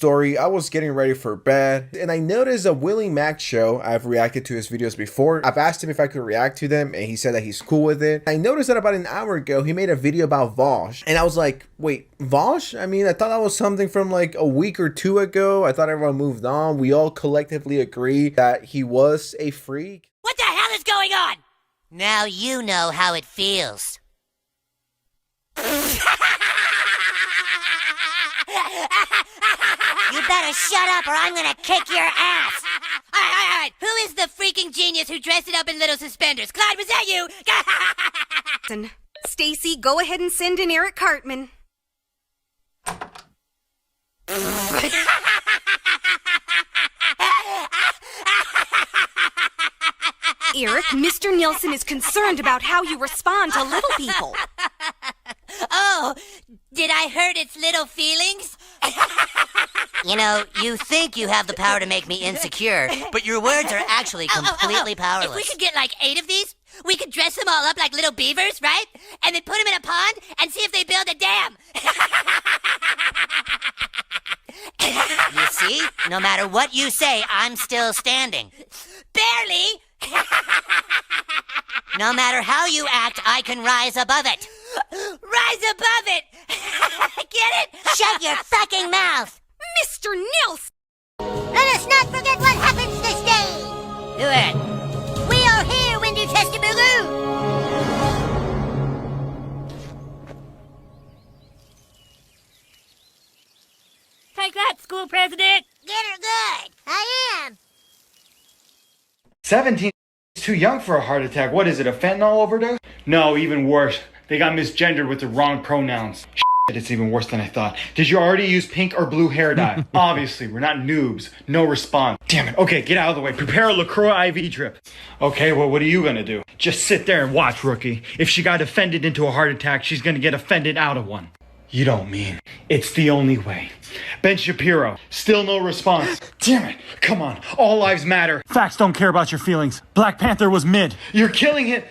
story, I was getting ready for bed and I noticed a Willie Mac show. I've reacted to his videos before. I've asked him if I could react to them and he said that he's cool with it. I noticed that about an hour ago he made a video about Vosh and I was like, wait, Vosh? I mean, I thought that was something from like a week or two ago. I thought everyone moved on. We all collectively agree that he was a freak. What the hell is going on? Now you know how it feels. You better shut up or I'm gonna kick your ass! Alright. Who is the freaking genius who dressed it up in little suspenders? Clyde, was that you? Stacy, go ahead and send in Eric Cartman. Eric, Mr. Nielsen is concerned about how you respond to little people. Oh, did I hurt its little feelings? You know, you think you have the power to make me insecure, but your words are actually completely powerless. If we could get like 8 of these, we could dress them all up like little beavers, right? And then put them in a pond and see if they build a dam. You see? No matter what you say, I'm still standing. Barely! No matter how you act, I can rise above it. Rise above it! Get it? Shut your fucking mouth! Mr. Nielsen! Let us not forget what happens this day! Do it! We are here, Winter Testabaloo! Take that, school president! Get her good! I am! 17 is too young for a heart attack. What is it, a fentanyl overdose? No, even worse. They got misgendered with the wrong pronouns. Shit, it's even worse than I thought. Did you already use pink or blue hair dye? Obviously, we're not noobs. No response. Damn it. Okay, get out of the way. Prepare a LaCroix IV drip. Okay, well, what are you gonna do? Just sit there and watch, rookie. If she got offended into a heart attack, she's gonna get offended out of one. You don't mean. It's the only way. Ben Shapiro, still no response. Damn it. Come on. All lives matter. Facts don't care about your feelings. Black Panther was mid. You're killing it.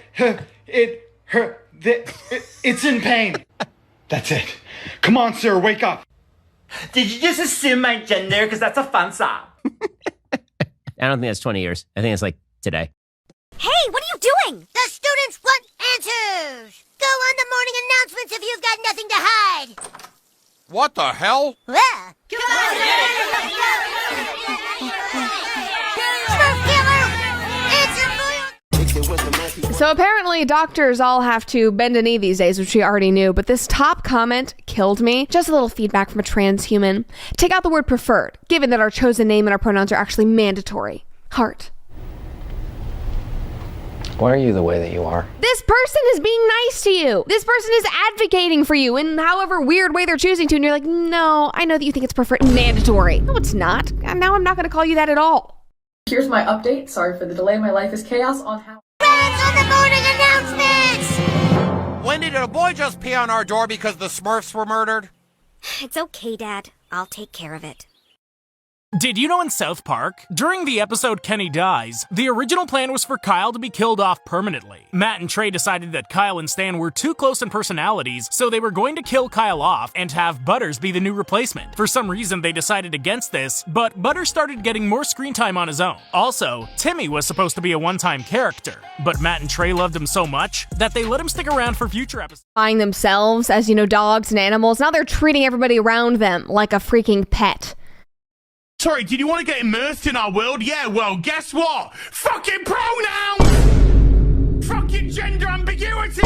It's in pain. That's it. Come on, sir. Wake up. Did you just assume my gender? Because that's a fun song. I don't think that's 20 years. I think it's like today. Hey, what are you doing? The students want answers! Go on the morning announcements if you've got nothing to hide! What the hell? Well, So apparently doctors all have to bend a knee these days, which we already knew, but this top comment killed me. Just a little feedback from a transhuman. Take out the word preferred, given that our chosen name and our pronouns are actually mandatory. Heart. Why are you the way that you are? This person is being nice to you. This person is advocating for you in however weird way they're choosing to, and you're like, no, I know that you think it's preferred mandatory. No, it's not. And now I'm not going to call you that at all. Here's my update. Sorry for the delay. My life is chaos on how... Friends on the morning announcements! Wendy, did a boy just pee on our door because the Smurfs were murdered? It's okay, Dad. I'll take care of it. Did you know in South Park, during the episode Kenny Dies, the original plan was for Kyle to be killed off permanently? Matt and Trey decided that Kyle and Stan were too close in personalities, so they were going to kill Kyle off and have Butters be the new replacement. For some reason, they decided against this, but Butters started getting more screen time on his own. Also, Timmy was supposed to be a one-time character, but Matt and Trey loved him so much that they let him stick around for future episodes. Buying themselves as, dogs and animals. Now they're treating everybody around them like a freaking pet. Sorry, did you want to get immersed in our world? Yeah, well, guess what? Fucking pronouns! Fucking gender ambiguity!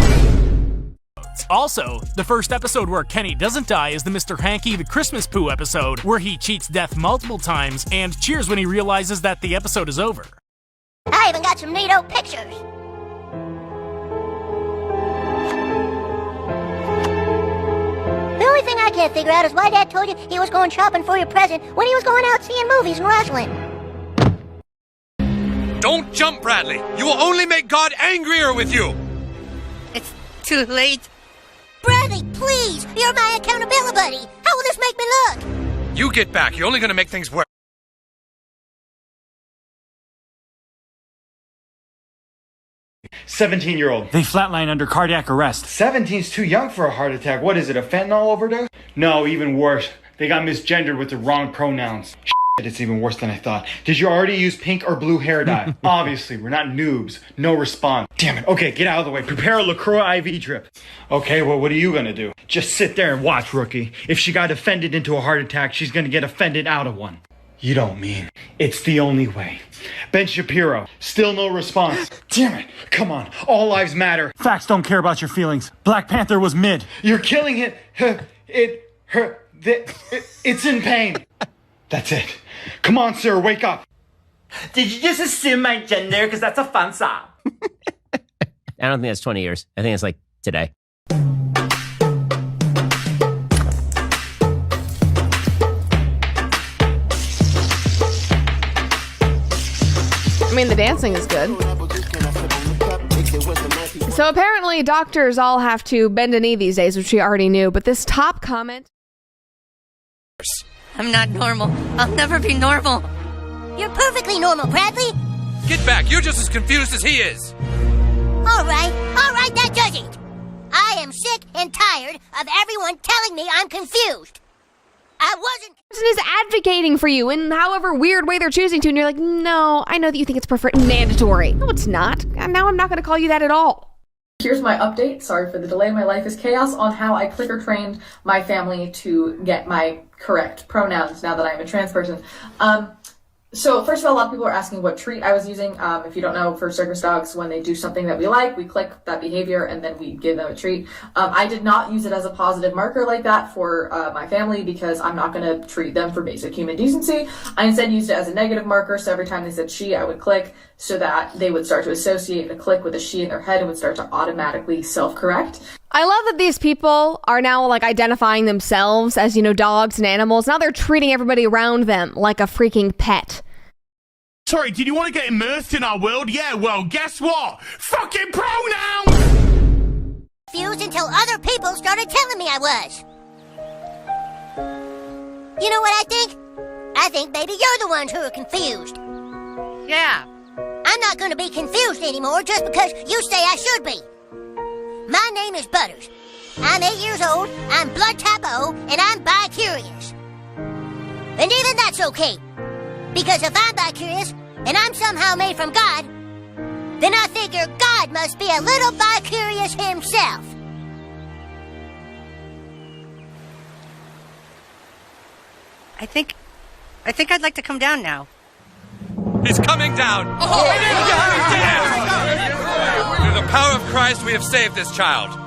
Also, the first episode where Kenny doesn't die is the Mr. Hanky the Christmas Poo episode, where he cheats death multiple times and cheers when he realizes that the episode is over. I even got some neato pictures. The only thing I can't figure out is why Dad told you he was going shopping for your present when he was going out seeing movies and wrestling. Don't jump, Bradley. You will only make God angrier with you. It's too late. Bradley, please! You're my accountability buddy. How will this make me look? You get back. You're only going to make things worse. 17-year-old. They flatline under cardiac arrest. 17's too young for a heart attack. What is it, a fentanyl overdose? No, even worse. They got misgendered with the wrong pronouns. It's even worse than I thought. Did you already use pink or blue hair dye? Obviously, we're not noobs. No response. Damn it. Okay, get out of the way. Prepare a LaCroix IV drip. Okay, well, what are you gonna do? Just sit there and watch, rookie. If she got offended into a heart attack, she's gonna get offended out of one. You don't mean. It's the only way. Ben Shapiro, still no response. Damn it. Come on. All lives matter. Facts don't care about your feelings. Black Panther was mid. You're killing it. It's in pain. That's it. Come on, sir, wake up. Did you just assume my gender? Because that's a fun song. I don't think that's 20 years. I think it's like today. I mean, the dancing is good. So apparently doctors all have to bend a knee these days, which we already knew, but this top comment... I'm not normal. I'll never be normal. You're perfectly normal, Bradley. Get back. You're just as confused as he is. All right, that does it. I am sick and tired of everyone telling me I'm confused. I wasn't... person is advocating for you in however weird way they're choosing to, and you're like, no, I know that you think it's preferred mandatory. No, it's not. And now I'm not going to call you that at all. Here's my update. Sorry for the delay. My life is chaos on how I clicker trained my family to get my correct pronouns now that I'm a trans person. So first of all, a lot of people are asking what treat I was using. If you don't know, for circus dogs, when they do something that we like, we click that behavior and then we give them a treat. I did not use it as a positive marker like that for my family because I'm not going to treat them for basic human decency. I instead used it as a negative marker. So every time they said she, I would click so that they would start to associate a click with a she in their head and would start to automatically self-correct. I love that these people are now like identifying themselves as, dogs and animals. Now they're treating everybody around them like a freaking pet. Sorry, did you want to get immersed in our world? Yeah, well, guess what? Fucking pronouns! Confused until other people started telling me I was. You know what I think? I think maybe you're the ones who are confused. Yeah. I'm not going to be confused anymore just because you say I should be. My name is Butters. I'm 8 years old, I'm blood type O, and I'm bi-curious. And even that's okay. Because if I'm bi-curious, and I'm somehow made from God, then I figure God must be a little bi-curious himself. I think I'd like to come down now. He's coming down. Through the power of Christ, we have saved this child.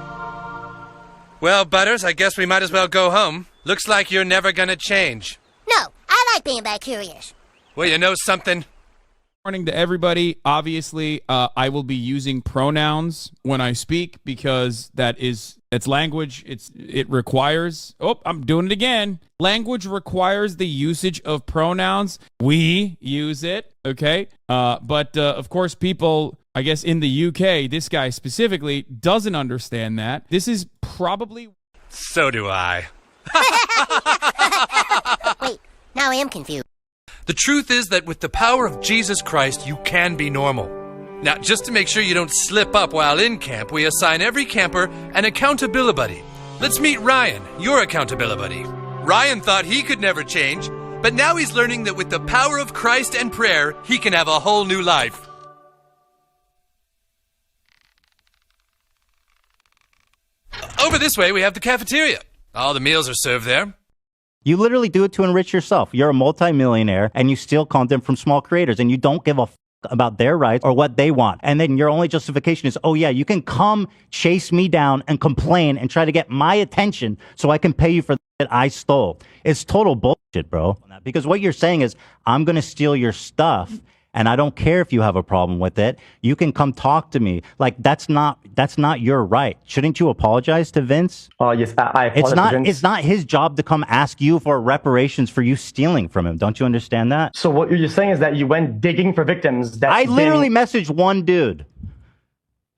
Well, Butters, I guess we might as well go home. Looks like you're never gonna change. No, I like being bi-curious. Well, you know something? Morning to everybody. Obviously, I will be using pronouns when I speak because it's language. It requires. Oh, I'm doing it again. Language requires the usage of pronouns. We use it, okay? But of course, people, I guess in the UK, this guy specifically doesn't understand that. This is probably. So do I. Wait, now I am confused. The truth is that with the power of Jesus Christ, you can be normal. Now, just to make sure you don't slip up while in camp, we assign every camper an accountability buddy. Let's meet Ryan, your accountability buddy. Ryan thought he could never change, but now he's learning that with the power of Christ and prayer, he can have a whole new life. Over this way, we have the cafeteria. All the meals are served there. You literally do it to enrich yourself. You're a multimillionaire and you steal content from small creators and you don't give a about their rights or what they want. And then your only justification is, oh yeah, you can come chase me down and complain and try to get my attention so I can pay you for that I stole. It's total bullshit, bro. Because what you're saying is, I'm going to steal your stuff and I don't care if you have a problem with it. You can come talk to me. Like, that's not your right. Shouldn't you apologize to Vince? Oh, yes, I apologize to Vince. It's not his job to come ask you for reparations for you stealing from him. Don't you understand that? So what you're saying is that you went digging for victims. I literally messaged one dude.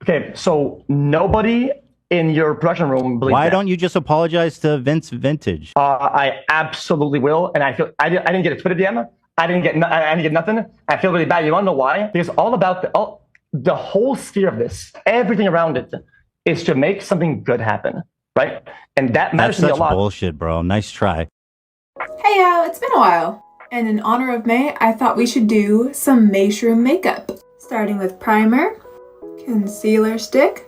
Okay, so nobody in your production room believes Why that. don't you just apologize to Vince Vintage? I absolutely will. And I feel I didn't get a Twitter DM. I didn't get nothing. I feel really bad. You want to know why? Because all about the whole sphere of this, everything around it, is to make something good happen, right? And that matters to me a lot. That's such bullshit, bro. Nice try. Heyo, it's been a while. And in honor of May, I thought we should do some Mayshroom makeup. Starting with primer, concealer stick,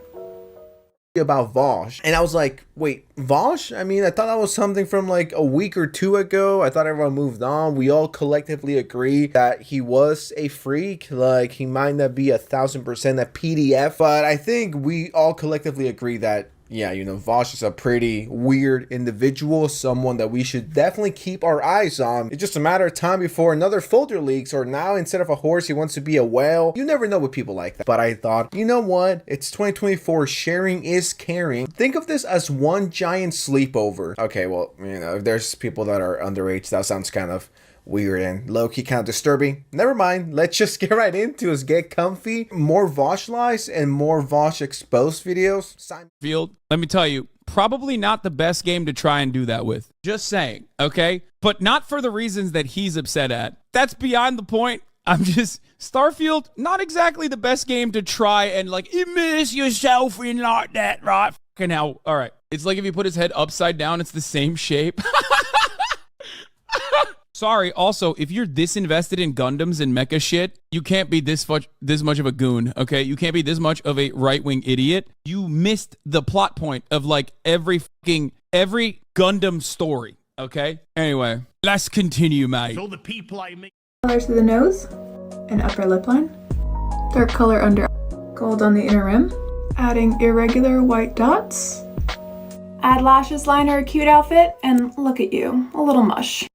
about Vosh, and I was like, wait, Vosh? I mean, I thought that was something from like a week or two ago. I thought everyone moved on. We all collectively agree that he was a freak. Like, he might not be 1,000% a PDF, but I think we all collectively agree that, yeah, you know, Vosh is a pretty weird individual, someone that we should definitely keep our eyes on. It's just a matter of time before another folder leaks, or now instead of a horse, he wants to be a whale. You never know with people like that. But I thought, you know what? It's 2024. Sharing is caring. Think of this as one giant sleepover. Okay, well, you know, if there's people that are underage, that sounds kind of weird and low-key kind of disturbing. Never mind, let's just get right into it. Get comfy. More Vosh lies and more Vosh exposed videos. Field, let me tell you, probably not the best game to try and do that with. Just saying, okay? But not for the reasons that he's upset at. That's beyond the point. I'm just, Starfield, not exactly the best game to try and like immerse yourself in like that, right? Fucking hell. All right. It's like if you put his head upside down, it's the same shape. Sorry, also, if you're this invested in Gundams and mecha shit, you can't be this much of a goon, okay? You can't be this much of a right-wing idiot. You missed the plot point of, like, every Gundam story, okay? Anyway, let's continue, mate. All the people I make. Colors to the nose and upper lip line, dark color under, gold on the inner rim, adding irregular white dots, add lashes, liner, a cute outfit, and look at you, a little mush.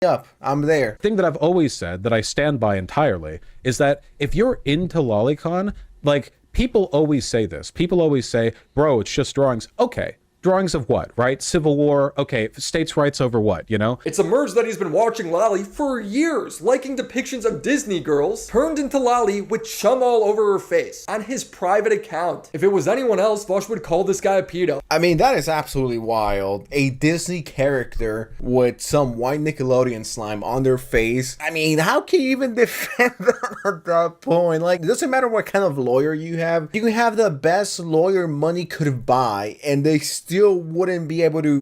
Up, I'm there. Thing that I've always said that I stand by entirely is that if you're into lolicon, like, people always say this. People always say, bro, it's just drawings. Okay. Drawings of what, right? Civil War, okay, states' rights over what, you know? It's emerged that he's been watching Lally for years, liking depictions of Disney girls turned into Lally with chum all over her face on his private account. If it was anyone else, Vosh would call this guy a pedo. I mean, that is absolutely wild. A Disney character with some white Nickelodeon slime on their face. I mean, how can you even defend that at that point? Like, it doesn't matter what kind of lawyer you have. You can have the best lawyer money could buy, and they still wouldn't be able to.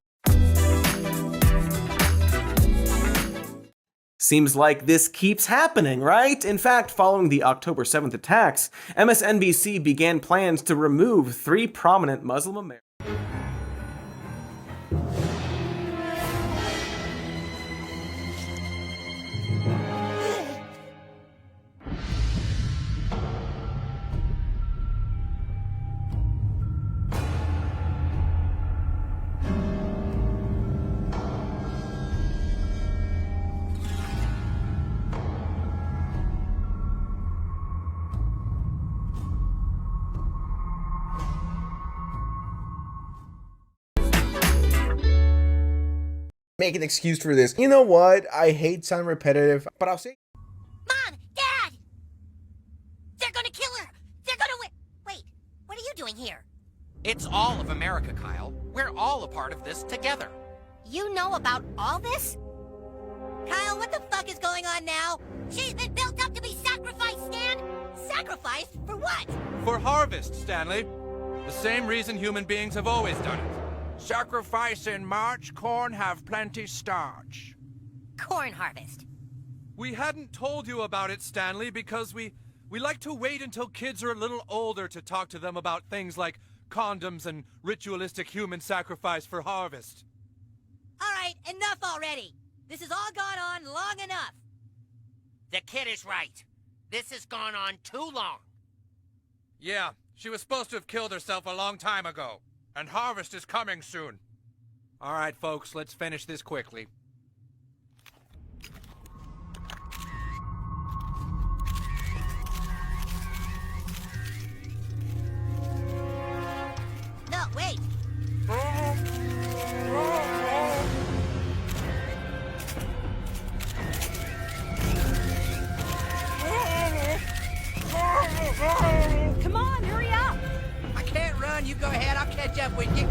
Seems like this keeps happening, right? In fact, following the October 7th attacks, MSNBC began plans to remove 3 prominent Muslim Americans. Make an excuse for this. You know what? I hate sounding repetitive, but I'll say. Mom! Dad! They're gonna kill her! They're gonna wait, what are you doing here? It's all of America, Kyle. We're all a part of this together. You know about all this? Kyle, what the fuck is going on now? She's been built up to be sacrificed, Stan! Sacrificed? For what? For harvest, Stanley. The same reason human beings have always done it. Sacrifice in March, corn have plenty starch. Corn harvest. We hadn't told you about it, Stanley, because we like to wait until kids are a little older to talk to them about things like condoms and ritualistic human sacrifice for harvest. All right, enough already. This has all gone on long enough. The kid is right. This has gone on too long. Yeah, she was supposed to have killed herself a long time ago. And harvest is coming soon. All right, folks, let's finish this quickly. No, wait. Come on, hurry up! I can't run. You go ahead. I'll catch up with you.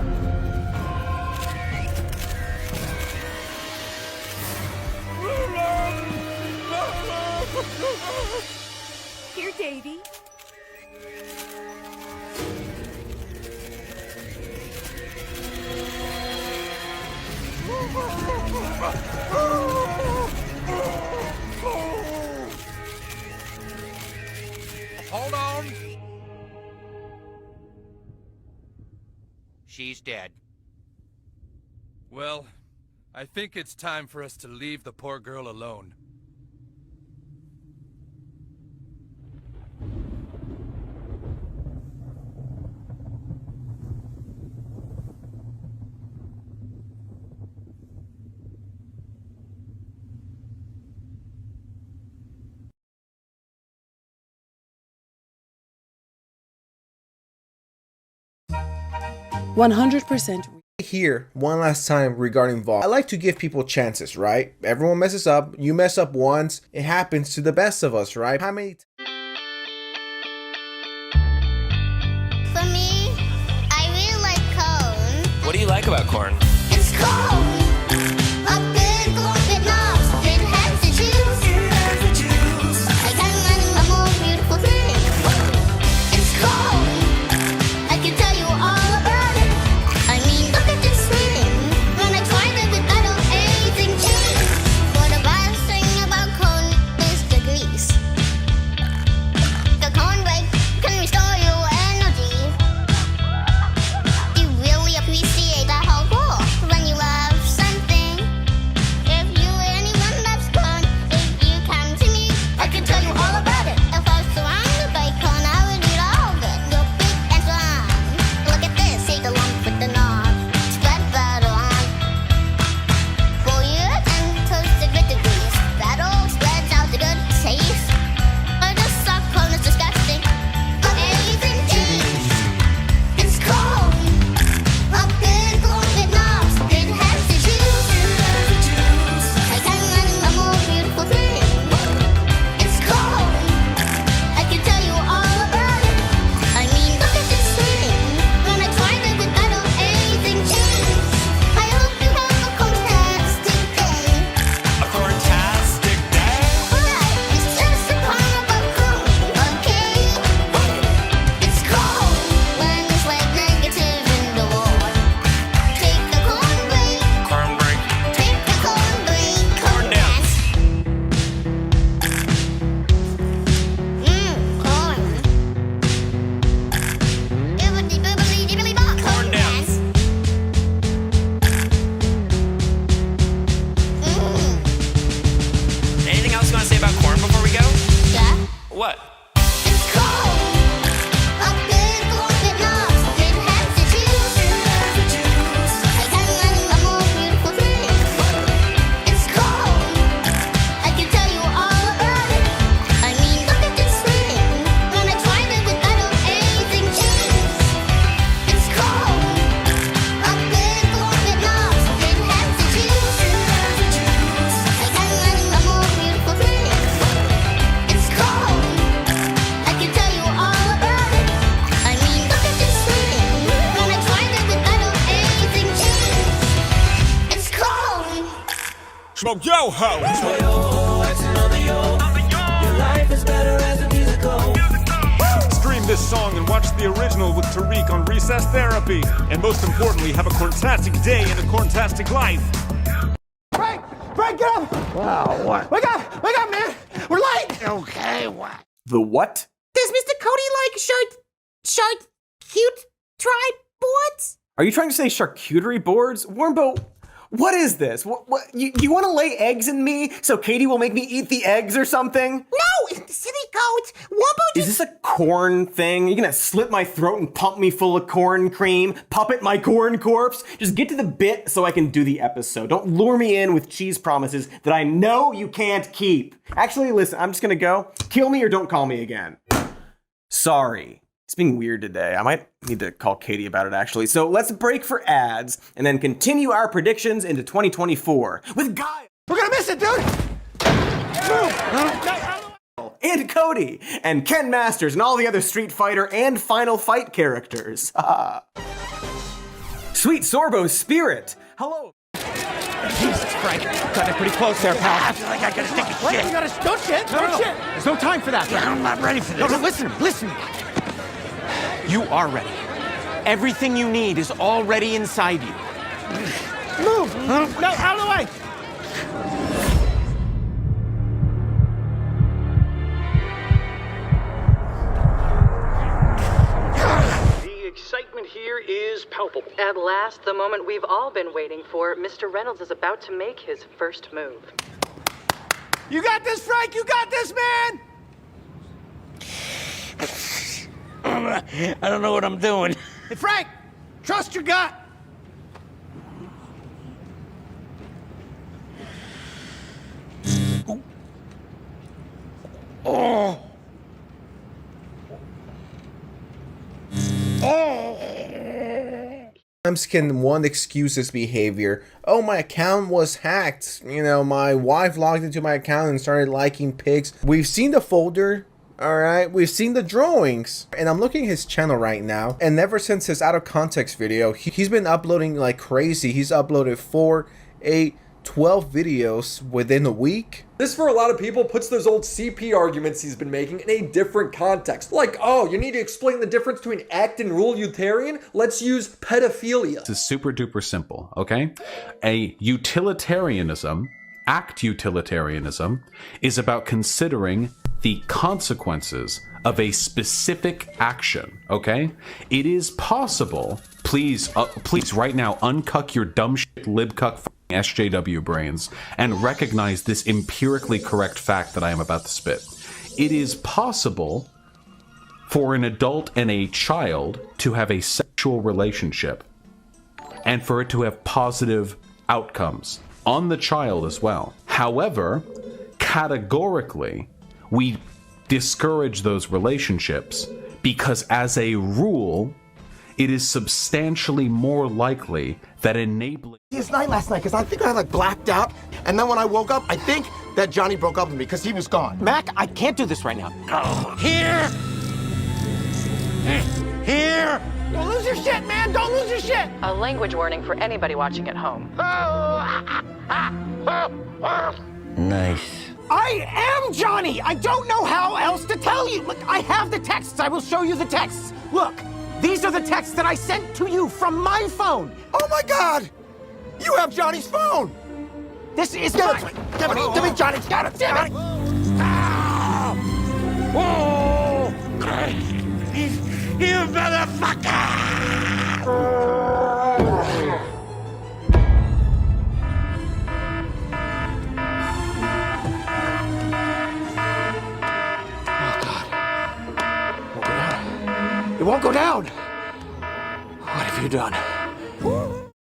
Here, Davy. Hold on. She's dead. Well, I think it's time for us to leave the poor girl alone. Here, one last time regarding Vol. I like to give people chances, right? Everyone messes up. You mess up once. It happens to the best of us, right? How many For me, I really like cone. What do you like about corn? It's cone. A big bit knobs, it has to choose. I can imagine a more beautiful thing. It's cone. I can tell you all about it. I mean, look at this thing. When I tried it, I don't anything change. But the best thing about cone is the grease. The cone break can restore your energy. You really appreciate that whole goal when you love something. If you anyone loves corn, if you come to me, I can tell you all about it. If I was surrounded by corn, I would eat all of it. You're big and strong. Look at this, take a lump with the knob. Spread that on. Boil it and toast it with the grease. That all spreads out the good taste. I just saw corn is disgusting. But anything changed. It's corn. A big bit knobs, it has to choose. I can imagine a more beautiful thing. It's corn. I can tell you all about it. I mean, look at this thing. When I tried it, I don't anything change. I hope you have a fantastic day. A corntastic day? Alright, it's just a corn of a corn, okay? It's corn when it's like negative in the war. Take the corn break. Corn break. Take the corn break. Corn dance. Corn. Bibbidi bibbidi dibbidi bop. Corn dance. Anything else you want to say about corn before we go? Yeah. What? It's corn. A big bit knobs, it has to choose. I can imagine a more beautiful thing. It's corn. I can tell you all about it. I mean, look at this thing. When I tried it, I don't anything change. It's corn. A big bit knobs, it has to choose. I can imagine a more beautiful thing. It's corn. I can tell you all about it. I mean, look at this thing. When I tried it, I don't anything change. It's corn. Smoke yo ho! Stream this song and watch the original with Tariq on Recess Therapy. And most importantly, have a corntastic day and a corntastic life. Frank, get up! Wow, what? Wake up, man! We're late! Okay, what? The what? Does Mr. Cody like cute triboards? Are you trying to say charcuterie boards? Warmbo, what is this? What you want to lay eggs in me so Katie will make me eat the eggs or something? No, silly goat. Wombo Is this a corn thing? You're gonna slit my throat and pump me full of corn cream? Puppet my corn corpse? Just get to the bit so I can do the episode. Don't lure me in with cheese promises that I know you can't keep. Actually, listen, I'm just gonna go. Kill me or don't call me again. Sorry. It's being weird today. I might need to call Katie about it, actually. So let's break for ads and then continue our predictions into 2024 with Guy. We're gonna miss it, dude! And Cody, and Ken Masters, and all the other Street Fighter and Final Fight characters. Sweet Sorbo's Spirit. Hello. Jesus, Frank. Got it pretty close there, pal. I feel like I gotta stick a shit. You gotta, don't shit. There's no time for that. I'm not ready for this. No, listen. You are ready. Everything you need is already inside you. Move! No, out of the way! At last, the moment we've all been waiting for, Mr. Reynolds is about to make his first move. You got this, Frank! You got this, man! I don't know what I'm doing. Hey, Frank! Trust your gut! Oh. Sometimes can one excuse this behavior? Oh, my account was hacked. You know, my wife logged into my account and started liking pics. We've seen the folder. Alright, we've seen the drawings, and I'm looking at his channel right now, and ever since his out of context video, he's been uploading like crazy. He's uploaded 4, 8, 12 videos within a week. This, for a lot of people, puts those old CP arguments he's been making in a different context. Like, oh, you need to explain the difference between act and rule utilitarian? Let's use pedophilia. This is super duper simple, okay? A utilitarianism, act utilitarianism, is about considering the consequences of a specific action, okay? It is possible, please right now uncuck your dumb shit libcuck SJW brains and recognize this empirically correct fact that I am about to spit. It is possible for an adult and a child to have a sexual relationship and for it to have positive outcomes on the child as well. However, categorically, we discourage those relationships because, as a rule, it is substantially more likely that enabling... His night last night, because I think I like blacked out, and then when I woke up, I think that Johnny broke up with me because he was gone. Mac, I can't do this right now. Oh, here! Here! Don't lose your shit, man! Don't lose your shit! A language warning for anybody watching at home. Nice. I am Johnny! I don't know how else to tell you! Look, I have the texts. I will show you the texts. Look, these are the texts that I sent to you from my phone. Oh my God! You have Johnny's phone! This is mine. Give me Johnny's. Got it, damn it! Whoa! You motherfucker! It won't go down. What have you done?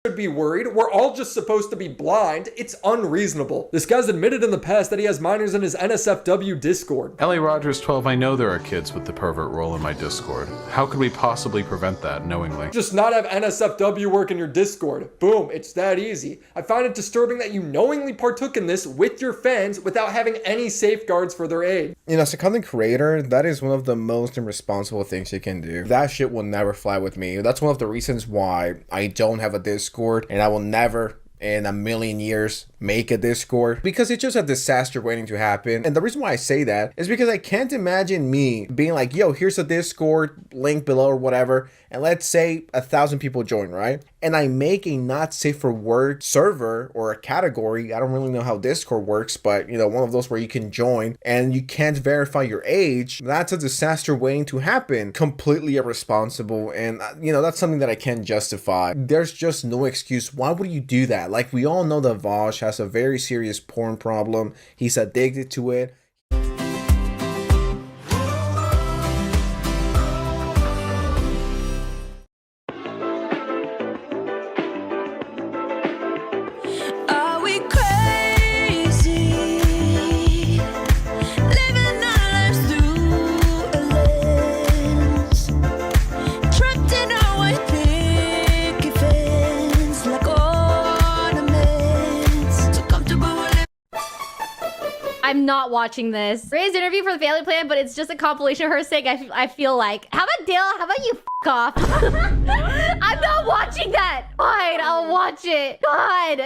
Should be worried. We're all just supposed to be blind. It's unreasonable. This guy's admitted in the past that he has minors in his NSFW Discord. LA Rogers 12, I know there are kids with the pervert role in my Discord. How could we possibly prevent that knowingly? Just not have NSFW work in your Discord. Boom, it's that easy. I find it disturbing that you knowingly partook in this with your fans without having any safeguards for their aid. You know, as a content creator, that is one of the most irresponsible things you can do. That shit will never fly with me. That's one of the reasons why I don't have a Discord, and I will never in a million years make a Discord, because it's just a disaster waiting to happen. And the reason why I say that is because I can't imagine me being like, yo, here's a Discord link below or whatever, and let's say 1,000 people join, right? And I make a not safe for work server or a category. I don't really know how Discord works, but you know, one of those where you can join and you can't verify your age. That's a disaster waiting to happen. Completely irresponsible. And you know, that's something that I can't justify. There's just no excuse. Why would you do that? Like, we all know that Vosh has a very serious porn problem. He's addicted to it. I'm not watching this. Ray's interview for the family plan, but it's just a compilation of her saying, I feel like. How about Dale? How about you f off? I'm not watching that. Fine, I'll watch it. God.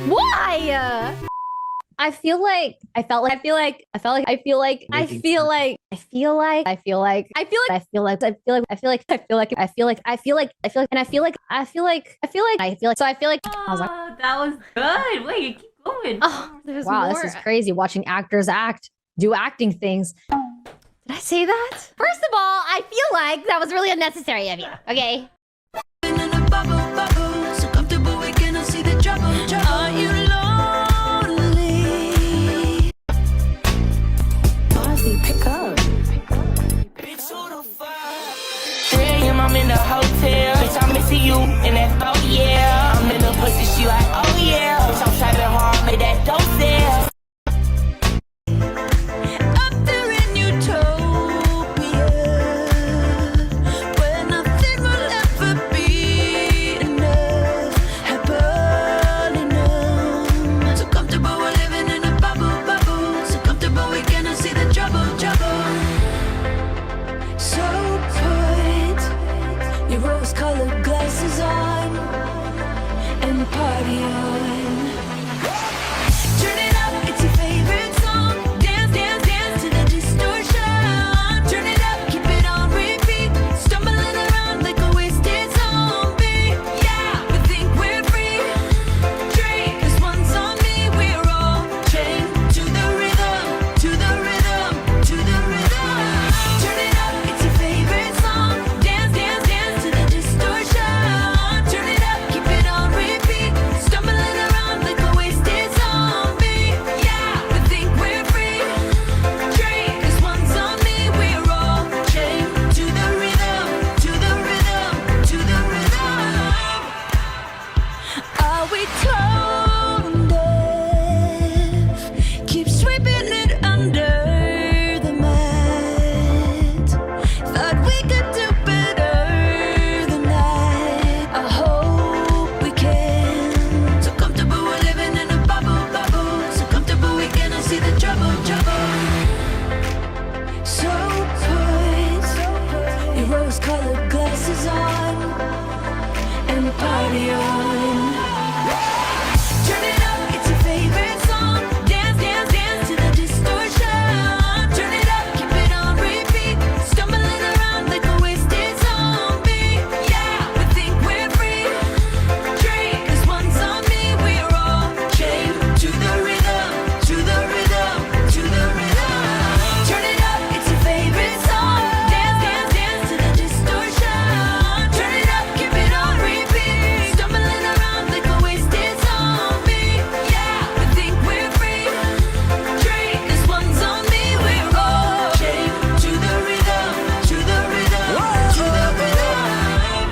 Why? I feel like that was good. Wait, you keep going. Oh, there's wow, more. this is crazy. Watching actors do acting things. Did I say that? First of all, I feel like that was really unnecessary of you. Okay. I'm in the hotel. Bitch, I'm missing you in that, oh yeah. I'm in the pussy, she like, oh yeah. Bitch, I'm trapping hard, make that dope sell. Up there in Utopia, where nothing will ever be enough. Happily numb. So comfortable, we're living in a bubble, bubble. So comfortable, we cannot see the trouble, trouble. So your rose-colored glasses on and party on. Turn it up, it's your favorite song. Dance, dance, dance to the distortion. Turn it up, keep it on repeat. Stumbling around like a wasted zombie. Yeah, we think we're free. Drink, this one's on me. We're all chained to the rhythm, to the rhythm, to the rhythm. Turn it up, it's your favorite song. Dance, dance, dance to the distortion. Turn it up, keep it on repeat. Stumbling around like a wasted zombie. Yeah, we think we're free. Drink, this one's on me. We're all chained to the rhythm, to the rhythm, to the rhythm. Are we tone deaf? Keep sweeping it under the mat. Thought we could do better than that. I hope we can. So comfortable, we're living in a bubble, bubble. So comfortable, we cannot see the trouble, trouble. So put your rose-colored glasses on and party on. Turn it up, it's your favorite song. Dance, dance, dance to the distortion. Turn it up, keep it on repeat. Stumbling around like a wasted zombie. Yeah, we think we're free. Drink, this one's on me. We're all chained to the rhythm, to the rhythm, to the rhythm. Turn it up, it's your favorite song. Dance, dance, dance to the distortion. Turn it up, keep it on repeat. Stumbling around like a wasted zombie. Yeah, we think we're free. Drink, this one's on me. We're all chained to the rhythm, to the rhythm, to the rhythm.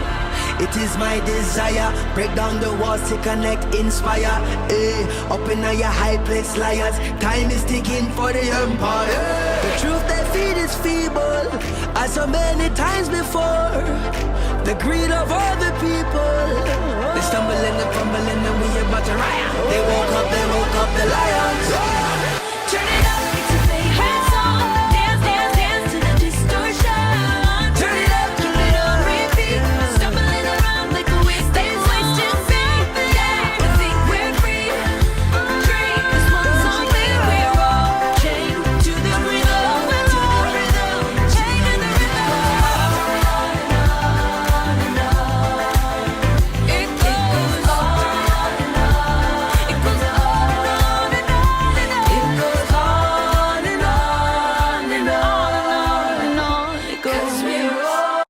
It is my desire, break down the walls to connect, inspire. Up in your high place, liars. Time is ticking for the empire. The truth they feed is feeble, as so many times before. The greed of other people. They stumble and they fumble and then we about to riot. They woke up the lions. Turn it up, it's your favorite song. Dance, dance, dance to the distortion. Turn it up, keep it on repeat. Stumbling around like a wasted zombie. Yeah, we think we're free. Drink, this one's on me. We're all chained to the rhythm, to the rhythm, chained to the rhythm. It goes on and on. It goes on and on and on. It goes on and on and on and on. Because we're all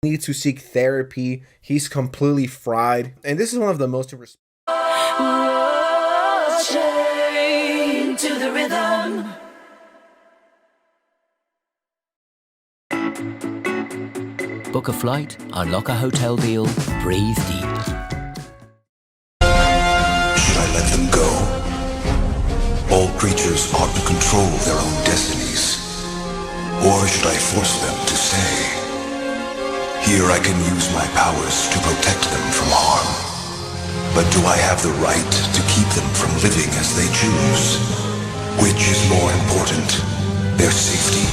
Need to seek therapy. He's completely fried. And this is one of the most chained to the rhythm. Book a flight, unlock a hotel deal, breathe deep. Should I let them go? All creatures ought to control their own destinies. Or should I force them to stay? Here I can use my powers to protect them from harm. But do I have the right to keep them from living as they choose? Which is more important, their safety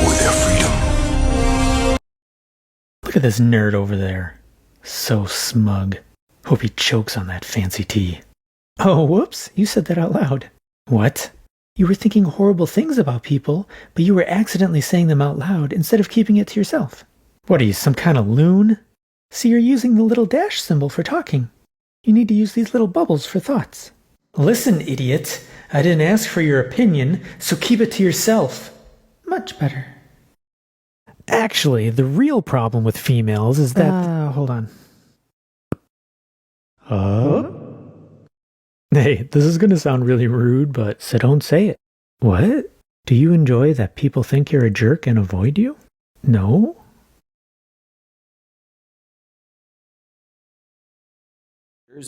or their freedom? Look at this nerd over there. So smug. Hope he chokes on that fancy tea. Oh, whoops, you said that out loud. What? You were thinking horrible things about people, but you were accidentally saying them out loud instead of keeping it to yourself. What are you, some kind of loon? See, you're using the little dash symbol for talking. You need to use these little bubbles for thoughts. Listen, idiot. I didn't ask for your opinion, so keep it to yourself. Much better. Actually, the real problem with females is that... hold on. Hey, this is gonna sound really rude, but so don't say it. What? Do you enjoy that people think you're a jerk and avoid you? No?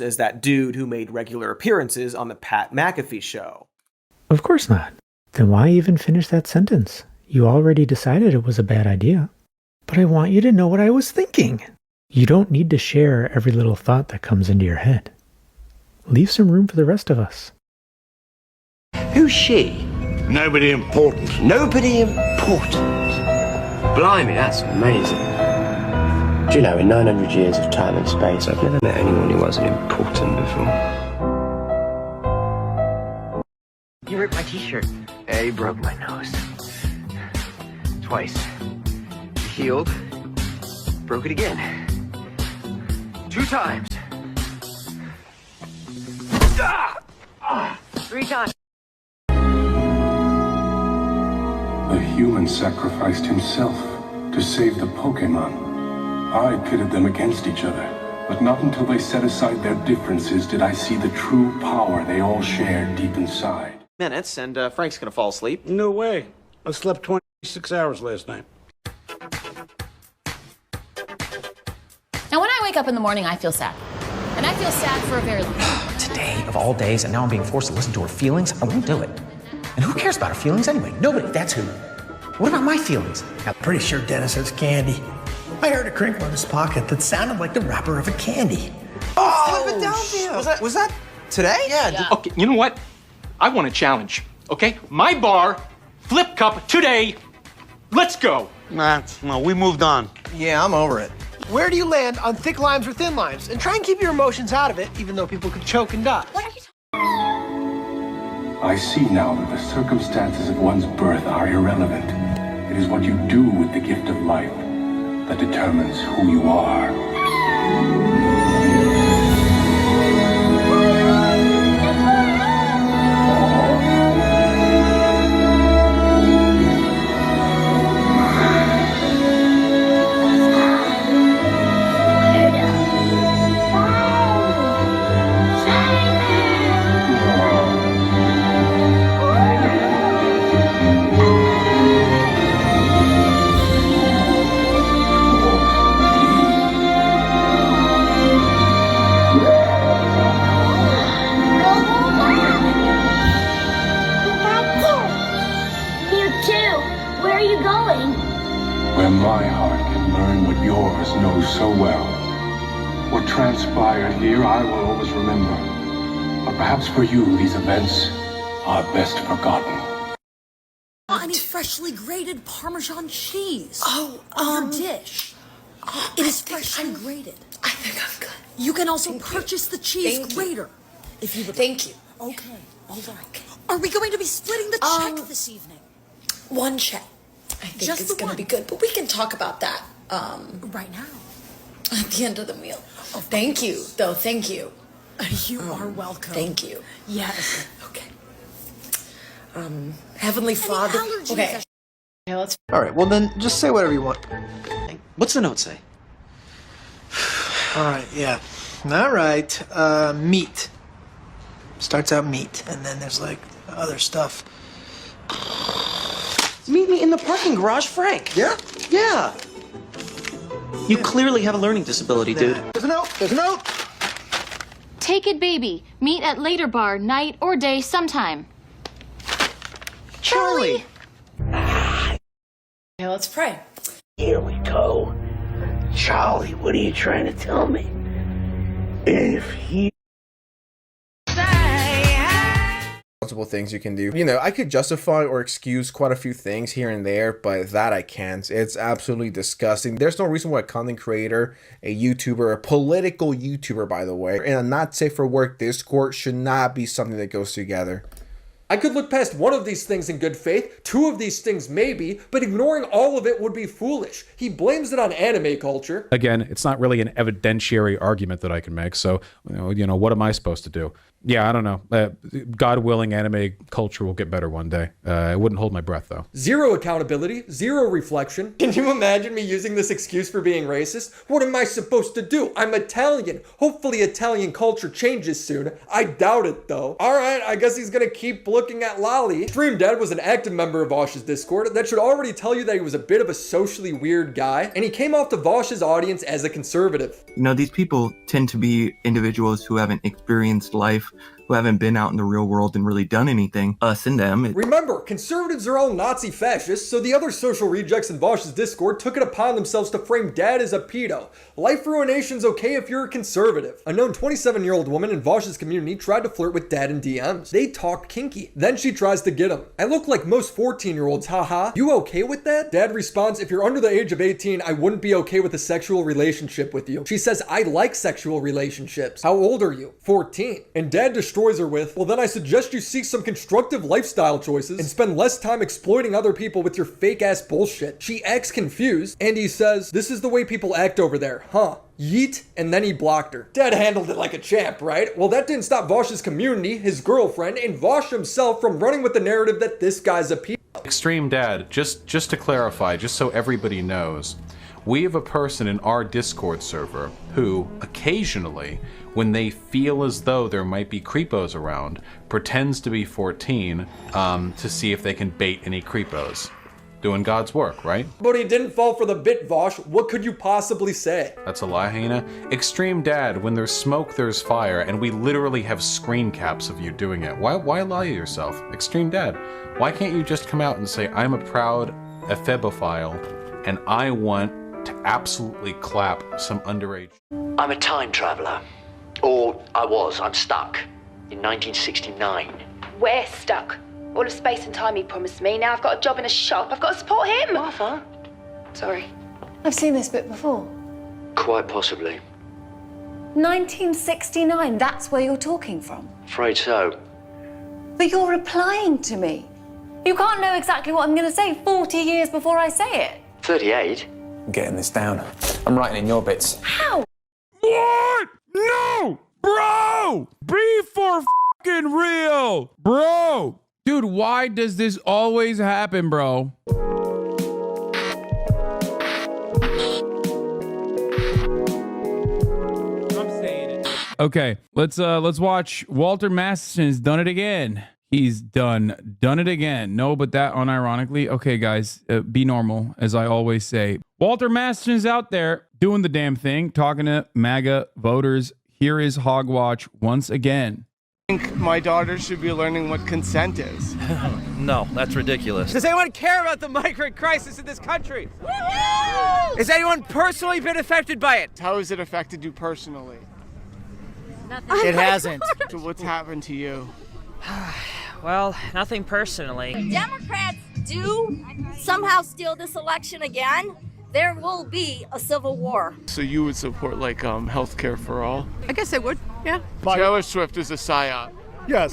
As that dude who made regular appearances on the Pat McAfee show. Of course not. Then why even finish that sentence? You already decided it was a bad idea. But I want you to know what I was thinking. You don't need to share every little thought that comes into your head. Leave some room for the rest of us. Who's she? Nobody important. Nobody important. Blimey, that's amazing. Do you know, in 900 years of time and space, I've never met anyone who wasn't important before. You ripped my t-shirt. Yeah, you broke my nose. Twice. You healed. Broke it again. 2 times. 3 times. The human sacrificed himself to save the Pokemon. I pitted them against each other, but not until they set aside their differences did I see the true power they all shared deep inside. Minutes, and Frank's gonna fall asleep. No way. I slept 26 hours last night. Now, when I wake up in the morning, I feel sad. And I feel sad for a very long time. Today, of all days, and now I'm being forced to listen to her feelings, I won't do it. And who cares about her feelings anyway? Nobody, that's who. What about my feelings? I'm pretty sure Dennis has candy. I heard a crinkle in his pocket that sounded like the wrapper of a candy. Oh, was that today? Yeah. Okay, you know what? I want a challenge, okay? My bar, flip cup, today. Let's go. Nah, well, we moved on. Yeah, I'm over it. Where do you land on thick limes or thin limes? And try and keep your emotions out of it, even though people could choke and die. I see now that the circumstances of one's birth are irrelevant. It is what you do with the gift of life that determines who you are. Where my heart can learn what yours knows so well. What transpired here I will always remember. But perhaps for you these events are best forgotten. I need freshly grated Parmesan cheese. On your dish. It is freshly grated. I think I'm good. You can also purchase the cheese grater. If you would. Thank you. Okay. All right. Are we going to be splitting the check this evening? One check. I think Just it's the gonna one. be good, but we can talk about that right now. at the end of the meal. Oh, thank you, though. Thank you. You are welcome. Thank you. Yes. Okay. Heavenly Father. allergies Okay. are- Yeah, let's. All right, well then, just say whatever you want. What's the note say? All right, yeah. All right. Meat. Starts out meat, and then there's like other stuff. Meet me in the parking garage, Frank. Yeah? Yeah. You clearly have a learning disability, dude. There's a note. There's a note. Take it, baby. Meet at later bar, night or day, sometime. Charlie. Yeah, let's pray. Here we go. Charlie, what are you trying to tell me? If he... Multiple things you can do. You know, I could justify or excuse quite a few things here and there, but that I can't. It's absolutely disgusting. There's no reason why a content creator, a YouTuber, a political YouTuber, by the way, and a not safe for work Discord should not be something that goes together. I could look past one of these things in good faith, two of these things maybe, but ignoring all of it would be foolish. He blames it on anime culture. Again, it's not really an evidentiary argument that I can make, so, what am I supposed to do? Yeah, I don't know. God willing, anime culture will get better one day. I wouldn't hold my breath, though. Zero accountability, zero reflection. Can you imagine me using this excuse for being racist? What am I supposed to do? I'm Italian. Hopefully Italian culture changes soon. I doubt it, though. Alright, I guess he's gonna keep looking at Lolly. Extreme Dad was an active member of Vosh's Discord. That should already tell you that he was a bit of a socially weird guy, and he came off to Vosh's audience as a conservative. These people tend to be individuals who haven't experienced life, who haven't been out in the real world and really done anything. Us and them. Remember, conservatives are all Nazi fascists, so the other social rejects in Vosh's Discord took it upon themselves to frame Dad as a pedo. Life ruination's okay if you're a conservative. A known 27-year-old woman in Vosh's community tried to flirt with Dad in DMs. They talked kinky. Then she tries to get him. I look like most 14-year-olds, haha. You okay with that? Dad responds, if you're under the age of 18, I wouldn't be okay with a sexual relationship with you. She says, I like sexual relationships. How old are you? 14. And Dad destroys her with, well then I suggest you seek some constructive lifestyle choices and spend less time exploiting other people with your fake ass bullshit. She acts confused and he says, this is the way people act over there, huh? Yeet, and then he blocked her. Dad handled it like a champ, right? Well, that didn't stop Vosh's community, his girlfriend, and Vosh himself from running with the narrative that this guy's a pedo. Extreme Dad, just to clarify, just so everybody knows, we have a person in our Discord server who, occasionally, when they feel as though there might be creepos around, pretends to be 14 to see if they can bait any creepos. Doing God's work, right? But he didn't fall for the bit, Vosh. What could you possibly say? That's a lie, Hannah. Extreme Dad, when there's smoke, there's fire, and we literally have screen caps of you doing it. Why lie to yourself? Extreme Dad, why can't you just come out and say, I'm a proud ephebophile, and I want to absolutely clap some underage... I'm a time traveler. Or I was. I'm stuck. In 1969. We're stuck. All the space and time he promised me. Now I've got a job in a shop. I've got to support him. Martha? Sorry. I've seen this bit before. Quite possibly. 1969, that's where you're talking from. Afraid so. But you're replying to me. You can't know exactly what I'm going to say 40 years before I say it. 38? I'm getting this down. I'm writing in your bits. How? What? No! Bro! Be for f***ing real! Bro! Dude, why does this always happen, bro? I'm saying it. Okay, let's watch. Walter Masterson's done it again. He's done it again. No, but that unironically. Okay, guys, be normal, as I always say. Walter Masterson's out there doing the damn thing, talking to MAGA voters. Here is Hogwatch once again. I think my daughter should be learning what consent is. No, that's ridiculous. Does anyone care about the migrant crisis in this country? Has anyone personally been affected by it? How has it affected you personally? Nothing. It hasn't. So what's happened to you? Well, nothing personally. If Democrats do somehow steal this election again, there will be a civil war. So you would support health care for all? I guess I would, yeah. Taylor Swift is a psyop. Yes.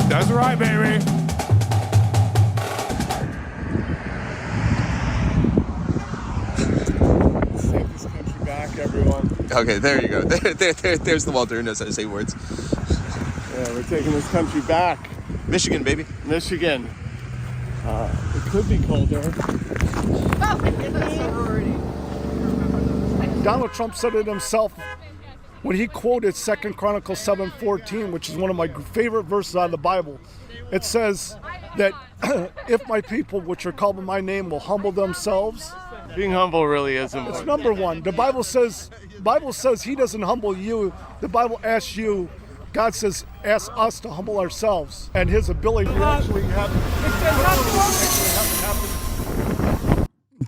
That's right, baby. Take this country back, everyone. Okay, there you go. There's the Walter who knows how to say words. Yeah, we're taking this country back. Michigan, baby. Michigan. It could be colder. Donald Trump said it himself when he quoted 2 Chronicles 7:14, which is one of my favorite verses out of the Bible. It says that if my people, which are called by my name, will humble themselves. Being humble really is important. It's number one. The Bible says he doesn't humble you. The Bible asks you. God says, ask us to humble ourselves, and his ability to actually have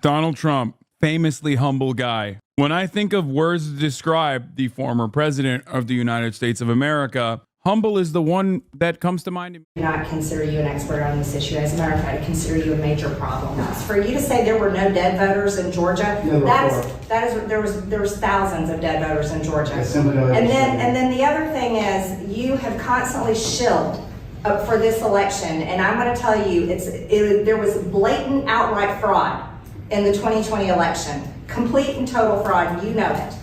Donald Trump, famously humble guy. When I think of words to describe the former president of the United States of America, Humble is the one that comes to mind. Do not consider you an expert on this issue. As a matter of fact, I consider you a major problem. For you to say there were no dead voters in Georgia, there was thousands of dead voters in Georgia. And then the other thing is you have constantly shilled for this election, and I'm going to tell you, there was blatant outright fraud in the 2020 election, complete and total fraud. You know it.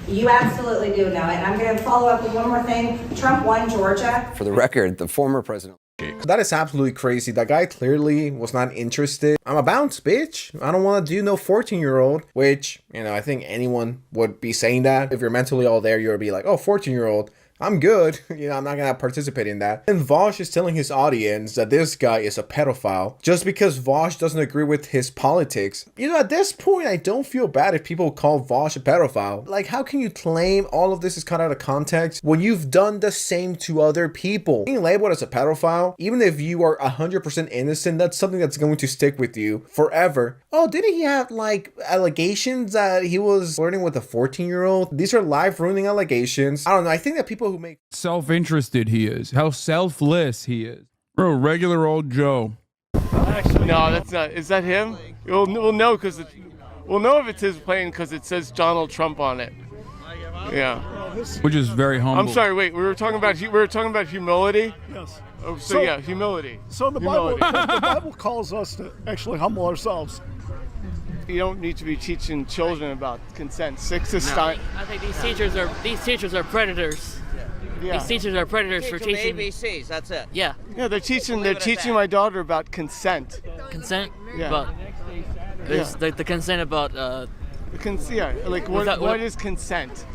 You absolutely do know it. And I'm going to follow up with one more thing. Trump won Georgia. For the record, the former president. That is absolutely crazy. That guy clearly was not interested. I'm a bounce, bitch. I don't want to do no 14-year-old, which, you know, I think anyone would be saying that. If you're mentally all there, you'll be like, oh, 14-year-old. I'm good. You know, I'm not gonna participate in that. And Vosh is telling his audience that this guy is a pedophile just because Vosh doesn't agree with his politics. You know, at this point, I don't feel bad if people call Vosh a pedophile. Like, how can you claim all of this is cut out of context when you've done the same to other people? Being labeled as a pedophile, even if you are 100% innocent, that's something that's going to stick with you forever. Oh, didn't he have like allegations that he was flirting with a 14-year-old? These are life-ruining allegations. I don't know. I think that people who make self-interested he is, how selfless he is. Bro, regular old Joe. No, that's not. Is that him? We'll know because we'll know if it's his plane because it says Donald Trump on it. Yeah. Which is very humble. I'm sorry. Wait, we were talking about humility. Yes. Oh, so yeah, humility. So the Bible calls us to actually humble ourselves. You don't need to be teaching children about consent. I think these teachers are predators. Yeah. These teachers are predators for teaching ABCs. That's it. Yeah. Yeah, they're teaching my daughter about consent. Consent. Yeah. About there's the consent about what is consent?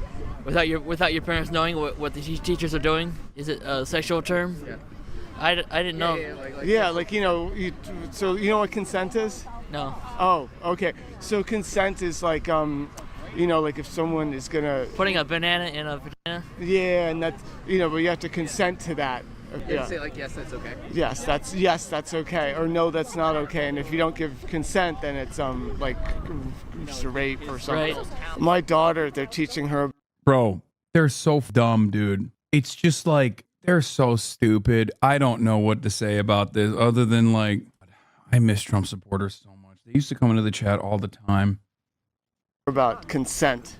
Without your parents knowing what the teachers are doing, is it a sexual term? Yeah. I didn't know. So you know what consent is? No. Oh, okay. So consent is like like if someone is gonna putting a banana in a vagina. Yeah, and that's but you have to consent to that. Yeah. Say like yes, that's okay. Yes, that's okay, or no, that's not okay. And if you don't give consent, then it's like rape or something. Right. My daughter, they're teaching her. Bro, they're so dumb, dude. It's just like they're so stupid. I don't know what to say about this other than like I miss Trump supporters so much. They used to come into the chat all the time. About consent.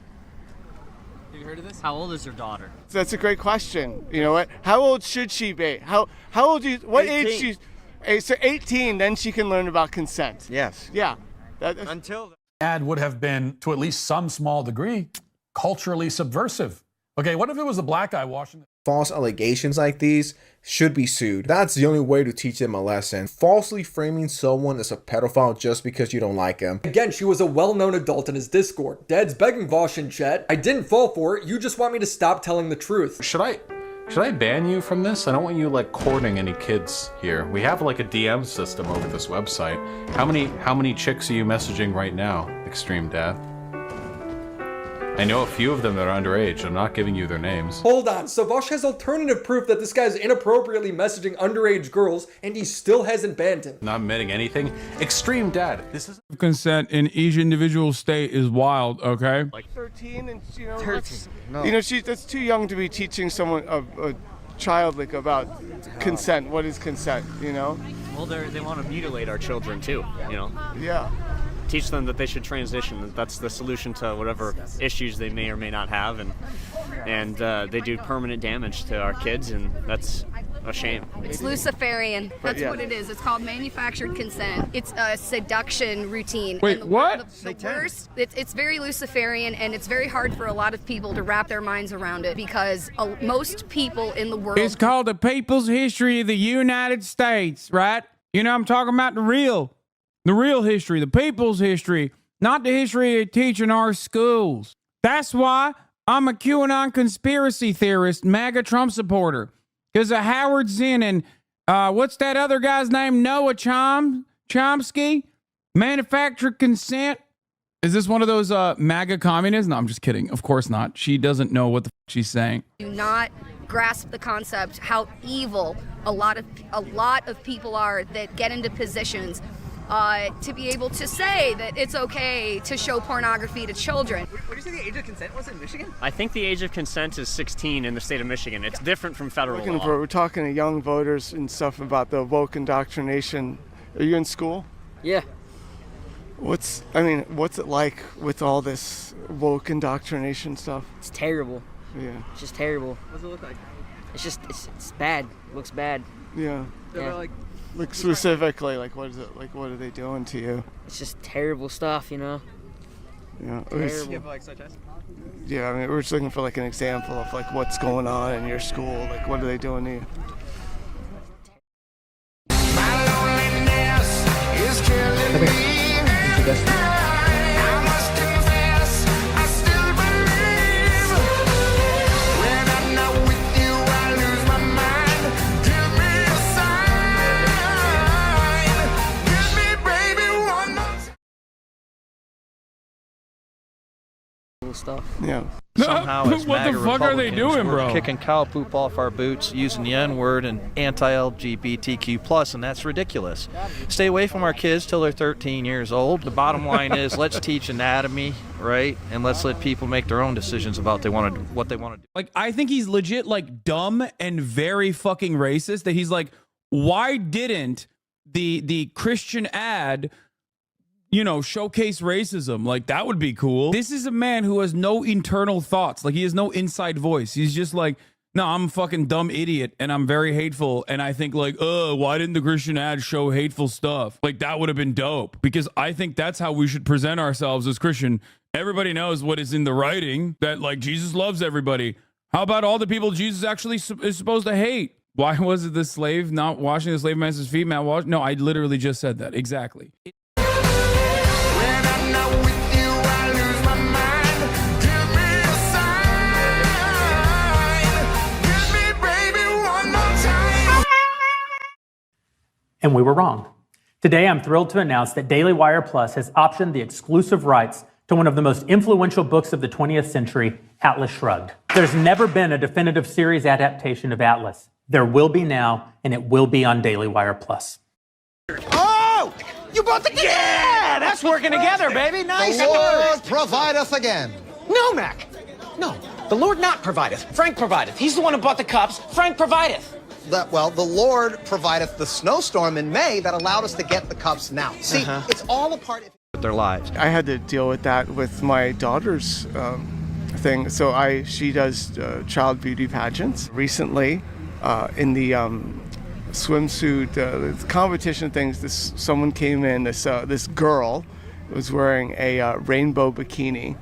Have you heard of this? How old is your daughter? That's a great question. You know what? How old should she be? How old do you? What 18. Age? So 18, then she can learn about consent. Yes. Yeah. Until ad would have been, to at least some small degree, culturally subversive. Okay, what if it was a black guy washing? False allegations like these should be sued. That's the only way to teach them a lesson. Falsely framing someone as a pedophile just because you don't like him. Again, she was a well-known adult in his Discord. Dad's begging Vosh in chat. I didn't fall for it. You just want me to stop telling the truth. Should I ban you from this? I don't want you like courting any kids here. We have like a DM system over this website. How many chicks are you messaging right now, Extreme Dad? I know a few of them that are underage. I'm not giving you their names. Hold on, so Vosh has alternative proof that this guy's inappropriately messaging underage girls, and he still hasn't banned him. Not admitting anything. Extreme Dad, this is consent in each individual state is wild. Okay. Like 13, and 13. No. That's too young to be teaching someone a child like about consent. What is consent? Well, they want to mutilate our children too. Yeah. Teach them that they should transition. That's the solution to whatever issues they may or may not have, and they do permanent damage to our kids, and that's a shame. It's Luciferian. That's what it is. It's called manufactured consent. It's a seduction routine. Wait, and what? The worst. It's very Luciferian, and it's very hard for a lot of people to wrap their minds around it because most people in the world. It's called the People's History of the United States, right? I'm talking about the real history, the people's history, not the history they teach in our schools. That's why I'm a QAnon conspiracy theorist, MAGA Trump supporter. Because of Howard Zinn and what's that other guy's name? Noah Chomsky? Manufactured consent. Is this one of those MAGA communists? No, I'm just kidding. Of course not. She doesn't know what the she's saying. Do not grasp the concept how evil a lot of people are that get into positions to be able to say that it's okay to show pornography to children. What do you say the age of consent was in Michigan? I think the age of consent is 16 in the state of Michigan. It's different from federal law. We're talking to young voters and stuff about the woke indoctrination. Are you in school? Yeah. What's it like with all this woke indoctrination stuff? It's terrible. Yeah. It's just terrible. What does it look like? It's bad. It looks bad. Yeah. Like specifically, like what is it? Like what are they doing to you? It's just terrible stuff, you know. Yeah. Terrible. You have like such as? Yeah, I mean, we're just looking for like an example of like what's going on in your school. Like what are they doing to you? Stuff. Yeah. Somehow, as What the MAGA fuck are they Republicans, doing, we're bro? kicking cow poop off our boots, using the N-word and anti-LGBTQ+, and that's ridiculous. Stay away from our kids till they're 13 years old. The bottom line is, let's teach anatomy, right? And let's let people make their own decisions about what they want to do. Like, I think he's legit, like, dumb and very fucking racist, that he's like, why didn't the Christian ad, you know, showcase racism? Like, that would be cool. This is a man who has no internal thoughts. Like, he has no inside voice. He's just like, no, I'm a fucking dumb idiot and I'm very hateful. And I think like, why didn't the Christian ad show hateful stuff? Like, that would have been dope, because I think that's how we should present ourselves as Christian. Everybody knows what is in the writing, that like Jesus loves everybody. How about all the people Jesus actually is supposed to hate? Why was it the slave not washing the slave master's feet? Matt Walsh? No, I literally just said that. Exactly. And we were wrong. Today, I'm thrilled to announce that Daily Wire Plus has optioned the exclusive rights to one of the most influential books of the 20th century, Atlas Shrugged. There's never been a definitive series adaptation of Atlas. There will be now, and it will be on Daily Wire Plus. Oh! You brought the... Yeah! That's working together, baby. Nice. The Lord provideth again. No, Mac. No, the Lord not provideth. Frank provideth. He's the one who bought the cups. Frank provideth. The Lord provideth the snowstorm in May that allowed us to get the cups now. See, it's all a part of Their lives. I had to deal with that with my daughter's thing. So she does child beauty pageants. Recently, in the swimsuit competition things, someone came in. This girl was wearing a rainbow bikini,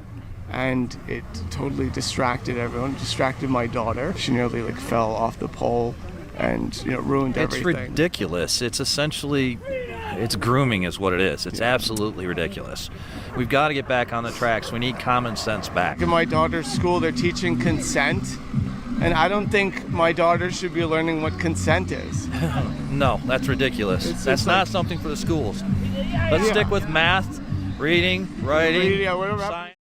and it totally distracted everyone. Distracted my daughter. She nearly like fell off the pole, and ruined everything. It's ridiculous. It's essentially, it's grooming is what it is. It's absolutely ridiculous. We've got to get back on the tracks. We need common sense back. In my daughter's school, they're teaching consent, and I don't think my daughter should be learning what consent is. No, that's ridiculous. That's not something for the schools. Let's stick with math, reading, writing, science.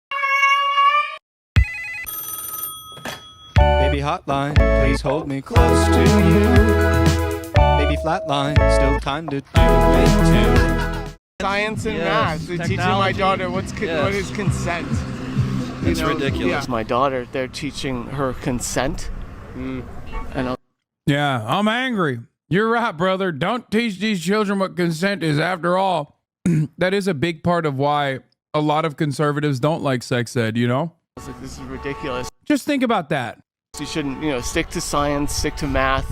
Baby hotline, please hold me close to you. Baby flatline, still time to do it too. Science and math. They're teaching my daughter what is consent. It's ridiculous. My daughter, they're teaching her consent. Yeah, I'm angry. You're right, brother. Don't teach these children what consent is. After all, that is a big part of why a lot of conservatives don't like sex ed, you know? I was like, this is ridiculous. Just think about that. You shouldn't, stick to science, stick to math.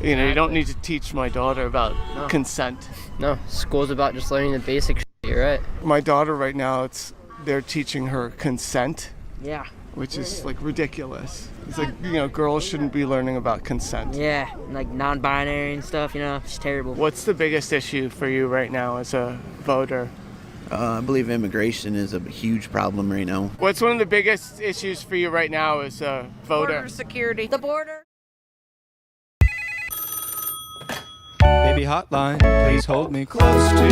You don't need to teach my daughter about consent. No, school's about just learning the basic shit, you're right. My daughter right now, they're teaching her consent. Yeah. Which is like ridiculous. It's like, girls shouldn't be learning about consent. Yeah, like non-binary and stuff, it's terrible. What's the biggest issue for you right now as a voter? I believe immigration is a huge problem right now. What's one of the biggest issues for you right now as a voter? Border security. The border. Baby hotline, please hold me close to you.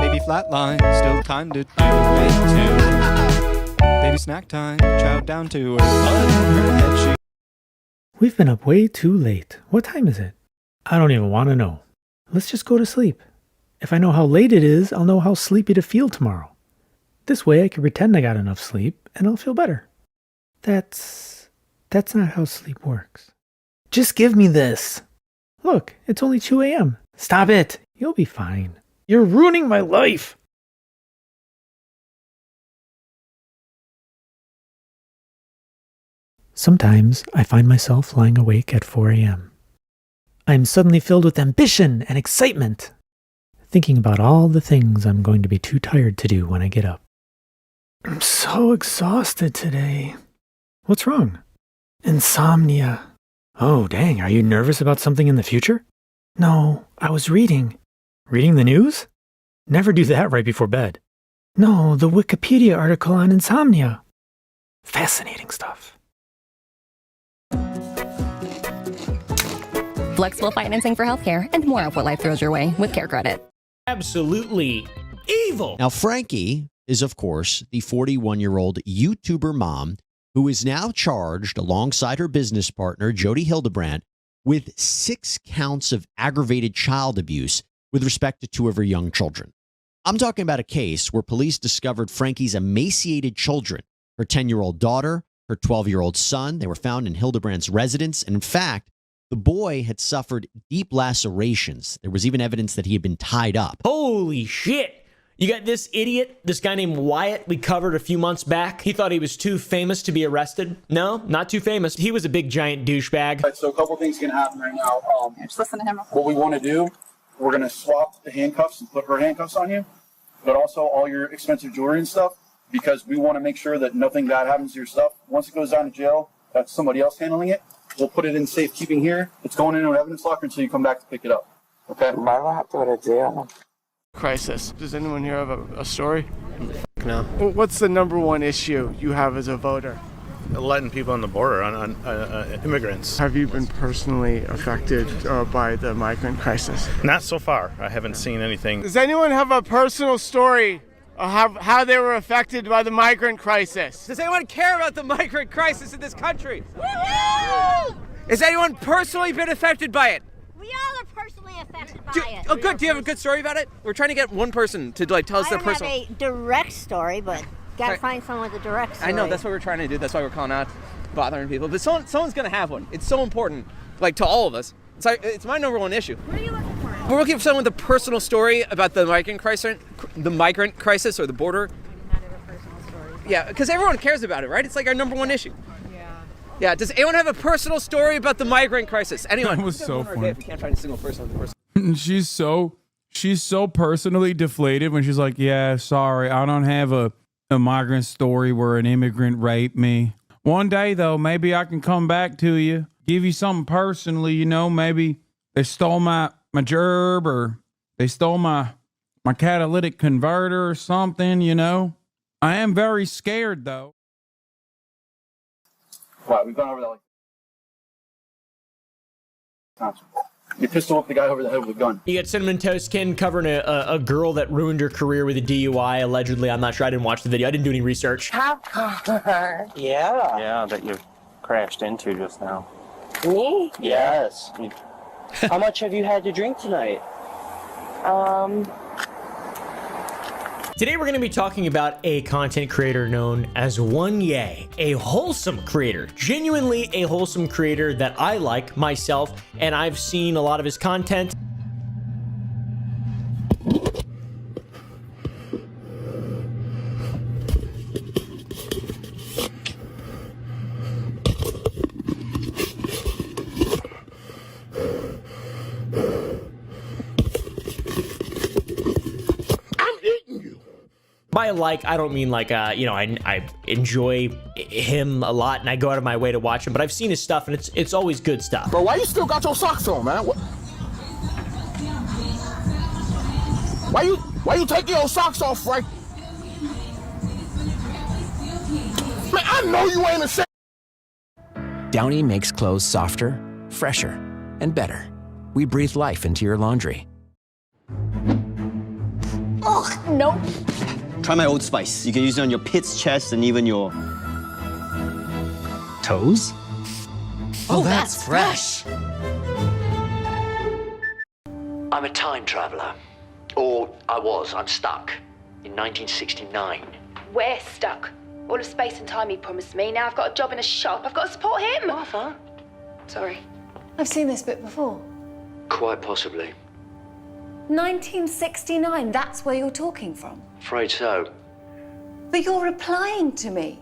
Baby flatline, still time to do it too. Baby snack time, chow down to her butt and her head. We've been up way too late. What time is it? I don't even want to know. Let's just go to sleep. If I know how late it is, I'll know how sleepy to feel tomorrow. This way I can pretend I got enough sleep and I'll feel better. That's not how sleep works. Just give me this. Look, it's only 2 a.m. Stop it. You'll be fine. You're ruining my life. Sometimes I find myself lying awake at 4 a.m. I'm suddenly filled with ambition and excitement, thinking about all the things I'm going to be too tired to do when I get up. I'm so exhausted today. What's wrong? Insomnia. Oh, dang, are you nervous about something in the future? No, I was reading. Reading the news? Never do that right before bed. No, the Wikipedia article on insomnia. Fascinating stuff. Flexible financing for healthcare and more of what life throws your way with Care Credit. Absolutely evil. Now, Frankie is, of course, the 41-year-old YouTuber mom who is now charged alongside her business partner, Jody Hildebrandt, with 6 counts of aggravated child abuse with respect to 2 of her young children. I'm talking about a case where police discovered Frankie's emaciated children, her 10-year-old daughter, her 12-year-old son. They were found in Hildebrandt's residence. And in fact, the boy had suffered deep lacerations. There was even evidence that he had been tied up. Holy shit. You got this idiot, this guy named Wyatt we covered a few months back. He thought he was too famous to be arrested. No, not too famous. He was a big giant douchebag. Right, so a couple things can happen right now. Just listen to him. What we want to do, we're going to swap the handcuffs and put her handcuffs on you, but also all your expensive jewelry and stuff, because we want to make sure that nothing bad happens to your stuff. Once it goes down to jail, that's somebody else handling it. We'll put it in safekeeping here. It's going into an evidence locker until you come back to pick it up. Okay? Why do I have to go to jail? Crisis. Does anyone here have a story? No. What's the number one issue you have as a voter? Letting people on the border, on immigrants. Have you been personally affected by the migrant crisis? Not so far. I haven't seen anything. Does anyone have a personal story of how they were affected by the migrant crisis? Does anyone care about the migrant crisis in this country? Woo-hoo! Has anyone personally been affected by it? We all are personally affected by it. Oh, good. Do you have a good story about it? We're trying to get one person to tell us their personal. I don't have a direct story, but gotta find someone with a direct story. I know, that's what we're trying to do. That's why we're calling out, bothering people. But someone's gonna have one. It's so important, like to all of us. It's my number one issue. What are you looking for? We're looking for someone with a personal story about the migrant crisis or the border. Not have a personal story. Yeah, because everyone cares about it, right? It's like our number one issue. Yeah, does anyone have a personal story about the migrant crisis? Anyone? That was so funny. If we can't find a single person with a personal. She's so personally deflated when she's like, yeah, sorry, I don't have a migrant story where an immigrant raped me. One day, though, maybe I can come back to you, give you something personally, you know, maybe they stole my gerb or they stole my catalytic converter or something, you know. I am very scared, though. Wow, we've gone over that you pistol whipped the guy over the head with a gun. You got Cinnamon Toast Kin covering a girl that ruined her career with a DUI, allegedly. I'm not sure. I didn't watch the video. I didn't do any research. How car? Yeah. Yeah, that you crashed into just now. Me? Yes. How much have you had to drink tonight? Today we're going to be talking about a content creator known as One Ye, a wholesome creator, genuinely a wholesome creator that I like myself, and I've seen a lot of his content. By like, I don't mean like, you know, I enjoy him a lot and I go out of my way to watch him, but I've seen his stuff and it's always good stuff. Bro, why you still got your socks on, man? Why you taking your socks off, Frank? Man, I know you ain't a shit. Downy makes clothes softer, fresher, and better. We breathe life into your laundry. Ugh, nope. Try my Old Spice. You can use it on your pits, chest, and even your toes. Oh, that's fresh. I'm a time traveler. Or I'm stuck. In 1969. We're stuck. All of space and time he promised me. Now I've got a job in a shop. I've got to support him. Martha? Sorry. I've seen this bit before. Quite possibly. 1969, that's where you're talking from. Afraid so. But you're replying to me.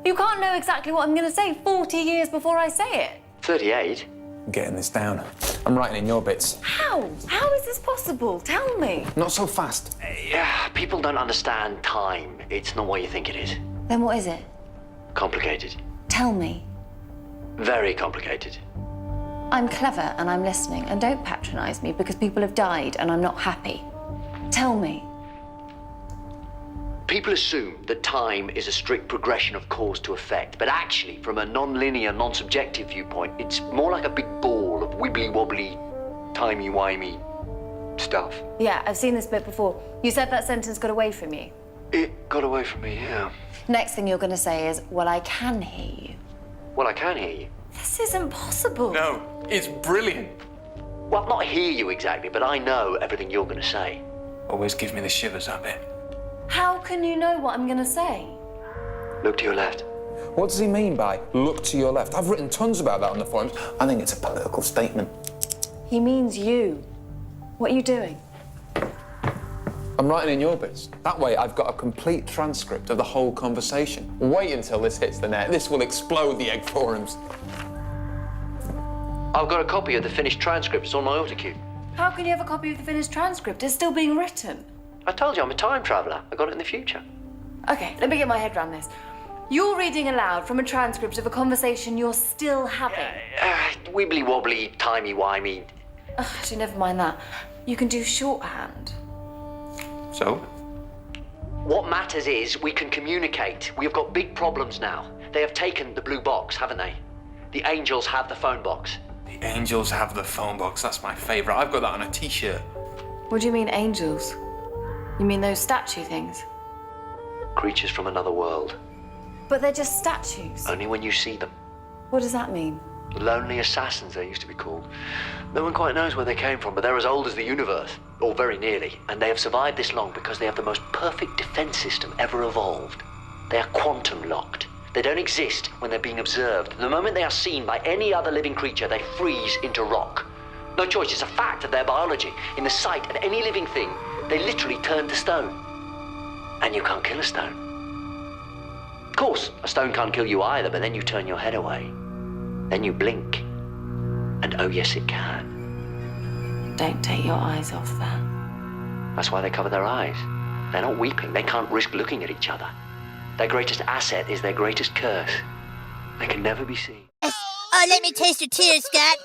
You can't know exactly what I'm going to say 40 years before I say it. 38? I'm getting this down. I'm writing in your bits. How? How is this possible? Tell me. Not so fast. Yeah, people don't understand time. It's not what you think it is. Then what is it? Complicated. Tell me. Very complicated. I'm clever and I'm listening, and don't patronize me because people have died and I'm not happy. Tell me. People assume that time is a strict progression of cause to effect, but actually, from a non-linear, non-subjective viewpoint, it's more like a big ball of wibbly-wobbly, timey-wimey stuff. Yeah, I've seen this bit before. You said that sentence got away from you. It got away from me, yeah. Next thing you're going to say is, well, I can hear you. Well, I can hear you. This isn't possible. No, it's brilliant. Well, not hear you exactly, but I know everything you're going to say. Always gives me the shivers, that bit. How can you know what I'm going to say? Look to your left. What does he mean by look to your left? I've written tons about that on the forums. I think it's a political statement. He means you. What are you doing? I'm writing in your bits. That way, I've got a complete transcript of the whole conversation. Wait until this hits the net. This will explode the egg forums. I've got a copy of the finished transcript. It's on my autocue. How can you have a copy of the finished transcript? It's still being written. I told you I'm a time traveller. I got it in the future. Okay, let me get my head around this. You're reading aloud from a transcript of a conversation you're still having. Wibbly-wobbly, timey-wimey. Actually, never mind that. You can do shorthand. So? What matters is we can communicate. We have got big problems now. They have taken the blue box, haven't they? The angels have the phone box. The angels have the phone box. That's my favourite. I've got that on a t-shirt. What do you mean, angels? You mean those statue things? Creatures from another world. But they're just statues. Only when you see them. What does that mean? Lonely assassins, they used to be called. No one quite knows where they came from, but they're as old as the universe, or very nearly, and they have survived this long because they have the most perfect defense system ever evolved. They are quantum locked. They don't exist when they're being observed. The moment they are seen by any other living creature, they freeze into rock. No choice, it's a fact of their biology. In the sight of any living thing, they literally turn to stone. And you can't kill a stone. Of course, a stone can't kill you either, but then you turn your head away. Then you blink. And oh yes, it can. Don't take your eyes off that. That's why they cover their eyes. They're not weeping. They can't risk looking at each other. Their greatest asset is their greatest curse. They can never be seen. Oh, let me taste your tears, Scott.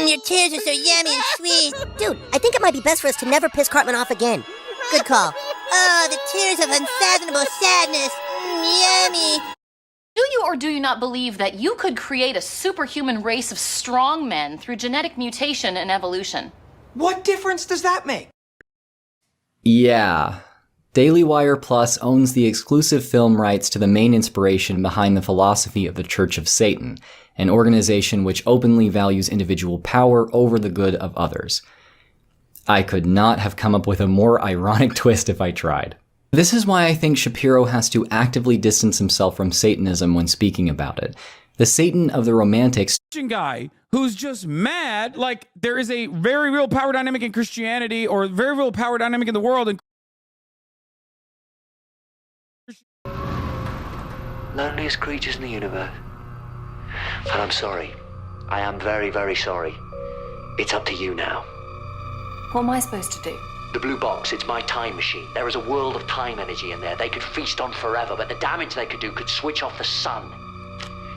Your tears are so yummy and sweet. Dude, I think it might be best for us to never piss Cartman off again. Good call. Oh, the tears of unfathomable sadness. Yummy. Do you or do you not believe that you could create a superhuman race of strong men through genetic mutation and evolution? What difference does that make? Yeah. Daily Wire Plus owns the exclusive film rights to the main inspiration behind the philosophy of the Church of Satan, an organization which openly values individual power over the good of others. I could not have come up with a more ironic twist if I tried. This is why I think Shapiro has to actively distance himself from Satanism when speaking about it. The Satan of the Romantics guy who's just mad like there is a very real power dynamic in Christianity or very real power dynamic in the world. And Loneliest creatures in the universe. And I'm sorry. I am very, very sorry. It's up to you now. What am I supposed to do? The blue box, it's my time machine. There is a world of time energy in there. They could feast on forever, but the damage they could do could switch off the sun.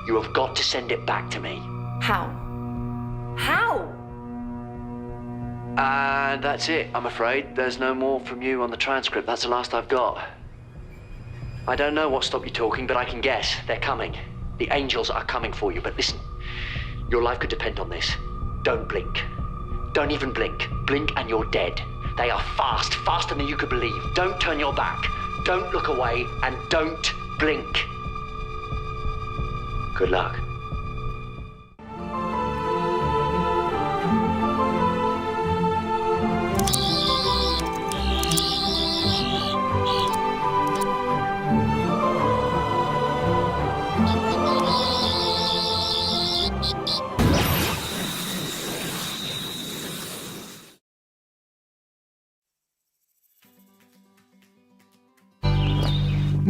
You have got to send it back to me. How? How? And that's it, I'm afraid. There's no more from you on the transcript. That's the last I've got. I don't know what stopped you talking, but I can guess. They're coming. The angels are coming for you. But listen, your life could depend on this. Don't blink. Don't even blink. Blink and you're dead. They are fast, faster than you could believe. Don't turn your back. Don't look away, and don't blink. Good luck.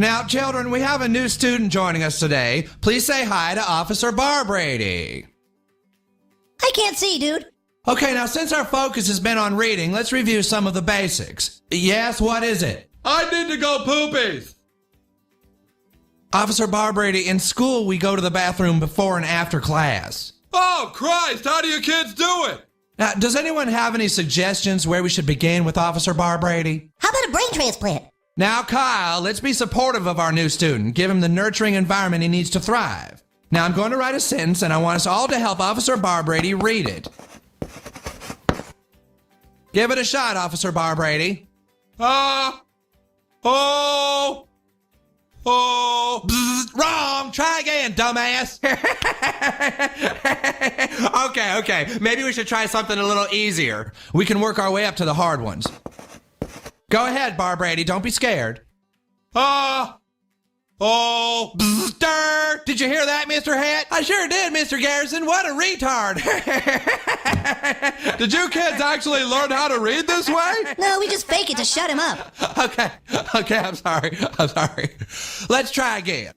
Now, children, we have a new student joining us today. Please say hi to Officer Barbrady. I can't see, dude. Okay, now since our focus has been on reading, let's review some of the basics. Yes, what is it? I need to go poopies. Officer Barbrady, in school we go to the bathroom before and after class. Oh, Christ, how do you kids do it? Now, does anyone have any suggestions where we should begin with Officer Barbrady? How about a brain transplant? Now, Kyle, let's be supportive of our new student. Give him the nurturing environment he needs to thrive. Now, I'm going to write a sentence, and I want us all to help Officer Barbrady read it. Give it a shot, Officer Barbrady. Wrong! Try again, dumbass! Okay. Maybe we should try something a little easier. We can work our way up to the hard ones. Go ahead, Barbrady. Don't be scared. Did you hear that, Mr. Hat? I sure did, Mr. Garrison. What a retard. Did you kids actually learn how to read this way? No, we just fake it to shut him up. Okay, I'm sorry. Let's try again.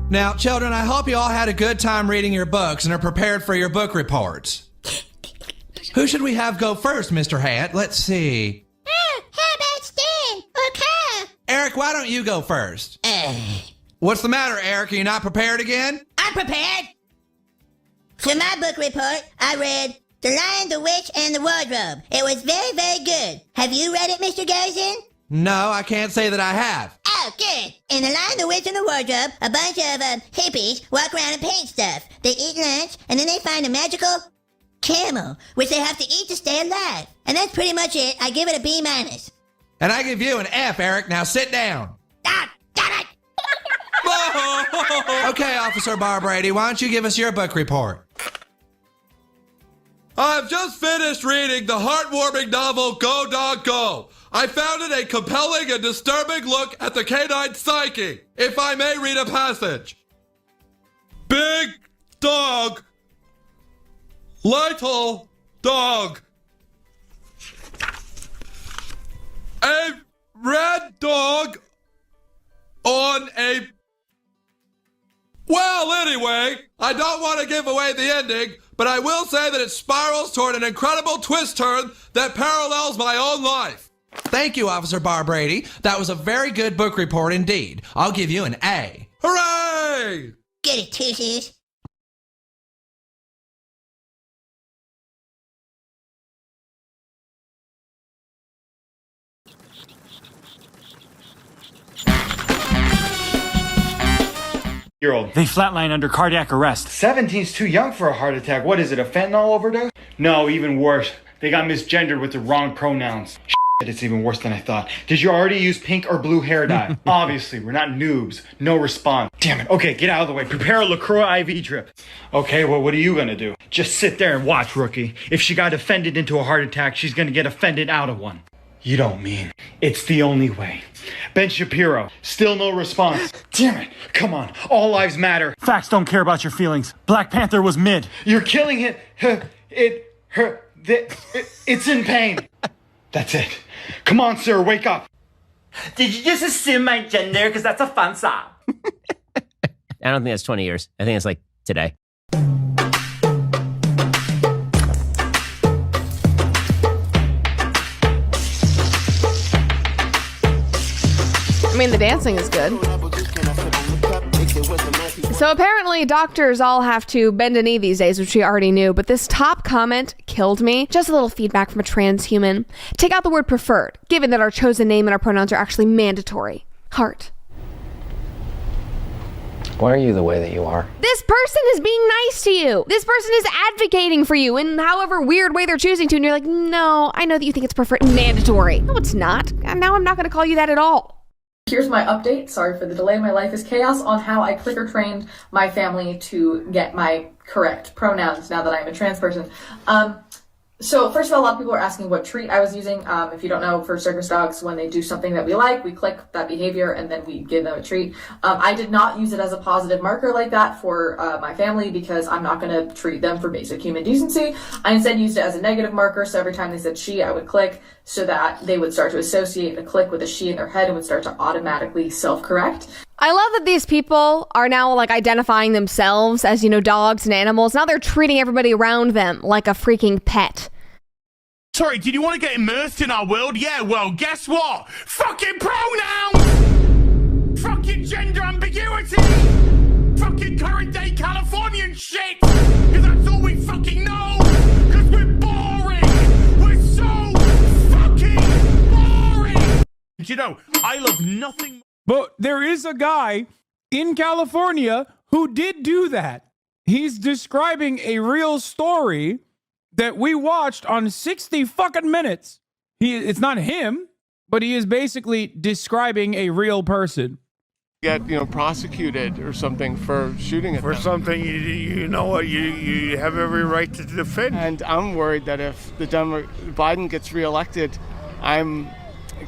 Now, children, I hope you all had a good time reading your books and are prepared for your book reports. Who should we have go first, Mr. Hat? Let's see. How about Stan or Kyle? Eric, why don't you go first? What's the matter, Eric? Are you not prepared again? I'm prepared. For my book report, I read The Lion, the Witch, and the Wardrobe. It was very, very good. Have you read it, Mr. Garrison? No, I can't say that I have. Oh, good. In The Lion, the Witch, and the Wardrobe, a bunch of hippies walk around and paint stuff. They eat lunch, and then they find a magical camel, which they have to eat to stay alive. And that's pretty much it. I give it a B-. And I give you an F, Eric. Now sit down. Okay, Officer Barbrady, why don't you give us your book report? I've just finished reading the heartwarming novel Go Dog Go. I found it a compelling and disturbing look at the canine psyche. If I may read a passage. Big dog, little dog. A red dog on a... Well, anyway, I don't want to give away the ending, but I will say that it spirals toward an incredible twist turn that parallels my own life. Thank you, Officer Barbrady. That was a very good book report indeed. I'll give you an A. Hooray! Get it, Toothies. Year-old. They flatline under cardiac arrest. 17's too young for a heart attack. What is it, a fentanyl overdose? No, even worse. They got misgendered with the wrong pronouns. Shit, it's even worse than I thought. Did you already use pink or blue hair dye? Obviously, we're not noobs. No response. Damn it. Okay, get out of the way. Prepare a LaCroix IV drip. Okay, well, what are you gonna do? Just sit there and watch, rookie. If she got offended into a heart attack, she's gonna get offended out of one. You don't mean. It's the only way. Ben Shapiro, still no response. Damn it. Come on. All lives matter. Facts don't care about your feelings. Black Panther was mid. You're killing it. It's in pain. That's it. Come on, sir. Wake up. Did you just assume my gender? Because that's a fun song. I don't think that's 20 years. I think it's like today. I mean, the dancing is good. So apparently doctors all have to bend a knee these days, which we already knew, but this top comment killed me. Just a little feedback from a transhuman. Take out the word preferred, given that our chosen name and our pronouns are actually mandatory. Heart. Why are you the way that you are? This person is being nice to you. This person is advocating for you in however weird way they're choosing to, and you're like, no, I know that you think it's preferred mandatory. No, it's not. And now I'm not going to call you that at all. Here's my update. Sorry for the delay. My life is chaos on how I clicker trained my family to get my correct pronouns now that I'm a trans person. So first of all, a lot of people are asking what treat I was using. If you don't know, for circus dogs, when they do something that we like, we click that behavior and then we give them a treat. I did not use it as a positive marker like that for my family because I'm not going to treat them for basic human decency. I instead used it as a negative marker. So every time they said she, I would click so that they would start to associate a click with a she in their head and would start to automatically self-correct. I love that these people are now like identifying themselves as, you know, dogs and animals. Now they're treating everybody around them like a freaking pet. Sorry, did you want to get immersed in our world? Yeah, well, guess what? Fucking pronouns! Fucking gender ambiguity! Fucking current day Californian shit! Because that's all we fucking know! Because we're boring! We're so fucking boring! You know, I love nothing. But there is a guy in California who did do that. He's describing a real story that we watched on 60 fucking minutes. It's not him, but he is basically describing a real person. Get, prosecuted or something for shooting at for them. something you know what you have every right to defend. And I'm worried that if Biden gets reelected, I'm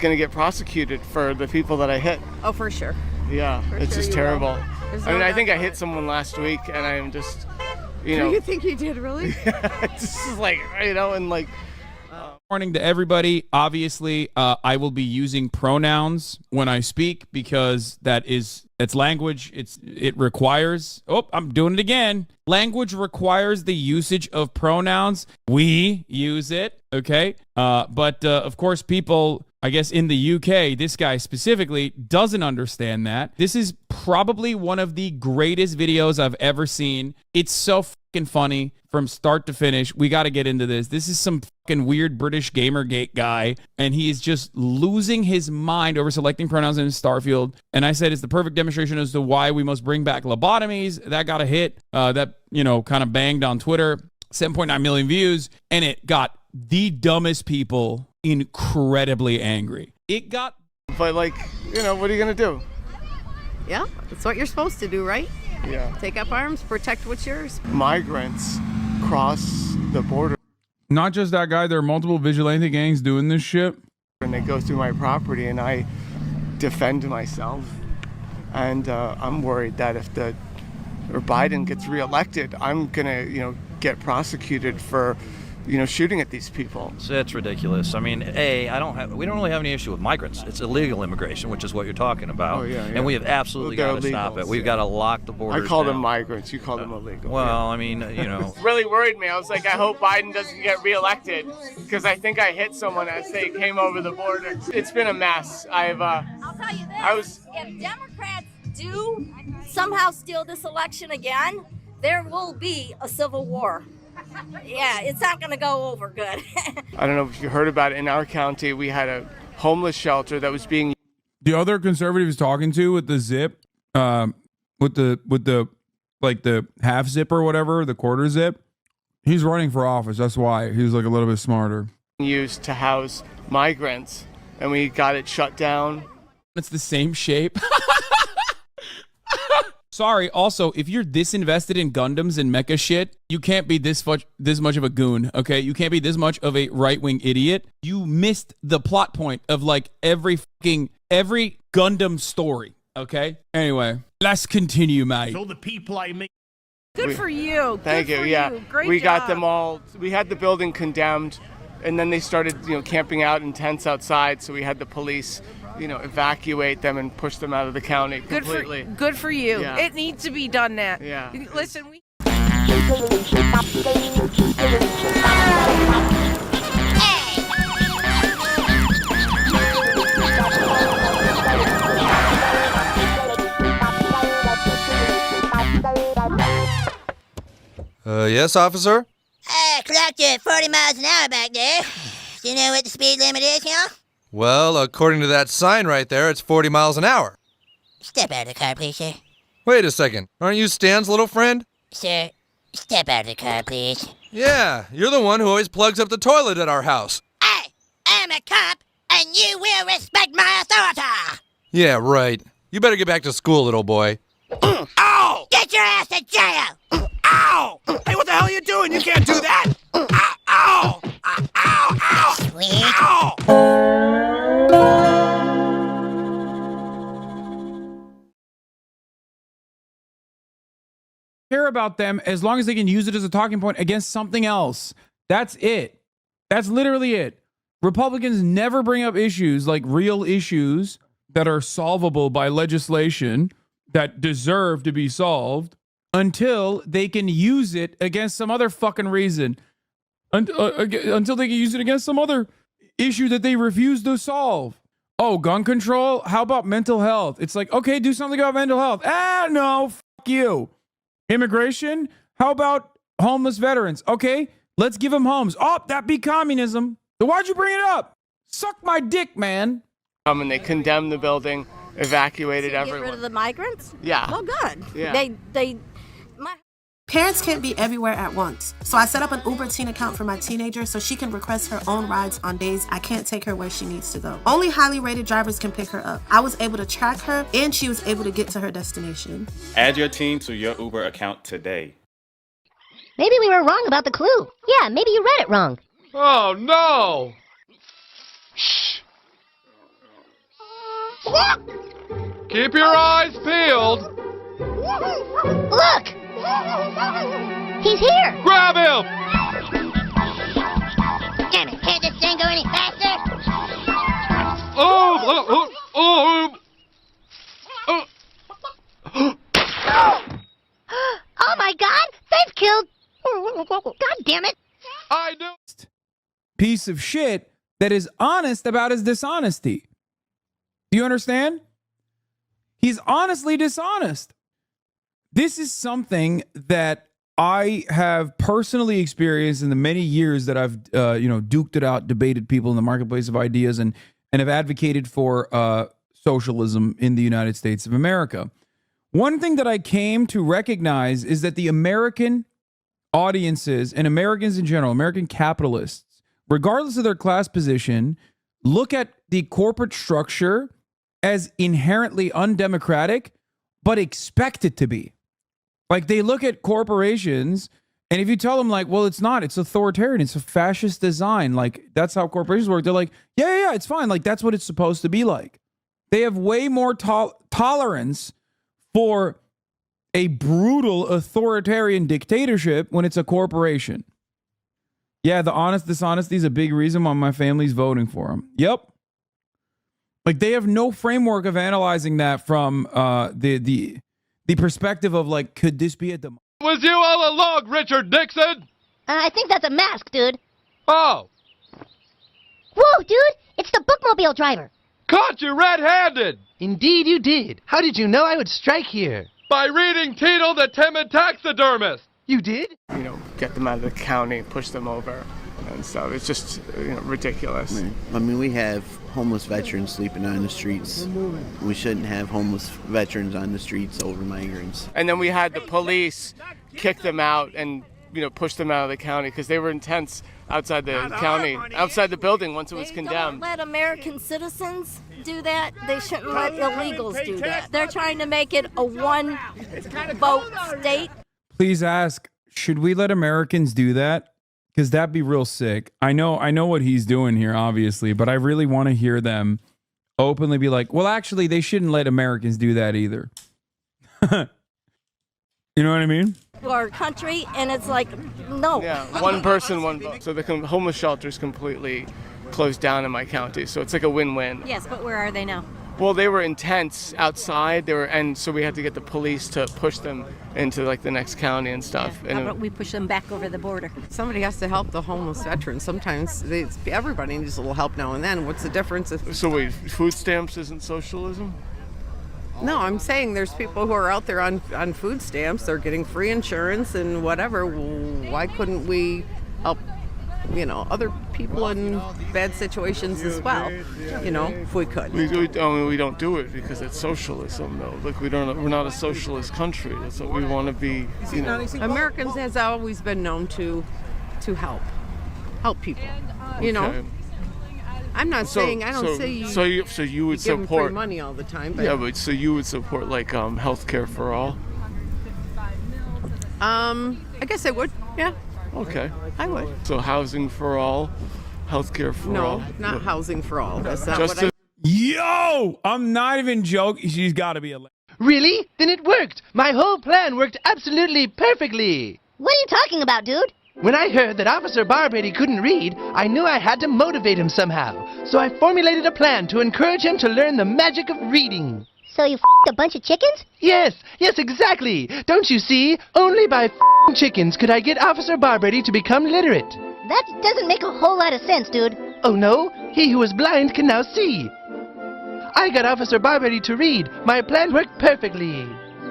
going to get prosecuted for the people that I hit. Oh, for sure. Yeah, For it's sure just you terrible. will. I mean, I think I hit someone last week, and I am just, Do you think you did, really? it's just like, and like. Warning to everybody, obviously, I will be using pronouns when I speak because it's language. It requires, I'm doing it again. Language requires the usage of pronouns. We use it, okay? But of course, people, I guess in the UK, this guy specifically doesn't understand that. This is probably one of the greatest videos I've ever seen. It's so fucking funny from start to finish. We got to get into this. This is some fucking weird British Gamergate guy, and he is just losing his mind over selecting pronouns in Starfield. And I said it's the perfect demonstration as to why we must bring back lobotomies. That got a hit. That kind of banged on Twitter. 7.9 million views, and it got the dumbest people incredibly angry. But what are you gonna do? Yeah, that's what you're supposed to do, right? Yeah. Take up arms, protect what's yours. Migrants cross the border. Not just that guy, there are multiple vigilante gangs doing this shit. And they go through my property, and I defend myself. And I'm worried that if Biden gets reelected, I'm gonna, get prosecuted for, shooting at these people. So it's ridiculous. I mean, we don't really have any issue with migrants. It's illegal immigration, which is what you're talking about. Oh, yeah. And we have absolutely got to stop it. We've got to lock the borders I call down. them migrants. You call them illegal. Well, I mean, It really worried me. I was like, I hope Biden doesn't get reelected because I think I hit someone as they came over the border. It's been a mess. I'll tell you this. If Democrats do somehow steal this election again, there will be a civil war. Yeah, it's not going to go over good. I don't know if you heard about it. In our county, we had a homeless shelter that was being. The other conservative he's talking to with the zip, with the half zip or whatever, the quarter zip, he's running for office. That's why he's like a little bit smarter. Used to house migrants, and we got it shut down. It's the same shape. Sorry, also, if you're this invested in Gundams and mecha shit, you can't be this much of a goon, okay? You can't be this much of a right-wing idiot. You missed the plot point of, like, every Gundam story, okay? Anyway, let's continue, mate. So the people I make. Good for you. Thank you. Yeah, Great we job. got them all. We had the building condemned, and then they started, camping out in tents outside. So we had the police, evacuate them and push them out of the county completely. Good for you. Yeah. It needs to be done, Nat. Yeah. Listen, we. Yes, officer? Clocked you at 40 miles an hour back there. Do you know what the speed limit is, y'all? Well, according to that sign right there, it's 40 miles an hour. Step out of the car, please, sir. Wait a second. Aren't you Stan's little friend? Sir, step out of the car, please. Yeah, you're the one who always plugs up the toilet at our house. I'm a cop, and you will respect my authority. Yeah, right. You better get back to school, little boy. Ow! Get your ass to jail! Ow! Hey, what the hell are you doing? You can't do that! Ow! Ow! Care about them as long as they can use it as a talking point against something else. That's it. That's literally it. Republicans never bring up issues like real issues that are solvable by legislation that deserve to be solved until they can use it against some other fucking reason. Until they can use it against some other issue that they refuse to solve. Oh, gun control? How about mental health? It's like, okay, do something about mental health. No, fuck you. Immigration? How about homeless veterans? Okay, let's give them homes. Oh, that'd be communism. So why'd you bring it up? Suck my dick, man. And they condemned the building, evacuated everyone. Get rid of the migrants? Yeah. Oh, good. Yeah. Parents can't be everywhere at once, so I set up an Uber Teen account for my teenager so she can request her own rides on days I can't take her where she needs to go. Only highly rated drivers can pick her up. I was able to track her, and she was able to get to her destination. Add your teen to your Uber account today. Maybe we were wrong about the clue. Yeah, maybe you read it wrong. Oh, no! Keep your eyes peeled. Look! He's here! Grab him! Damn it, can't this thing go any faster? Oh my god, they've killed... God damn it. I do. Piece of shit that is honest about his dishonesty. Do you understand? He's honestly dishonest. This is something that I have personally experienced in the many years that I've, duked it out, debated people in the marketplace of ideas, and have advocated for socialism in the United States of America. One thing that I came to recognize is that the American audiences and Americans in general, American capitalists, regardless of their class position, look at the corporate structure as inherently undemocratic, but expect it to be. Like, they look at corporations, and if you tell them, like, well, it's not, it's authoritarian, it's a fascist design, like, that's how corporations work, they're like, yeah, it's fine, like, that's what it's supposed to be like. They have way more tolerance for a brutal authoritarian dictatorship when it's a corporation. Yeah, the dishonesty is a big reason why my family's voting for him. Yep. Like, they have no framework of analyzing that from the perspective of, like, could this be a democracy? Was you all along, Richard Nixon? I think that's a mask, dude. Oh. Whoa, dude! It's the bookmobile driver. Caught you red-handed! Indeed you did. How did you know I would strike here? By reading Tito the Timid Taxidermist. You did? Get them out of the county, push them over, and stuff. It's just, ridiculous. I mean, we have homeless veterans sleeping on the streets. We shouldn't have homeless veterans on the streets over migrants. And then we had the police kick them out and, push them out of the county because they were intense outside the county, outside the building once it was condemned. Don't let American citizens do that. They shouldn't let illegals do that. They're trying to make it a one-vote state. Please ask, should we let Americans do that? Because that'd be real sick. I know what he's doing here, obviously, but I really want to hear them openly be like, well, actually, they shouldn't let Americans do that either. You know what I mean? Our country, and it's like, no. Yeah, one person, one vote. So the homeless shelter's completely closed down in my county, so it's like a win-win. Yes, but where are they now? Well, they were intense outside. And so we had to get the police to push them into like the next county and stuff. Yeah, how about we push them back over the border? Somebody has to help the homeless veterans. Sometimes everybody needs a little help now and then. What's the difference? So wait, food stamps isn't socialism? No, I'm saying there's people who are out there on food stamps. They're getting free insurance and whatever. Why couldn't we help, other people in bad situations as well, if we could? We don't do it because it's socialism, though. Like, we're not a socialist country. That's what we want to be, Americans has always been known to help people, Okay. I'm not saying I don't say you. So you would give them support free money all the time. But, yeah, but so you would support like healthcare for all? I guess I would. Yeah. Okay. I would. So housing for all, healthcare for all. No, not housing for all. That's not Just what I... Yo, I'm not even joking. She's got to be a. Really? Then it worked. My whole plan worked absolutely perfectly. What are you talking about, dude? When I heard that Officer Barbrady couldn't read, I knew I had to motivate him somehow. So I formulated a plan to encourage him to learn the magic of reading. So you f***ed a bunch of chickens? Yes, exactly. Don't you see? Only by f***ing chickens could I get Officer Barbrady to become literate. That doesn't make a whole lot of sense, dude. Oh no, he who is blind can now see. I got Officer Barbrady to read. My plan worked perfectly.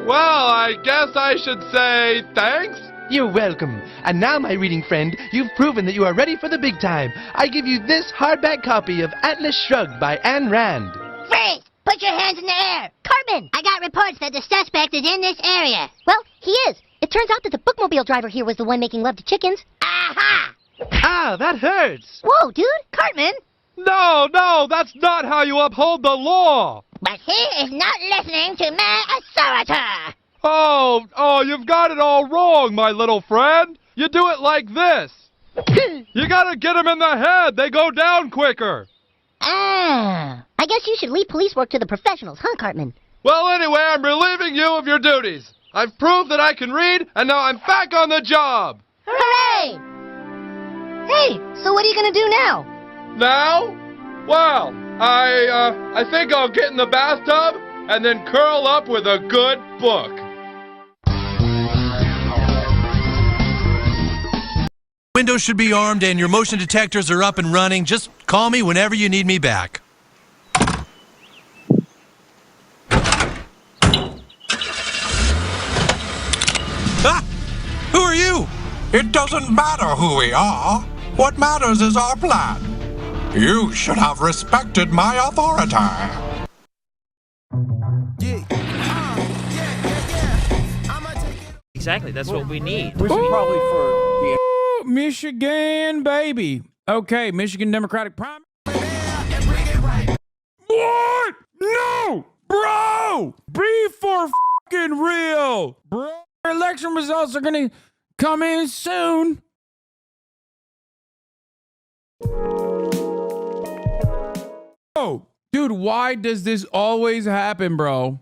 Well, I guess I should say thanks. You're welcome. And now, my reading friend, you've proven that you are ready for the big time. I give you this hardback copy of Atlas Shrugged by Ayn Rand. Freeze! Put your hands in the air! Cartman! I got reports that the suspect is in this area. Well, he is. It turns out that the bookmobile driver here was the one making love to chickens. Aha! Ah, that hurts. Whoa, dude! Cartman! No, that's not how you uphold the law. But he is not listening to my authority. Oh, you've got it all wrong, my little friend. You do it like this. You gotta get them in the head. They go down quicker. Ah, I guess you should leave police work to the professionals, huh, Cartman? Well, anyway, I'm relieving you of your duties. I've proved that I can read, and now I'm back on the job. Hooray! Hey, so what are you gonna do now? Now? Well, I think I'll get in the bathtub and then curl up with a good book. Windows should be armed and your motion detectors are up and running. Just call me whenever you need me back. Ah! Who are you? It doesn't matter who we are. What matters is our plan. You should have respected my authority. Exactly, that's what we need. We should probably for Michigan, baby. Okay, Michigan Democratic primary. What? No, bro. Be for fucking real, bro. Election results are gonna come in soon. Oh, dude, why does this always happen, bro?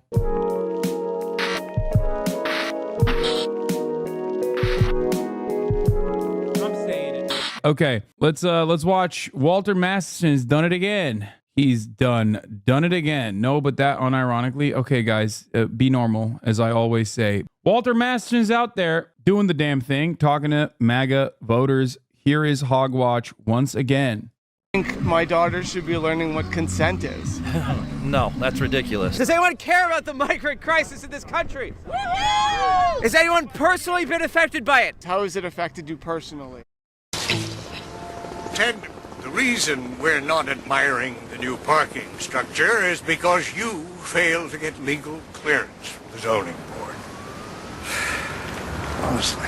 Okay, let's watch Walter Masterson's done it again. He's done it again. No, but that unironically. Okay, guys, be normal, as I always say. Walter Masterson's out there doing the damn thing, talking to MAGA voters. Here is Hogwatch once again. I think my daughter should be learning what consent is. No, that's ridiculous. Does anyone care about the migrant crisis in this country? Has anyone personally been affected by it? How has it affected you personally? Ted, the reason we're not admiring the new parking structure is because you failed to get legal clearance from the zoning board. Honestly,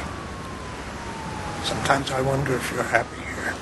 sometimes I wonder if you're happy here.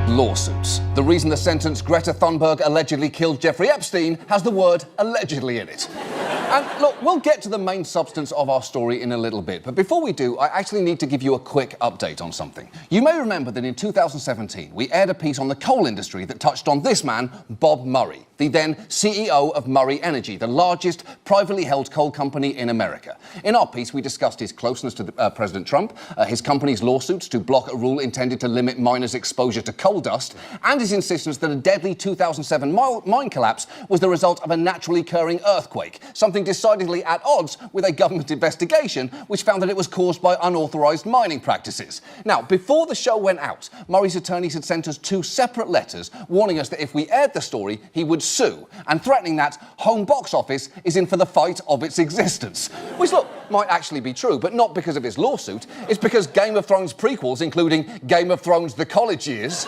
Lawsuits. The reason the sentence Greta Thunberg allegedly killed Jeffrey Epstein has the word allegedly in it. And look, we'll get to the main substance of our story in a little bit, but before we do, I actually need to give you a quick update on something. You may remember that in 2017, we aired a piece on the coal industry that touched on this man, Bob Murray, the then CEO of Murray Energy, the largest privately held coal company in America. In our piece, we discussed his closeness to President Trump, his company's lawsuits to block a rule intended to limit miners' exposure to coal dust, and his insistence that a deadly 2007 mine collapse was the result of a naturally occurring earthquake, something decidedly at odds with a government investigation which found that it was caused by unauthorized mining practices. Now, before the show went out, Murray's attorneys had sent us 2 separate letters warning us that if we aired the story, he would sue, and threatening that home box office is in for the fight of its existence. Which, look, might actually be true, but not because of his lawsuit. It's because Game of Thrones prequels, including Game of Thrones The College Years,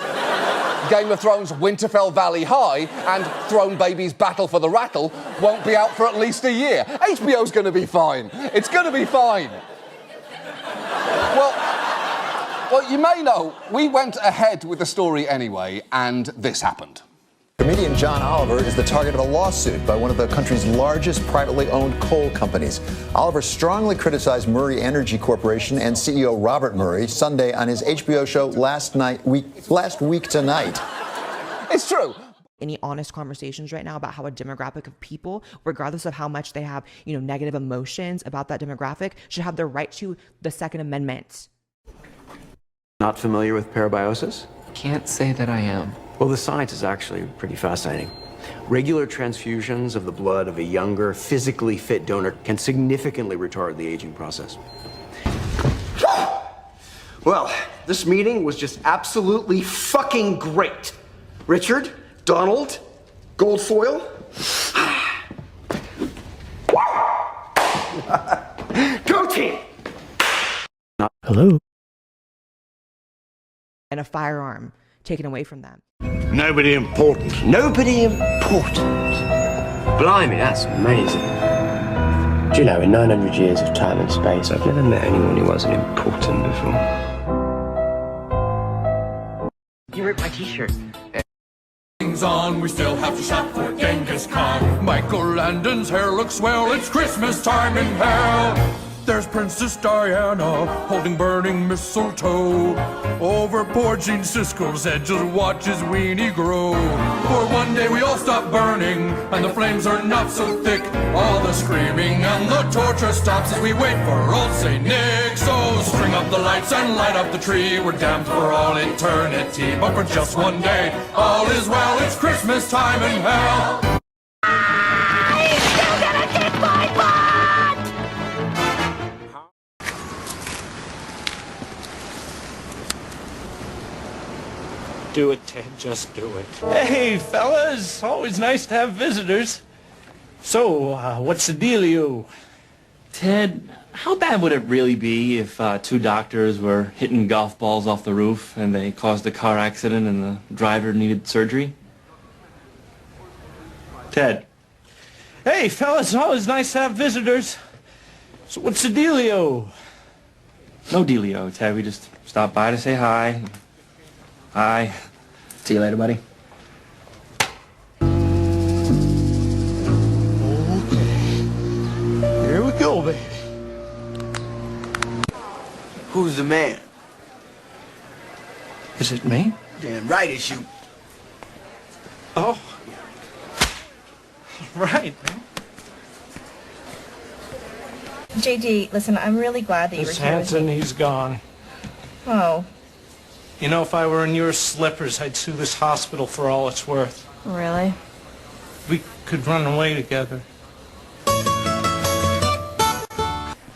Game of Thrones Winterfell Valley High, and Throne Baby's Battle for the Rattle won't be out for at least a year. HBO's going to be fine. It's going to be fine. Well, you may know, we went ahead with the story anyway, and this happened. Comedian John Oliver is the target of a lawsuit by one of the country's largest privately owned coal companies. Oliver strongly criticized Murray Energy Corporation and CEO Robert Murray Sunday on his HBO show Last Week Tonight. It's true. Any honest conversations right now about how a demographic of people, regardless of how much they have, negative emotions about that demographic, should have the right to the Second Amendment. Not familiar with parabiosis? Can't say that I am. Well, the science is actually pretty fascinating. Regular transfusions of the blood of a younger, physically fit donor can significantly retard the aging process. Well, this meeting was just absolutely fucking great. Richard, Donald, Goldfoil. Go team! Hello. And a firearm taken away from them. Nobody important. Nobody important. Blimey, that's amazing. Do you know, in 900 years of time and space, I've never met anyone who wasn't important before. You ripped my t-shirt. On, we still have to shop for Genghis Khan. Michael Landon's hair looks swell. It's Christmas time in hell. There's Princess Diana holding burning mistletoe over poor Gene Siskel's head. Just watch his weenie grow. For one day we all stop burning and the flames are not so thick. All the screaming and the torture stops as we wait for old Saint Nick. So string up the lights and light up the tree. We're damned for all eternity, but for just one day all is well. It's Christmas time in hell. He's still gonna kick my butt! Do it, Ted, just do it. Hey, fellas, always nice to have visitors. So, what's the dealio? Ted, how bad would it really be if two doctors were hitting golf balls off the roof and they caused a car accident and the driver needed surgery? Ted. Hey, fellas, always nice to have visitors. So what's the dealio? No dealio, Ted. We just stopped by to say hi. Hi. See you later, buddy. Here we go, baby. Who's the man? Is it me? Damn right it's you. Oh. Right, man. JD, listen, I'm really glad that you were Miss here with Hanson, me. he's gone. Oh, You know, if I were in your slippers, I'd sue this hospital for all it's worth. really? We could run away together.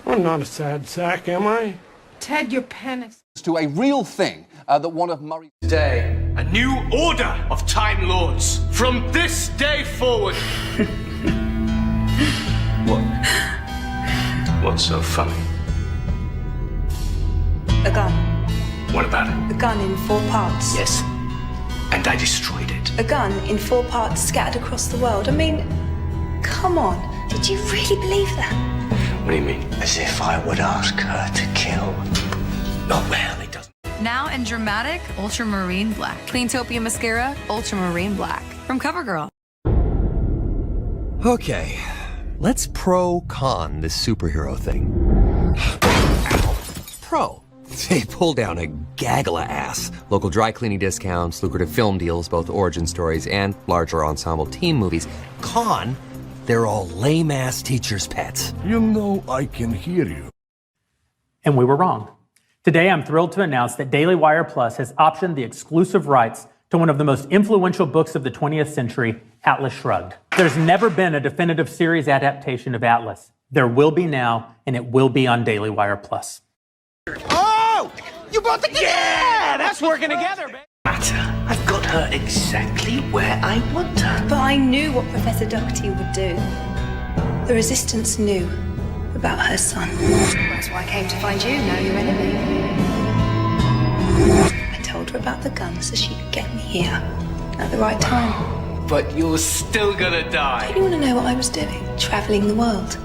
I'm not a sad sack, am I? Ted, your pen is... To a real thing that one of Murray's... Today, a new order of Time Lords. From this day forward. What? What's so funny? A gun. What about it? A gun in 4 parts. Yes. And I destroyed it. A gun in 4 parts scattered across the world. I mean, come on. Did you really believe that? What do you mean? As if I would ask her to kill. Oh, well, it doesn't. Now in dramatic ultramarine black. Cleantopia mascara, ultramarine black. From CoverGirl. Okay, let's pro-con this superhero thing. Pro. They pull down a gaggle of ass. Local dry cleaning discounts, lucrative film deals, both origin stories and larger ensemble team movies. Con, they're all lame-ass teachers' pets. You know I can hear you. And we were wrong. Today, I'm thrilled to announce that Daily Wire Plus has optioned the exclusive rights to one of the most influential books of the 20th century, Atlas Shrugged. There's never been a definitive series adaptation of Atlas. There will be now, and it will be on Daily Wire Plus. Oh! You brought the... Yeah! That's working together, man. Matter. I've got her exactly where I want her. But I knew what Professor Doherty would do. The Resistance knew about her son. That's why I came to find you, now you're enemy. I told her about the gun so she could get me here at the right time. But you're still gonna die. Don't you want to know what I was doing? Traveling the world.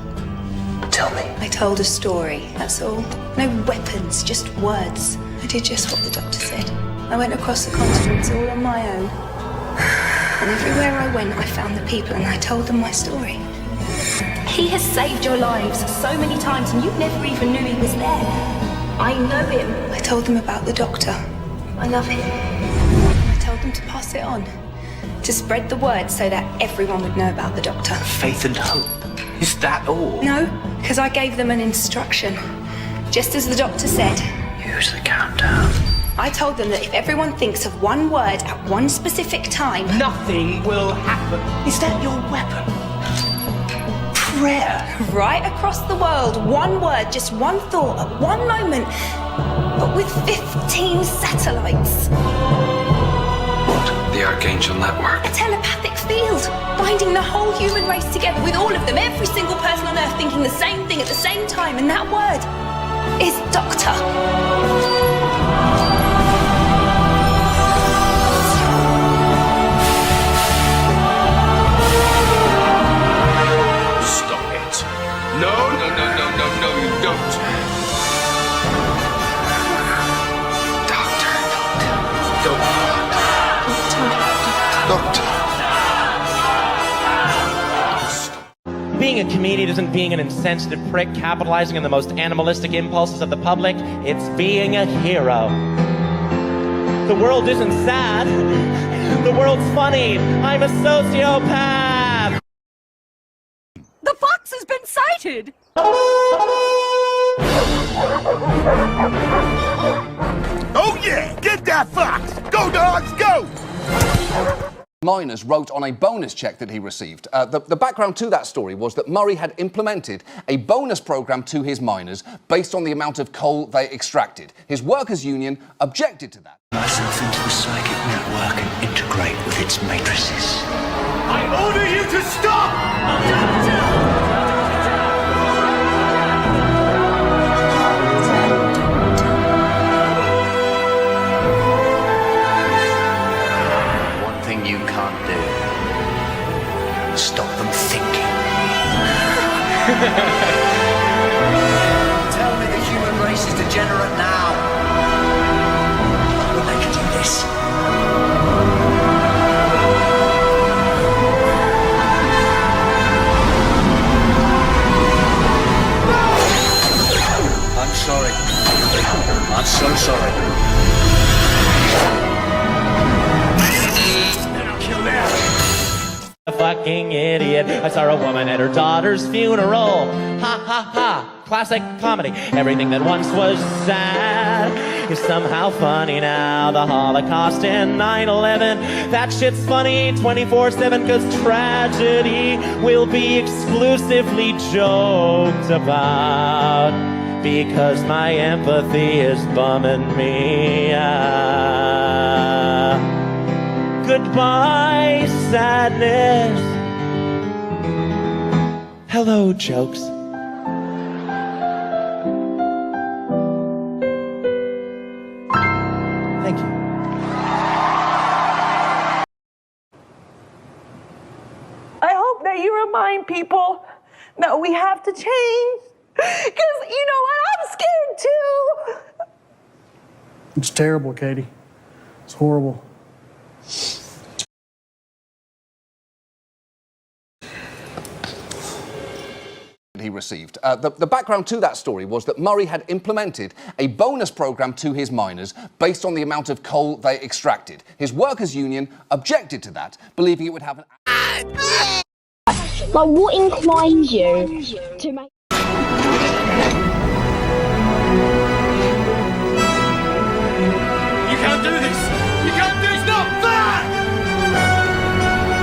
Tell me. I told a story, that's all. No weapons, just words. I did just what the doctor said. I went across the continents all on my own. And everywhere I went, I found the people and I told them my story. He has saved your lives so many times and you never even knew he was there. I know him. I told them about the doctor. I love him. I told them to pass it on. To spread the word so that everyone would know about the doctor. Faith and hope. Is that all? No, because I gave them an instruction. Just as the doctor said. Use the countdown. I told them that if everyone thinks of one word at one specific time... Nothing will happen. Is that your weapon? Prayer. Right across the world, one word, just one thought at one moment, but with 15 satellites. What? The Archangel Network? A telepathic field, binding the whole human race together with all of them, every single person on Earth thinking the same thing at the same time, and that word is Doctor. No, you don't. Doctor. Being a comedian isn't being an insensitive prick capitalizing on the most animalistic impulses of the public. It's being a hero. The world isn't sad. The world's funny. I'm a sociopath. The fox has been sighted! Oh yeah! Get that fox! Go dogs, go! Miners wrote on a bonus check that he received. The background to that story was that Murray had implemented a bonus program to his miners based on the amount of coal they extracted. His workers' union objected to that. Myself into the psychic network and integrate with its matrices. I order you to stop! One thing you can't do. Stop them thinking. Tell me the human race is degenerate now. Well, they can do this. I'm sorry. I'm so sorry. Kill them. A fucking idiot. I saw a woman at her daughter's funeral. Ha ha ha. Classic comedy. Everything that once was sad is somehow funny now. The Holocaust and 9/11. That shit's funny 24/7 cause tragedy will be exclusively joked about. Because my empathy is bumming me out. Goodbye, sadness. Hello, jokes. Thank you. I hope that you remind people that we have to change. Because, you know what, I'm scared too. It's terrible, Katie. It's horrible. He received. The background to that story was that Murray had implemented a bonus program to his miners based on the amount of coal they extracted. His workers' union objected to that, believing it would have an... Like, what inclines you to make... You can't do this! You can't do this! Not that!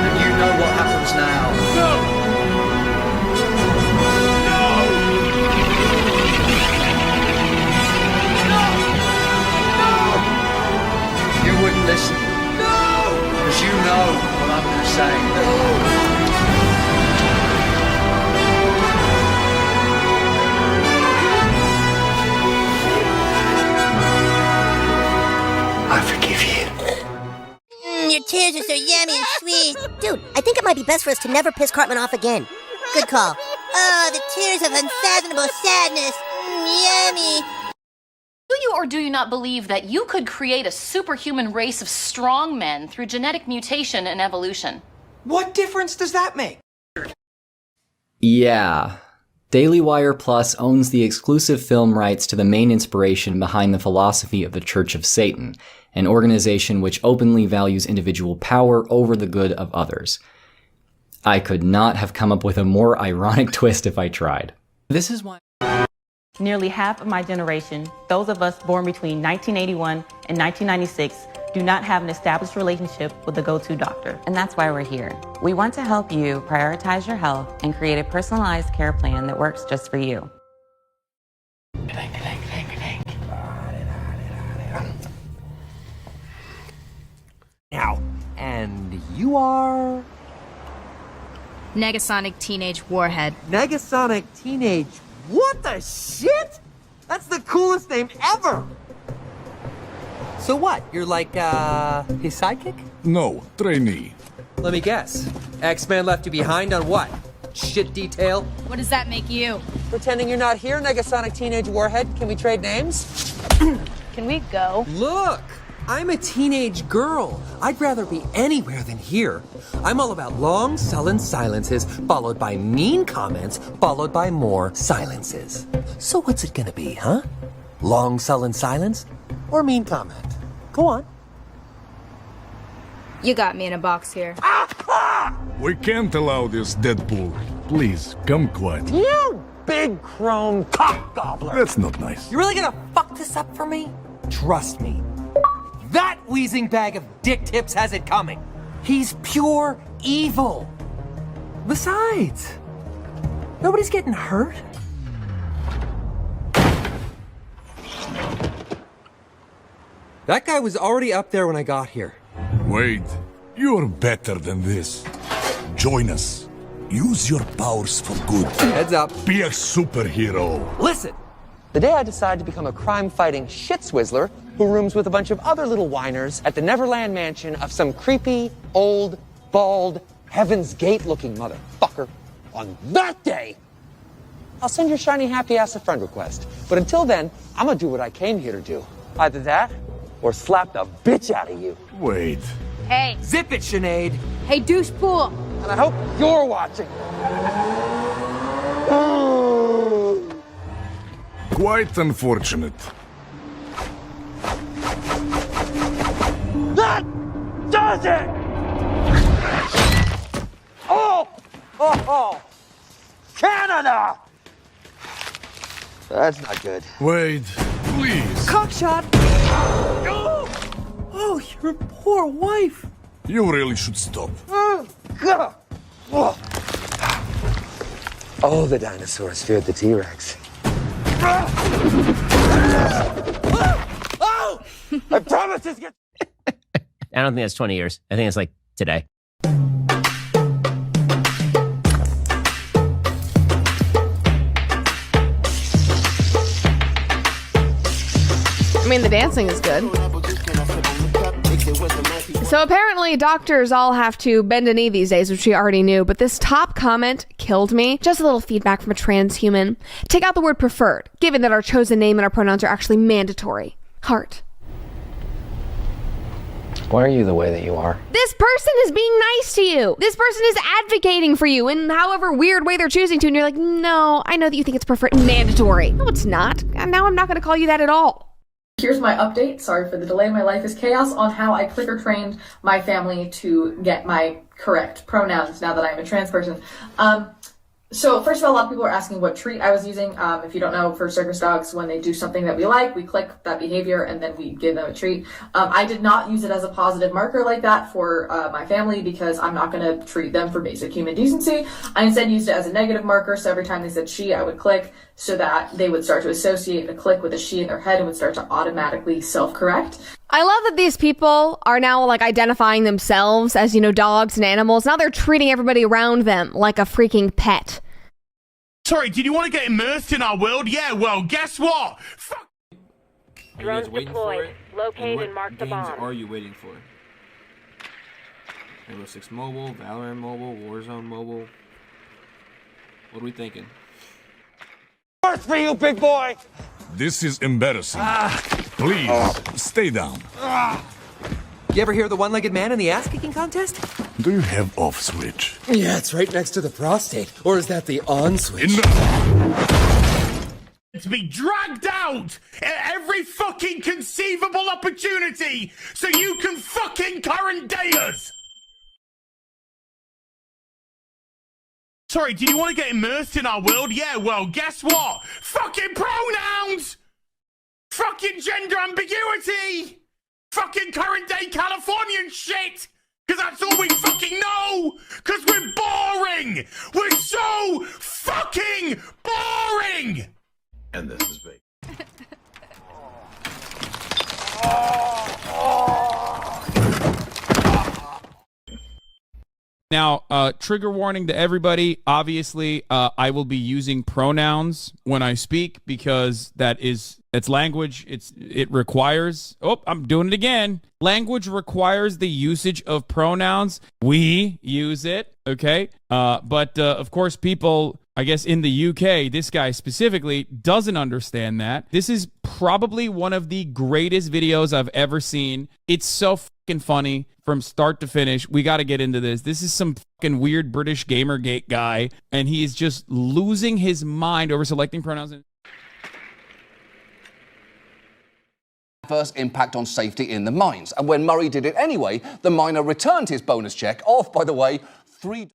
And you know what happens now. No! You wouldn't listen. No! Because you know what I'm going to say. No! I forgive you. Your tears are so yummy and sweet. Dude, I think it might be best for us to never piss Cartman off again. Good call. Oh, the tears of unfathomable sadness. Yummy. Do you or do you not believe that you could create a superhuman race of strong men through genetic mutation and evolution? What difference does that make? Yeah. Daily Wire Plus owns the exclusive film rights to the main inspiration behind the philosophy of the Church of Satan, an organization which openly values individual power over the good of others. I could not have come up with a more ironic twist if I tried. This is why nearly half of my generation, those of us born between 1981 and 1996, do not have an established relationship with a go-to doctor. And that's why we're here. We want to help you prioritize your health and create a personalized care plan that works just for you. Now, and you are? Negasonic Teenage Warhead. Negasonic Teenage... What the shit? That's the coolest name ever! So what, you're like, his sidekick? No, trainee. Let me guess. X-Men left you behind on what? Shit detail? What does that make you? Pretending you're not here, Negasonic Teenage Warhead. Can we trade names? Can we go? Look! I'm a teenage girl. I'd rather be anywhere than here. I'm all about long, sullen silences, followed by mean comments, followed by more silences. So what's it gonna be, huh? Long, sullen silence? Or mean comment? Go on. You got me in a box here. We can't allow this, Deadpool. Please, come quietly. You big chrome cock gobbler! That's not nice. You really gonna fuck this up for me? Trust me. That wheezing bag of dick tips has it coming. He's pure evil. Besides, nobody's getting hurt. That guy was already up there when I got here. Wait, you're better than this. Join us. Use your powers for good. Heads up. Be a superhero. Listen, the day I decided to become a crime-fighting shit-swizzler who rooms with a bunch of other little whiners at the Neverland mansion of some creepy, old, bald, Heaven's Gate-looking motherfucker, on that day, I'll send your shiny happy ass a friend request. But until then, I'm gonna do what I came here to do. Either that, or slap the bitch out of you. Wait. Hey. Zip it, Sinead. Hey, douche pool. And I hope you're watching. Quite unfortunate. That does it! Oh! Oh! Oh! Canada! That's not good. Wait, please. Cockshot! Oh, your poor wife. You really should stop. Oh, God. Oh, the dinosaurs feared the T-Rex. Oh! I promise this gets... I don't think that's 20 years. I think it's like today. I mean, the dancing is good. So apparently doctors all have to bend a knee these days, which we already knew, but this top comment killed me. Just a little feedback from a transhuman. Take out the word preferred, given that our chosen name and our pronouns are actually mandatory. Heart. Why are you the way that you are? This person is being nice to you. This person is advocating for you in however weird way they're choosing to, and you're like, no, I know that you think it's preferred and mandatory. No, it's not. And now I'm not going to call you that at all. Here's my update, sorry for the delay, my life is chaos, on how I clicker trained my family to get my correct pronouns now that I'm a trans person. So first of all, a lot of people are asking what treat I was using. If you don't know, for circus dogs, when they do something that we like, we click that behavior and then we give them a treat. I did not use it as a positive marker like that for my family because I'm not going to treat them for basic human decency. I instead used it as a negative marker, so every time they said she, I would click so that they would start to associate a click with a she in their head and would start to automatically self-correct. I love that these people are now like identifying themselves as, dogs and animals. Now they're treating everybody around them like a freaking pet. Sorry, did you want to get immersed in our world? Yeah, well, guess what? Fuck. Drones deployed. Locate and mark the bomb. What games are you waiting for? Rainbow Six Mobile, Valorant Mobile, Warzone Mobile. What are we thinking? Worth for you, big boy! This is embarrassing. Please, stay down. You ever hear of the one-legged man in the ass-kicking contest? Do you have off switch? Yeah, it's right next to the prostate. Or is that the on switch? To be dragged out at every fucking conceivable opportunity so you can fucking current date us! Sorry, do you want to get immersed in our world? Yeah, well, guess what? Fucking pronouns! Fucking gender ambiguity! Fucking current day Californian shit! Because that's all we fucking know! Because we're boring! We're so fucking boring! And this is big. Now, trigger warning to everybody. Obviously, I will be using pronouns when I speak because it's language. It requires. Oh, I'm doing it again. Language requires the usage of pronouns. We use it, okay? But of course, people, I guess in the UK, this guy specifically doesn't understand that. This is probably one of the greatest videos I've ever seen. It's so fucking funny from start to finish. We got to get into this. This is some fucking weird British Gamergate guy, and he is just losing his mind over selecting pronouns. Adverse impact on safety in the mines. And when Murray did it anyway, the miner returned his bonus check of, by the way, $3.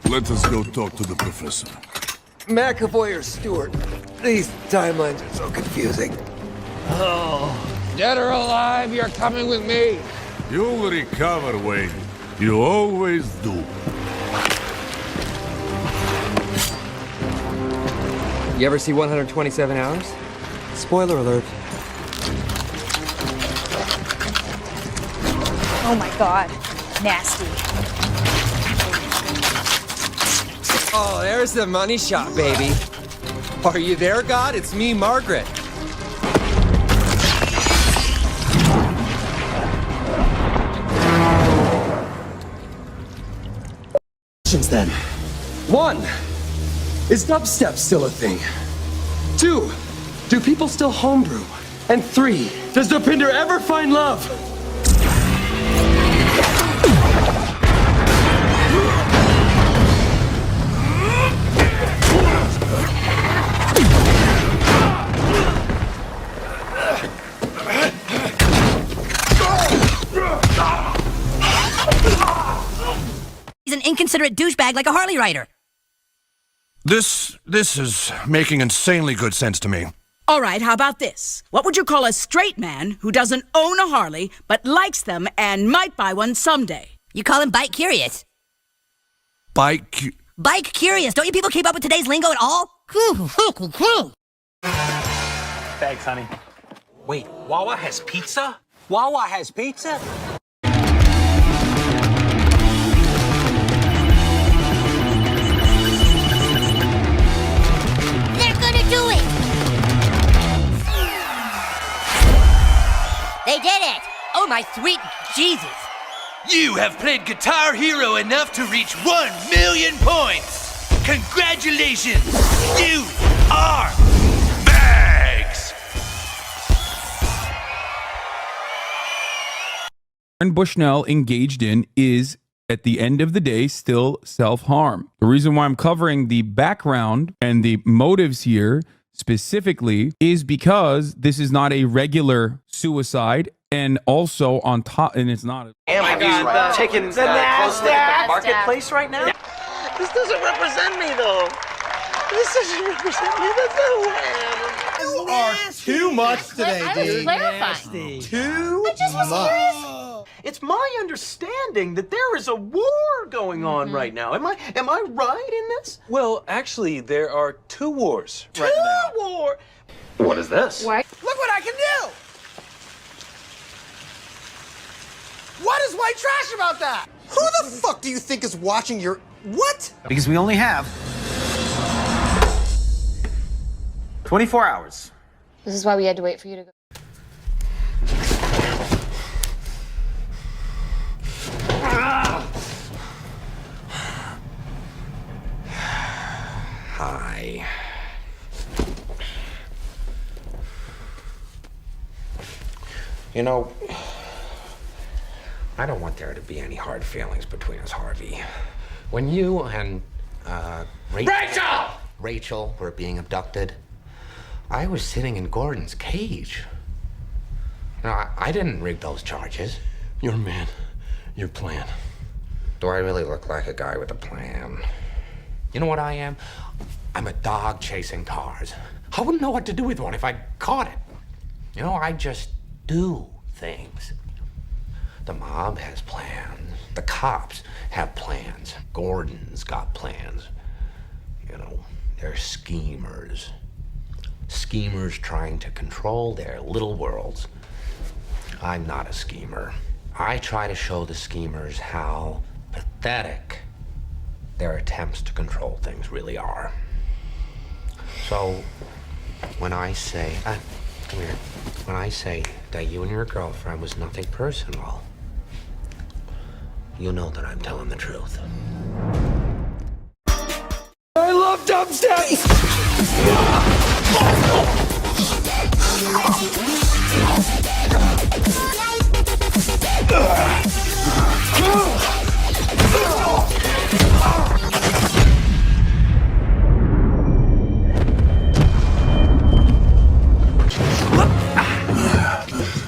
Let us go talk to the professor. McAvoy or Stewart? These timelines are so confusing. Oh, dead or alive, you're coming with me. You'll recover, Wayne. You always do. You ever see 127 Hours? Spoiler alert. Oh my god. Nasty. Oh, there's the money shot, baby. Are you there, God? It's me, Margaret. Then. 1. Is dubstep still a thing? 2. Do people still homebrew? And 3. Does Dopinder ever find love? He's an inconsiderate douchebag like a Harley rider. This is making insanely good sense to me. All right, how about this? What would you call a straight man who doesn't own a Harley but likes them and might buy one someday? You call him bike curious. Bike curious. Don't you people keep up with today's lingo at all? Thanks, honey. Wait, Wawa has pizza? Wawa has pizza? They're gonna do it! They did it! Oh my sweet Jesus! You have played Guitar Hero enough to reach 1 million points! Congratulations! You are bags! Bushnell engaged in is, at the end of the day, still self-harm. The reason why I'm covering the background and the motives here specifically is because this is not a regular suicide, and also on top, and it's not. Oh my God, taking the NASDAQ marketplace right now? This doesn't represent me, though. This doesn't represent me. That's not who I am. You are too much today, I was clarifying. Too much. It's my understanding that there is a war going on right now. Am I right in this? Well, actually, there are 2 wars Two war. What is this? Why? Look what I can do! What is white trash about that? Who the fuck do you think is watching your... What? Because we only have 24 hours. This is why we had to wait for you to go. Hi. You know, I don't want there to be any hard feelings between us, Harvey. When you and, Rachel were being abducted, I was sitting in Gordon's cage. Now, I didn't rig those charges. Your man, your plan. Do I really look like a guy with a plan? You know what I am? I'm a dog chasing cars. I wouldn't know what to do with one if I caught it. You know, I just do things. The mob has plans. The cops have plans. Gordon's got plans. You know, they're schemers. Schemers trying to control their little worlds. I'm not a schemer. I try to show the schemers how pathetic their attempts to control things really are. So, when I say, come here, when I say that you and your girlfriend was nothing personal, you know that I'm telling the truth. I love dubstep!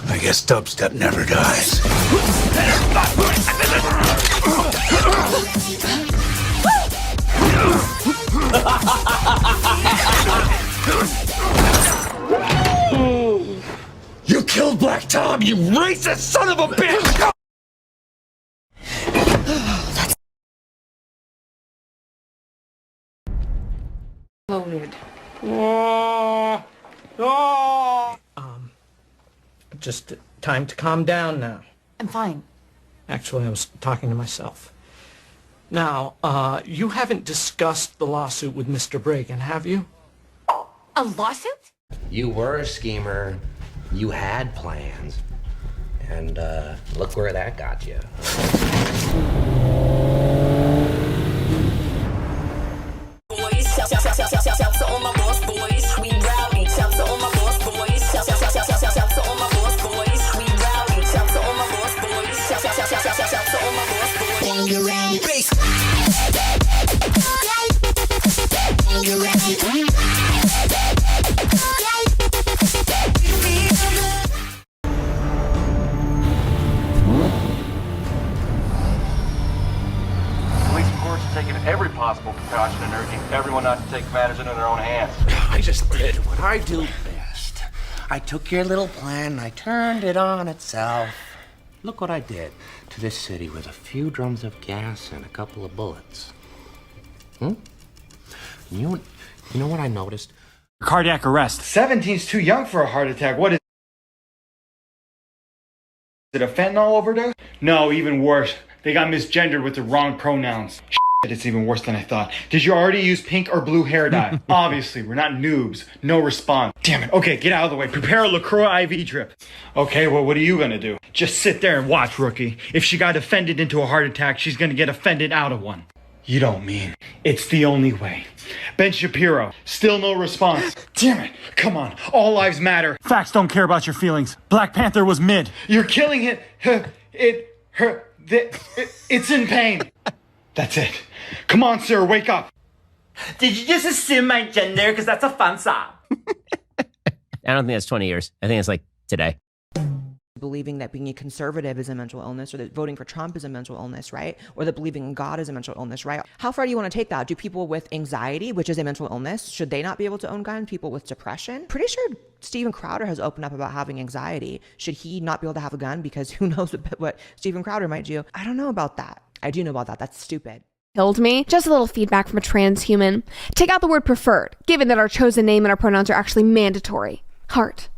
I guess dubstep never dies. You killed Black Tom, you racist son of a bitch! Loaded. Just time to calm down now. I'm fine. Actually, I was talking to myself. Now, you haven't discussed the lawsuit with Mr. Bragan, have you? A lawsuit? You were a schemer, you had plans, and look where that got you. Police, of course, are taking every possible precaution and urging everyone not to take matters into their own hands. I just did what I do best. I took your little plan and I turned it on itself. Look what I did to this city with a few drums of gas and a couple of bullets. You know what I noticed? Cardiac arrest. 17's too young for a heart attack. What is it, a fentanyl overdose? No, even worse. They got misgendered with the wrong pronouns. Shit, it's even worse than I thought. Did you already use pink or blue hair dye? Obviously, we're not noobs. No response. Damn it. Okay, get out of the way. Prepare a LaCroix IV drip. Okay, well, what are you gonna do? Just sit there and watch, rookie. If she got offended into a heart attack, she's gonna get offended out of one. You don't mean it's the only way. Ben Shapiro, still no response. Damn it. Come on. All lives matter. Facts don't care about your feelings. Black Panther was mid. You're killing it. It's in pain. That's it. Come on, sir, wake up. Did you just assume my gender? Because that's offensive. I don't think that's 20 years. I think it's like today. Believing that being a conservative is a mental illness, or that voting for Trump is a mental illness, right? Or that believing in God is a mental illness, right? How far do you want to take that? Do people with anxiety, which is a mental illness, should they not be able to own guns? People with depression? Pretty sure Steven Crowder has opened up about having anxiety. Should he not be able to have a gun because who knows what Steven Crowder might do? I don't know about that. I do know about that. That's stupid. Killed me. Just a little feedback from a transhuman. Take out the word preferred, given that our chosen name and our pronouns are actually mandatory. Heart.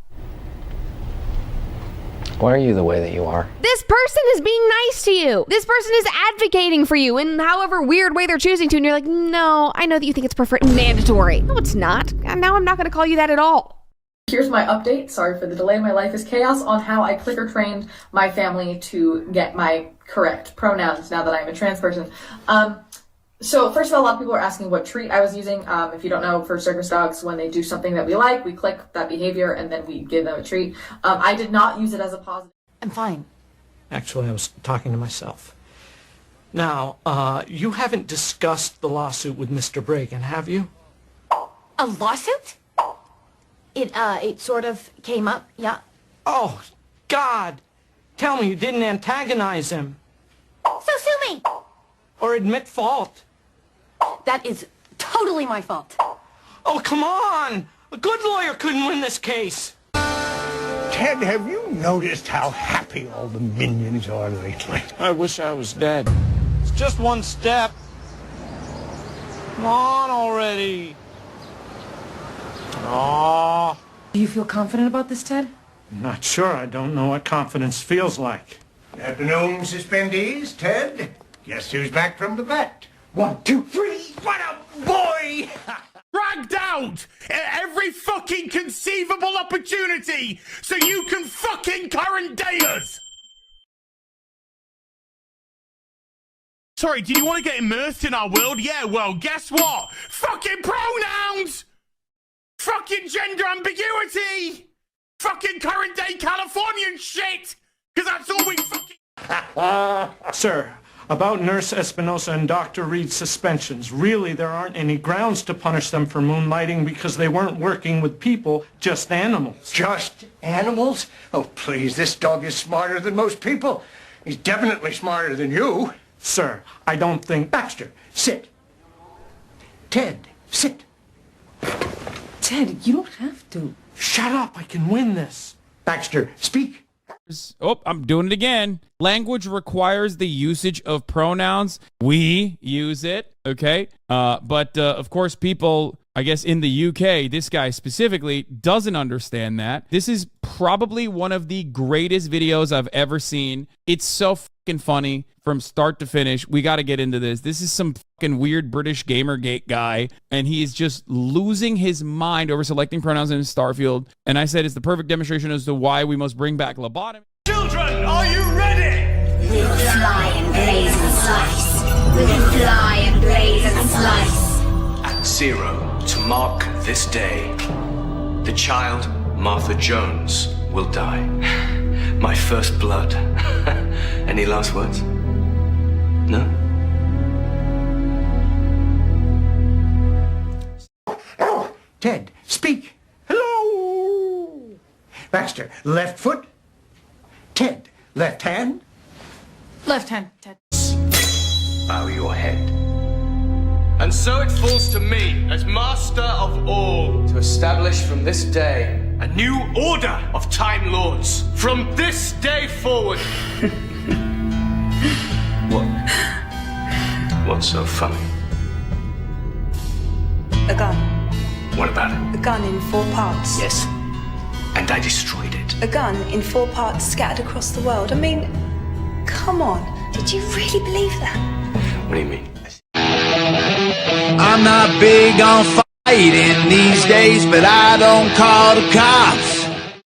Why are you the way that you are? This person is being nice to you. This person is advocating for you in however weird way they're choosing to. And you're like, no, I know that you think it's preferred and mandatory. No, it's not. And now I'm not going to call you that at all. Here's my update. Sorry for the delay. My life is chaos on how I clicker trained my family to get my correct pronouns now that I'm a trans person. So first of all, a lot of people are asking what treat I was using. If you don't know, for circus dogs, when they do something that we like, we click that behavior and then we give them a treat. I did not use it as a positive. I'm fine. Actually, I was talking to myself. Now, you haven't discussed the lawsuit with Mr. Bragan, have you? A lawsuit? It sort of came up, yeah. Oh, God! Tell me you didn't antagonize him. So sue me! Or admit fault. That is totally my fault. Oh, come on! A good lawyer couldn't win this case. Ted, have you noticed how happy all the minions are lately? I wish I was dead. It's just one step. Come on already. Oh. Do you feel confident about this, Ted? I'm not sure. I don't know what confidence feels like. Afternoon, suspendees. Ted, guess who's back from the vet? 1, 2, 3. What a boy! Dragged out at every fucking conceivable opportunity so you can fucking current day us! Sorry, do you want to get immersed in our world? Yeah, well, guess what? Fucking pronouns! Fucking gender ambiguity! Fucking current day Californian shit! Because that's all we fucking... Sir, about Nurse Espinosa and Dr. Reed's suspensions, really there aren't any grounds to punish them for moonlighting because they weren't working with people, just animals. Just animals? Oh, please, this dog is smarter than most people. He's definitely smarter than you. Sir, I don't think... Baxter, sit. Ted, sit. Ted, you don't have to. Shut up, I can win this. Baxter, speak. Oh, I'm doing it again. Language requires the usage of pronouns. We use it, okay? But of course, people, I guess in the UK, this guy specifically doesn't understand that. This is probably one of the greatest videos I've ever seen. It's so fucking funny from start to finish. We got to get into this. This is some fucking weird British Gamergate guy, and he is just losing his mind over selecting pronouns in Starfield. And I said it's the perfect demonstration as to why we must bring back lobotomy. Children, are you ready? We'll fly and blaze and slice. We'll fly and blaze and slice. At 0, to mark this day, the child, Martha Jones, will die. My first blood. Any last words? No? Oh, Ted, speak. Hello. Baxter, left foot. Ted, left hand. Left hand, Ted. Bow your head. And so it falls to me, as master of all, to establish from this day a new order of Time Lords. From this day forward. What? What's so funny? A gun. What about it? A gun in 4 parts. Yes. And I destroyed it. A gun in 4 parts scattered across the world. I mean, come on. Did you really believe that? What do you mean? I'm not big on fighting these days, but I don't call the cops.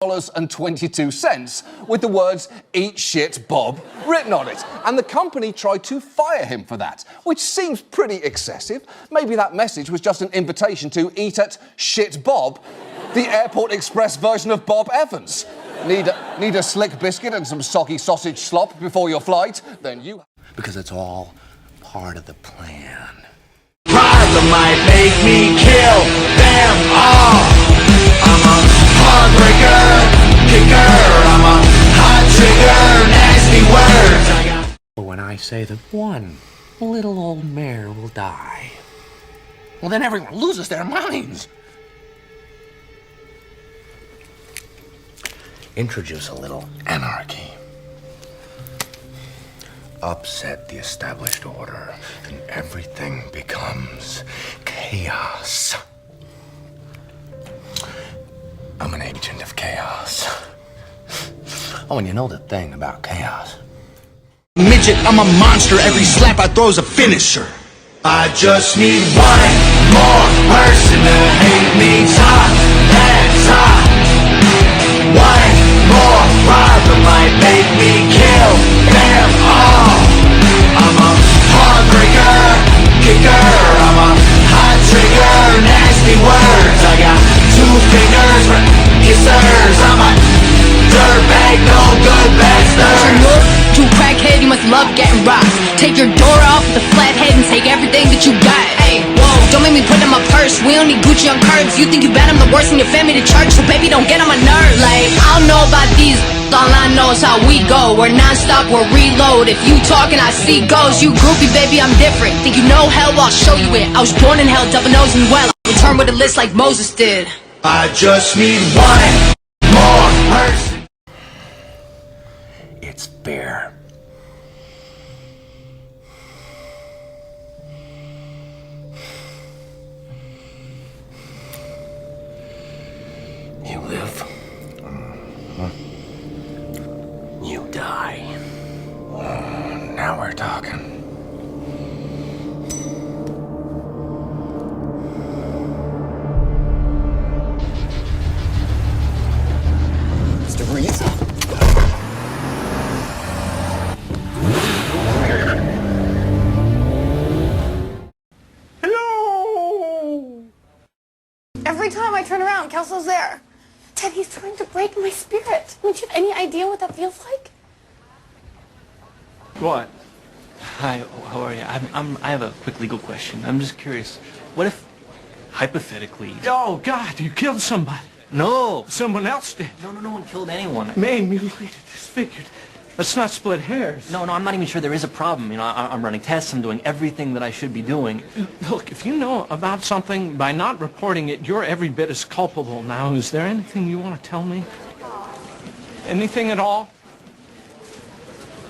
$22 with the words "Eat shit, Bob" written on it. And the company tried to fire him for that, which seems pretty excessive. Maybe that message was just an invitation to eat at Shit Bob, the Airport Express version of Bob Evans. Need a slick biscuit and some soggy sausage slop before your flight? Then you... Because it's all part of the plan. Pride might make me kill them all. I'm a heartbreaker, kicker. I'm a hot trigger, nasty words. But when I say that one little old mare will die, well, then everyone loses their minds. Introduce a little anarchy. Upset the established order, and everything becomes chaos. I'm an agent of chaos. Oh, and you know the thing about chaos. Midget, I'm a monster. Every slap I throw's a finisher. I just need one more person to hate me. Top, that's hot. One more problem might make me kill them all. I'm a heartbreaker, kicker. love getting rocked. Take your door off with a flat head and take everything that you got. Hey, whoa, don't make me put in my purse. We don't need Gucci on curves. You think you bad, I'm the worst in your family to church. So baby, don't get on my nerves. Like, I don't know about these, all I know is how we go. We're non-stop, we're reload. If you talking, I see ghosts. You groupie, baby, I'm different. Think you know hell? I'll show you it. I was born in hell, double nose and well. I return with a list like Moses did. I just need one more person. It's fair. You live. You die. Now we're talking. Mr. Reese? Hello! Every time I turn around, Kelso's there. Ted, he's trying to break my spirit. Don't you have any idea what that feels like? What? Hi, how are you? I have a quick legal question. I'm just curious. What if, hypothetically... Oh, God, you killed somebody. No! Someone else did. No one killed anyone. Man, mutilated, disfigured. Let's not split hairs. No, I'm not even sure there is a problem. You know, I'm running tests, I'm doing everything that I should be doing. Look, if you know about something, by not reporting it, you're every bit as culpable now. Is there anything you want to tell me? Anything at all?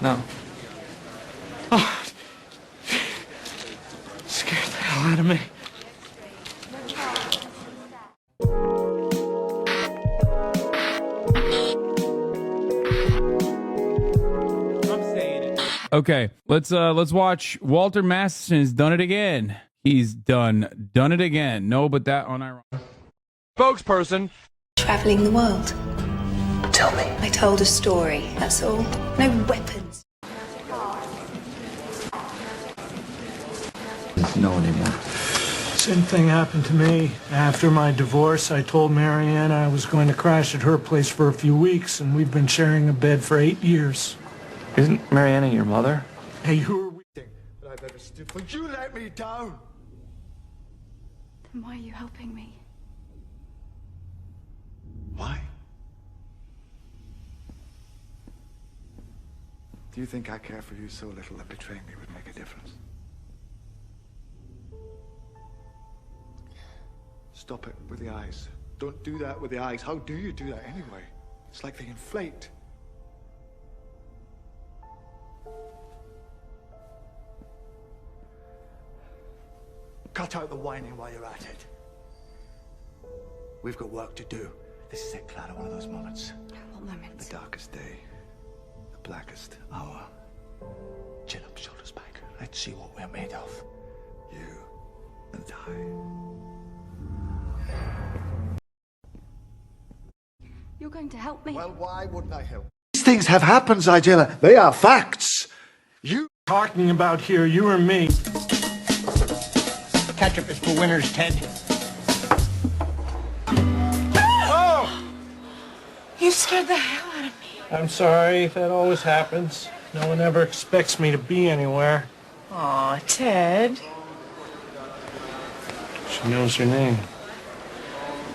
No. Oh, scared the hell out of me. Okay, let's watch Walter Masterson has done it again. He's done it again. No, but that on our Spokesperson. Traveling the world. Tell me. I told a story, that's all. No weapons. No anymore. Same thing happened to me. After my divorce, I told Marianne I was going to crash at her place for a few weeks, and we've been sharing a bed for 8 years. Isn't Mariana your mother? Hey, who are we? That I've ever stood for. You let me down. Then why are you helping me? Why? Do you think I care for you so little that betraying me would make a difference? Stop it with the eyes. Don't do that with the eyes. How do you do that anyway? It's like they inflate. Cut out the whining while you're at it. We've got work to do. This is it, Clara, one of those moments. What moments? The darkest day. The blackest hour. Chin up, shoulders back. Let's see what we're made of. You and I. You're going to help me? Well, why wouldn't I help? These things have happened, Zygilla. They are facts. You Talking about here, you or me? Ketchup is for winners, Ted. Oh! You scared the hell out of me. I'm sorry, that always happens. No one ever expects me to be anywhere. Aw, Ted. She knows your name.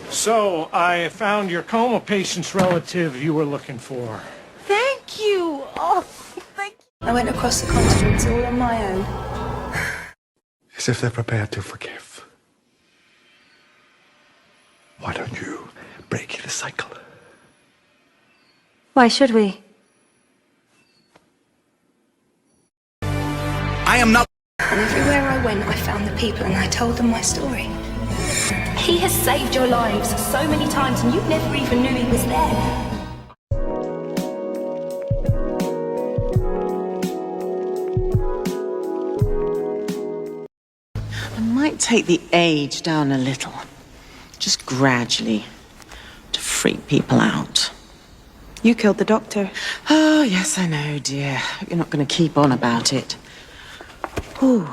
So, I found your coma patient's relative you were looking for. Thank you. Oh, thank you. I went across the continent all on my own. As if they're prepared to forgive. Why don't you break the cycle? Why should we? I am not. And everywhere I went, I found the people and I told them my story. He has saved your lives so many times and you never even knew he was there. I might take the age down a little, just gradually, to freak people out. You killed the doctor. Oh, yes, I know, dear. You're not going to keep on about it. Ooh.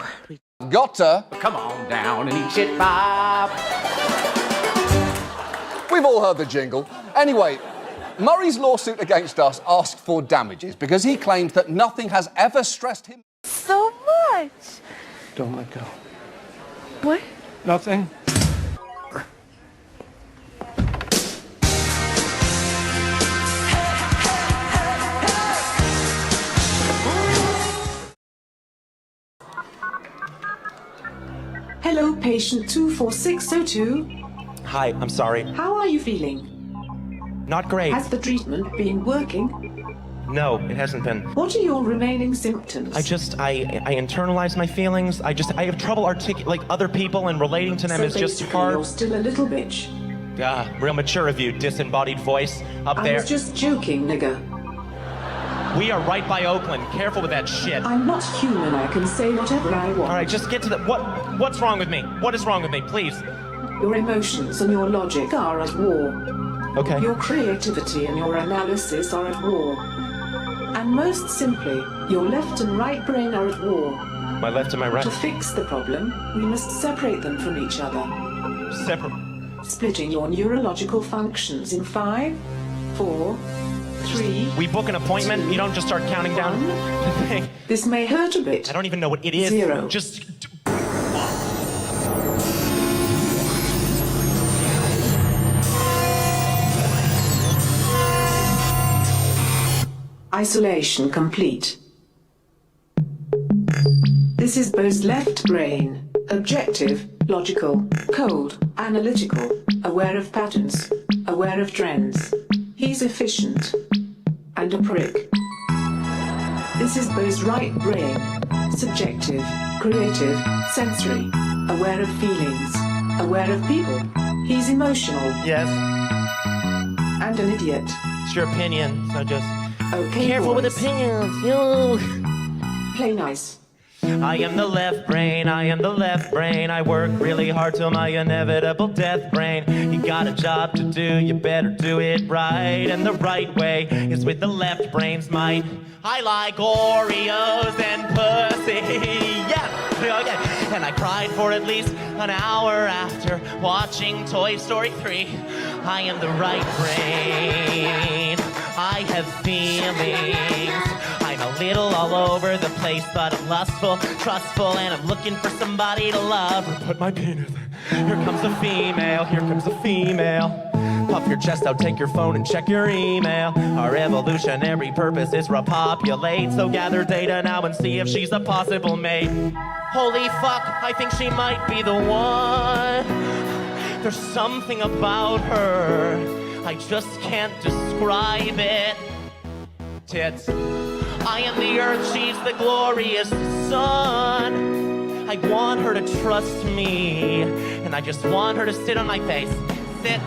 Gotta. Come on down and eat shit, Bob. We've all heard the jingle. Anyway, Murray's lawsuit against us asked for damages because he claimed that nothing has ever stressed him So much. Don't let go. What? Nothing. Hello, patient 24602. Hi, I'm sorry. How are you feeling? Not great. Has the treatment been working? No, it hasn't been. What are your remaining symptoms? I internalize my feelings. I have trouble like other people and relating to them is just hard. You're still a little bitch. Real mature of you, disembodied voice up there. I was just joking, nigga. We are right by Oakland. Careful with that shit. I'm not human. I can say whatever I want. All right, just get to the... What's wrong with me? What is wrong with me, please? Your emotions and your logic are at war. Okay. Your creativity and your analysis are at war. And most simply, your left and right brain are at war. My left and my right? To fix the problem, we must separate them from each other. Splitting your neurological functions in 5, 4, 3. We book an appointment. 2, you don't just start counting down. This may hurt a bit. I don't even know what it is. 0. Just... Isolation complete. This is Bo's left brain. Objective, logical, cold, analytical, aware of patterns, aware of trends. He's efficient. And a prick. This is Bo's right brain. Subjective, creative, sensory, aware of feelings, aware of people. He's emotional. Yes. And an idiot. It's your opinion, so just... Okay, careful boys. with opinions, you. Play nice. I am the left brain, I am the left brain. I work really hard till my inevitable death brain. You got a job to do, you better do it right. And the right way is with the left brain's might. I like Oreos and pussy, yeah. And I cried for at least an hour after watching Toy Story 3. I am the right brain, I have feelings. I'm a little all over the place, but I'm lustful, trustful, and I'm looking for somebody to love. Put my penis. Here comes a female, here comes a female. Puff your chest out, take your phone and check your email. Our evolutionary purpose is repopulate, so gather data now and see if she's a possible mate. Holy fuck, I think she might be the one. There's something about her, I just can't describe it. Tits. I am the earth, she's the glorious sun. I want her to trust me, and I just want her to sit on my face. Sit.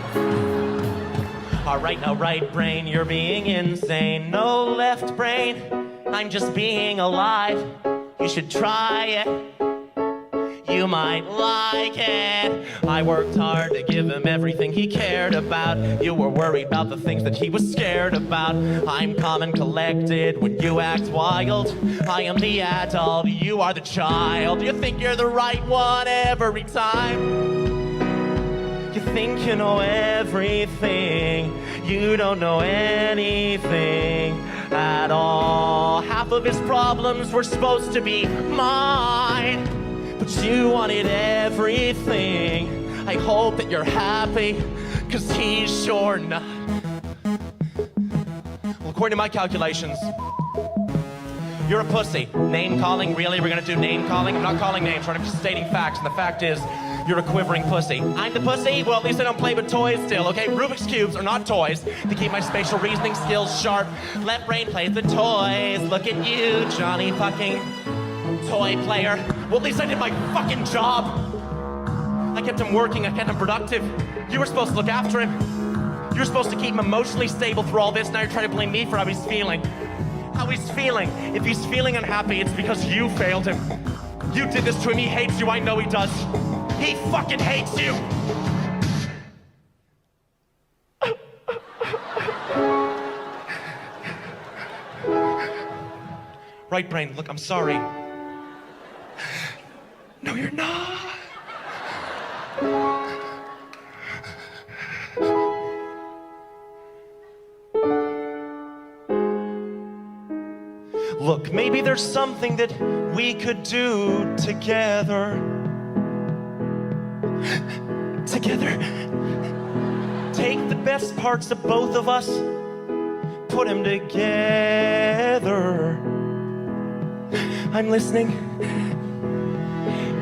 All right, now right brain, you're being insane. No left brain, I'm just being alive. You should try it. You might like it. I worked hard to give him everything he cared about. You were worried about the things that he was scared about. I'm calm and collected when you act wild. I am the adult, you are the child. You think you're the right one every time. You think you know everything. You don't know anything at all. Half of his problems were supposed to be mine, but you wanted everything. I hope that you're happy, cause he's sure not. Well, according to my calculations, you're a pussy. Name calling, really? We're gonna do name calling? I'm not calling names, right? I'm just stating facts, and the fact is, you're a quivering pussy. I'm the pussy? Well, at least I don't play with toys still, okay? Rubik's Cubes are not toys. To keep my spatial reasoning skills sharp, left brain plays the toys. Look at you, Johnny fucking toy player. Well, at least I did my fucking job. I kept him working, I kept him productive. You were supposed to look after him. You were supposed to keep him emotionally stable through all this. Now you're trying to blame me for how he's feeling. How he's feeling. If he's feeling unhappy, it's because you failed him. You did this to him, he hates you, I know he does. He fucking hates you! Right brain, look, I'm sorry. No, you're not. Look, maybe there's something that we could do together. Together. Take the best parts of both of us, put them together. I'm listening.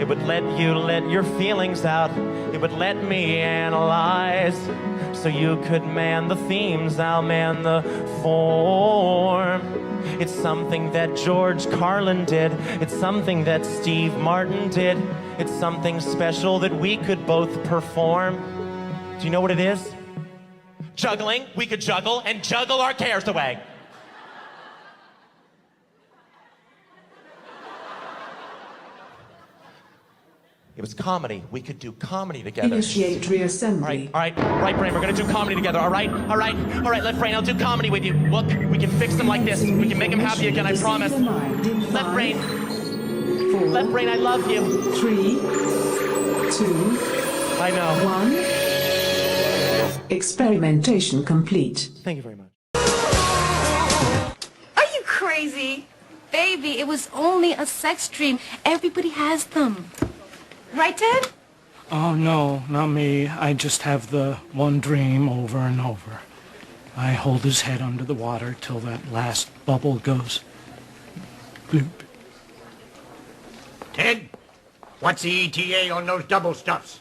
It would let you let your feelings out. It would let me analyze. So you could man the themes, I'll man the form. It's something that George Carlin did. It's something that Steve Martin did. It's something special that we could both perform. Do you know what it is? Juggling. We could juggle and juggle our cares away. It was comedy. We could do comedy together. Initiate reassembly. All right, right, brain. We're gonna do comedy together. All right, left brain. I'll do comedy with you. Look, we can fix them like this. We can make them happy again. I promise. Left brain. Left brain, I love you. 3, 2, I know. 1. Experimentation complete. Thank you very much. Are you crazy? Baby, it was only a sex dream. Everybody has them. Right, Ted? Oh, no, not me. I just have the one dream over and over. I hold his head under the water till that last bubble goes bloop. Ted, what's the ETA on those double stuffs?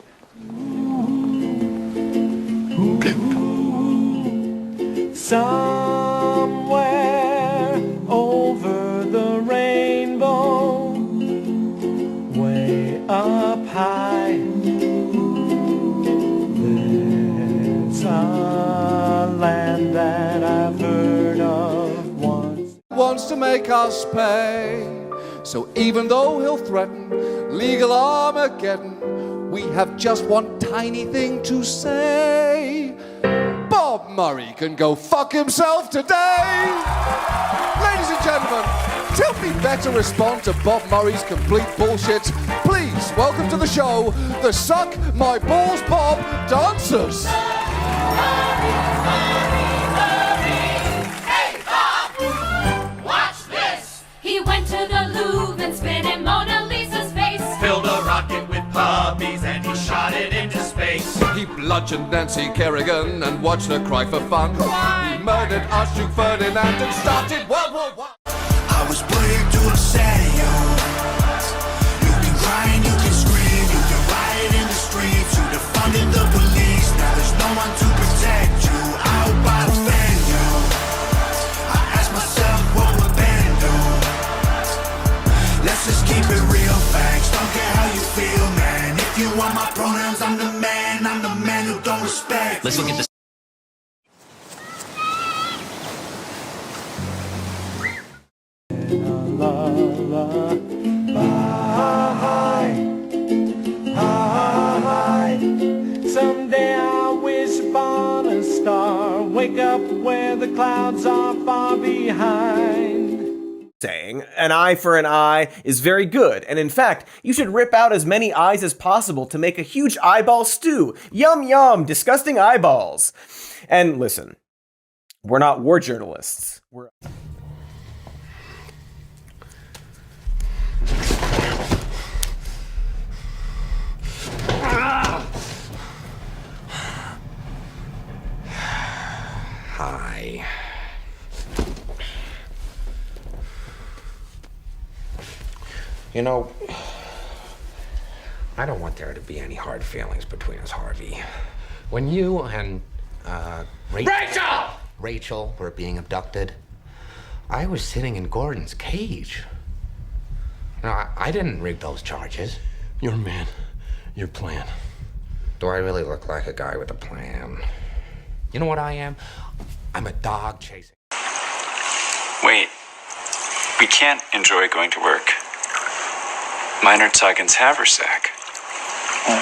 Somewhere over the rainbow, way up high, there's a land that I've heard of once. Wants to make us pay. So even though he'll threaten legal Armageddon, we have just one tiny thing to say. Bob Murray can go fuck himself today! Ladies and gentlemen, till we better respond to Bob Murray's complete bullshit, please welcome to the show the Suck My Balls Bob dancers! Hey, Bob! Watch this! He went to the Louvre and spit in Mona Lisa's face. Filled a rocket with puppies and he shot it into space. He bludgeoned Nancy Kerrigan and watched her cry for fun. He murdered Archduke Ferdinand and started World War I. I was put here to upset you. You can cry and you can scream. You can riot in the streets. You defunded the police. Now there's no one to protect you. I hope I offend you. I ask myself what would Ben do. Let's just keep it real, facts. Don't care how you feel, man. If you want my pronouns, I'm the man. I'm the man who don't respect. Let's look at this. Someday I wish upon a star. Wake up where the clouds are far behind. Saying an eye for an eye is very good, and in fact, you should rip out as many eyes as possible to make a huge eyeball stew. Yum yum, disgusting eyeballs. And listen, we're not war journalists. We're Hi. You know, I don't want there to be any hard feelings between us, Harvey. When you and, Rachel were being abducted, I was sitting in Gordon's cage. No, I didn't rig those charges. Your man, your plan. Do I really look like a guy with a plan? You know what I am? I'm a dog chasing. Wait, we can't enjoy going to work. Minor Tuggins Haversack.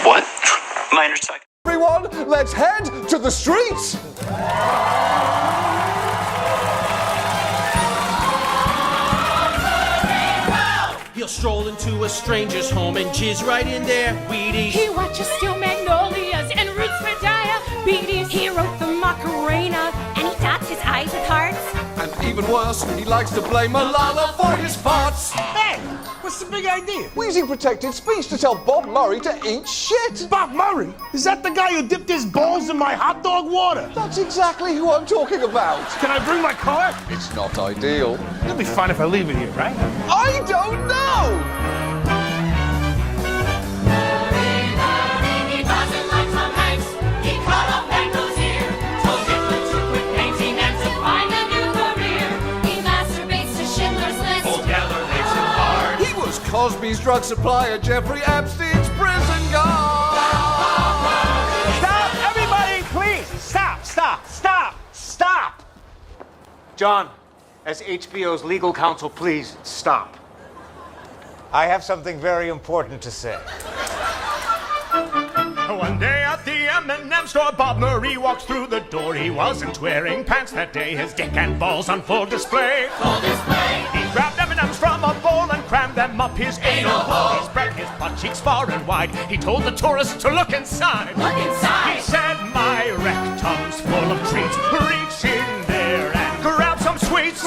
What? Minor Tuggins. Everyone, let's head to the streets! He'll stroll into a stranger's home and jizz right in their Wheaties. He watches steel magnolias and roots for diabetes. He wrote the Macarena and he dots his I's with hearts. I And even worse, he likes to blame Malala for his farts. Hey, what's the big idea? We're using protected speech to tell Bob Murray to eat shit. Bob Murray? Is that the guy who dipped his balls in my hot dog water? That's exactly who I'm talking about. Can I bring my car? It's not ideal. It'll be fine if I leave it here, right? I don't know! Cosby's drug supplier, Jeffrey Epstein's prison guard. Stop, everybody, please. Stop. John, as HBO's legal counsel, please stop. I have something very important to say. One day at the M&M store, Bob Murray walks through the door. He wasn't wearing pants that day, his dick and balls on full display. He grabbed M&Ms from a bowl and crammed them up his anal hole. He spread his butt cheeks far and wide. He told the tourists to look inside. He said, my rectum's full of treats. Reach in there and grab some sweets.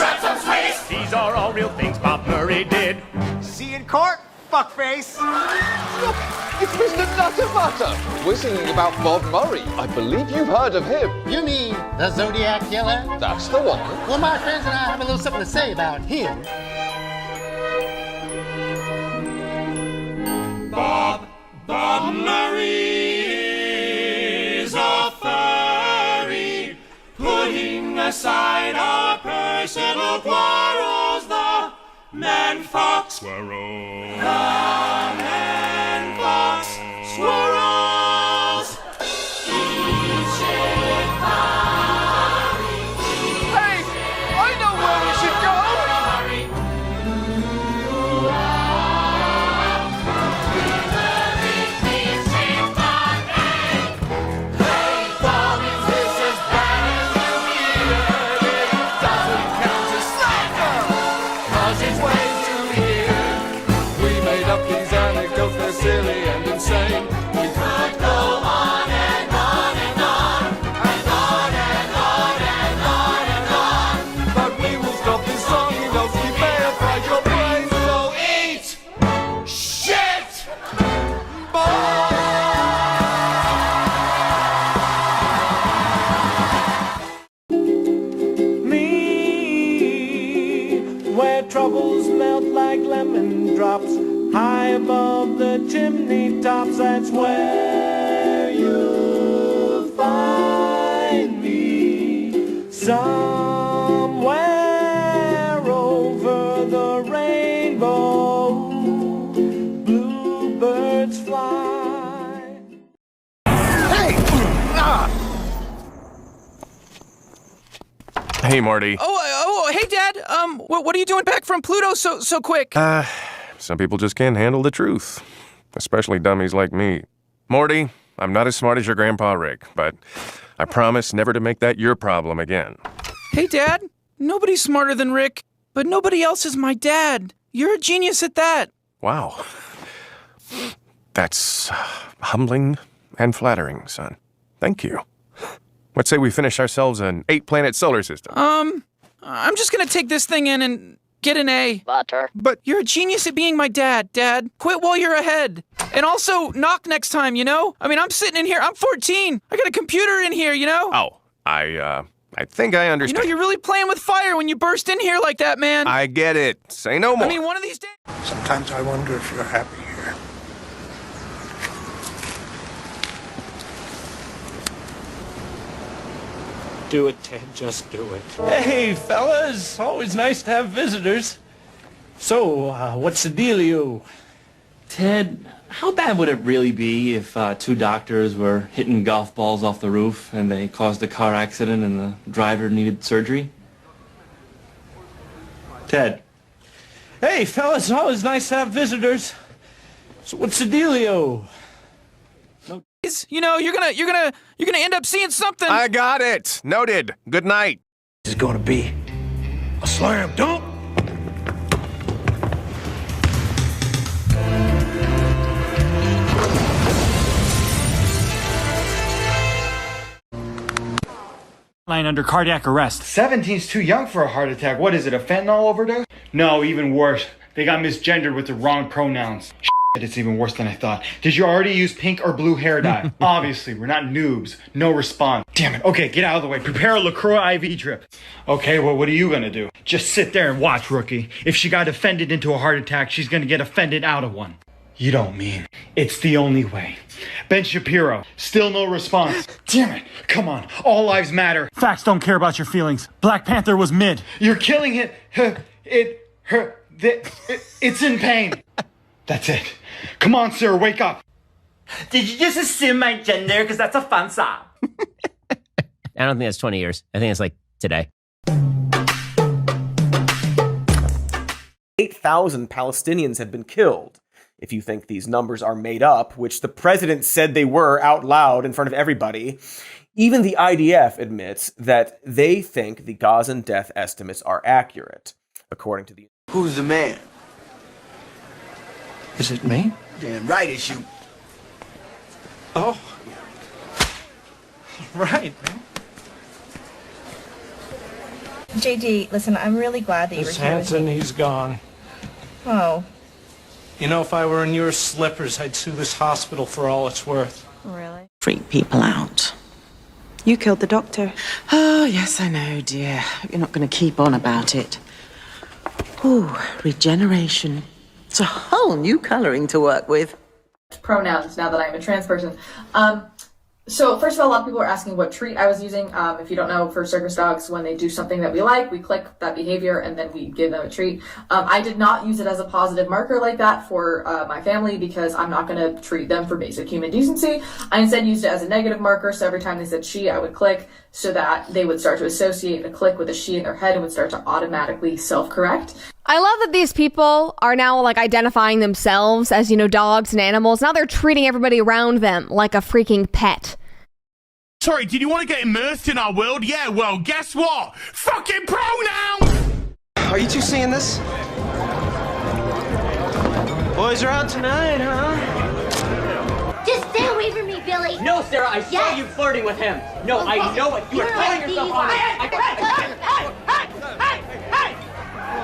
These are all real things Bob Murray did. See you in court, fuckface. Look, it's Mr. Nutter Butter. We're singing about Bob Murray. I believe you've heard of him. You mean the Zodiac Killer? That's the one. Well, my friends and I have a little something to say about him. Bob Murray is a furry, putting aside our personal quarrels. The man fox squirrel. The man fox squirrels. Hey, I know where we should go. Silly and insane. We could go on and on and on and on and on and on and on, but we will stop this song. You know we may have fried your brain. So eat shit, Me, where troubles melt like lemon drops. High above the chimney tops, that's where you'll find me. Somewhere over the rainbow, bluebirds fly. Hey, Marty. Oh, hey, Dad. What are you doing back from Pluto so quick? Some people just can't handle the truth, especially dummies like me. Morty, I'm not as smart as your grandpa Rick, but I promise never to make that your problem again. Hey, Dad. Nobody's smarter than Rick, but nobody else is my dad. You're a genius at that. Wow. That's humbling and flattering, son. Thank you. Let's say we finish ourselves an 8-planet solar system. I'm just gonna take this thing in and get an A. Butter. But you're a genius at being my dad, Dad. Quit while you're ahead. And also, knock next time, you know? I mean, I'm sitting in here, I'm 14. I got a computer in here, you know? Oh, I think I understand. You know, you're really playing with fire when you burst in here like that, man. I get it. Say no more. I mean, one of these days... Sometimes I wonder if you're happy here. Do it, Ted, just do it. Hey, fellas, always nice to have visitors. So, what's the dealio? Ted, how bad would it really be if two doctors were hitting golf balls off the roof and they caused a car accident and the driver needed surgery? Ted. Hey, fellas, always nice to have visitors. So, what's the dealio? You know, you're gonna end up seeing something. I got it. Noted. Good night. This is gonna be a slam dunk. line under cardiac arrest. 17's too young for a heart attack. What is it, a fentanyl overdose? No, even worse. They got misgendered with the wrong pronouns. It's even worse than I thought. Did you already use pink or blue hair dye? Obviously, we're not noobs. No response. Damn it. Okay, get out of the way. Prepare a LaCroix IV drip. Okay, well, what are you gonna do? Just sit there and watch, rookie. If she got offended into a heart attack, she's gonna get offended out of one. You don't mean. It's the only way. Ben Shapiro, still no response. Damn it. Come on. All lives matter. Facts don't care about your feelings. Black Panther was mid. You're killing it. It's in pain. That's it. Come on, sir, wake up. Did you just assume my gender? Because that's offensive. I don't think that's 20 years. I think it's like today. 8,000 Palestinians have been killed. If you think these numbers are made up, which the president said they were out loud in front of everybody, even the IDF admits that they think the Gazan death estimates are accurate, according to the... Who's the man? Is it me? Damn right it's you. Oh. Right. JD, listen, I'm really glad that you were Miss here with Hanson, me. he's gone. Oh, You know, if I were in your slippers, I'd sue this hospital for all it's worth. really? Freak people out. You killed the doctor. Oh, yes, I know, dear. You're not going to keep on about it. Ooh, regeneration. It's a whole new colouring to work with. Pronouns now that I'm a trans person. So first of all, a lot of people are asking what treat I was using. If you don't know, for circus dogs, when they do something that we like, we click that behavior and then we give them a treat. I did not use it as a positive marker like that for my family because I'm not going to treat them for basic human decency. I instead used it as a negative marker, so every time they said she, I would click so that they would start to associate a click with a she in their head and would start to automatically self-correct. I love that these people are now like identifying themselves as, dogs and animals. Now they're treating everybody around them like a freaking pet. Sorry, did you want to get immersed in our world? Yeah, well, guess what? Fucking pronouns! Are you two seeing this? Boys are out tonight, huh? Just stay away from me, Billy. No, Sarah, I saw you flirting with him. No, Okay. I know it. You are throwing yourself on me.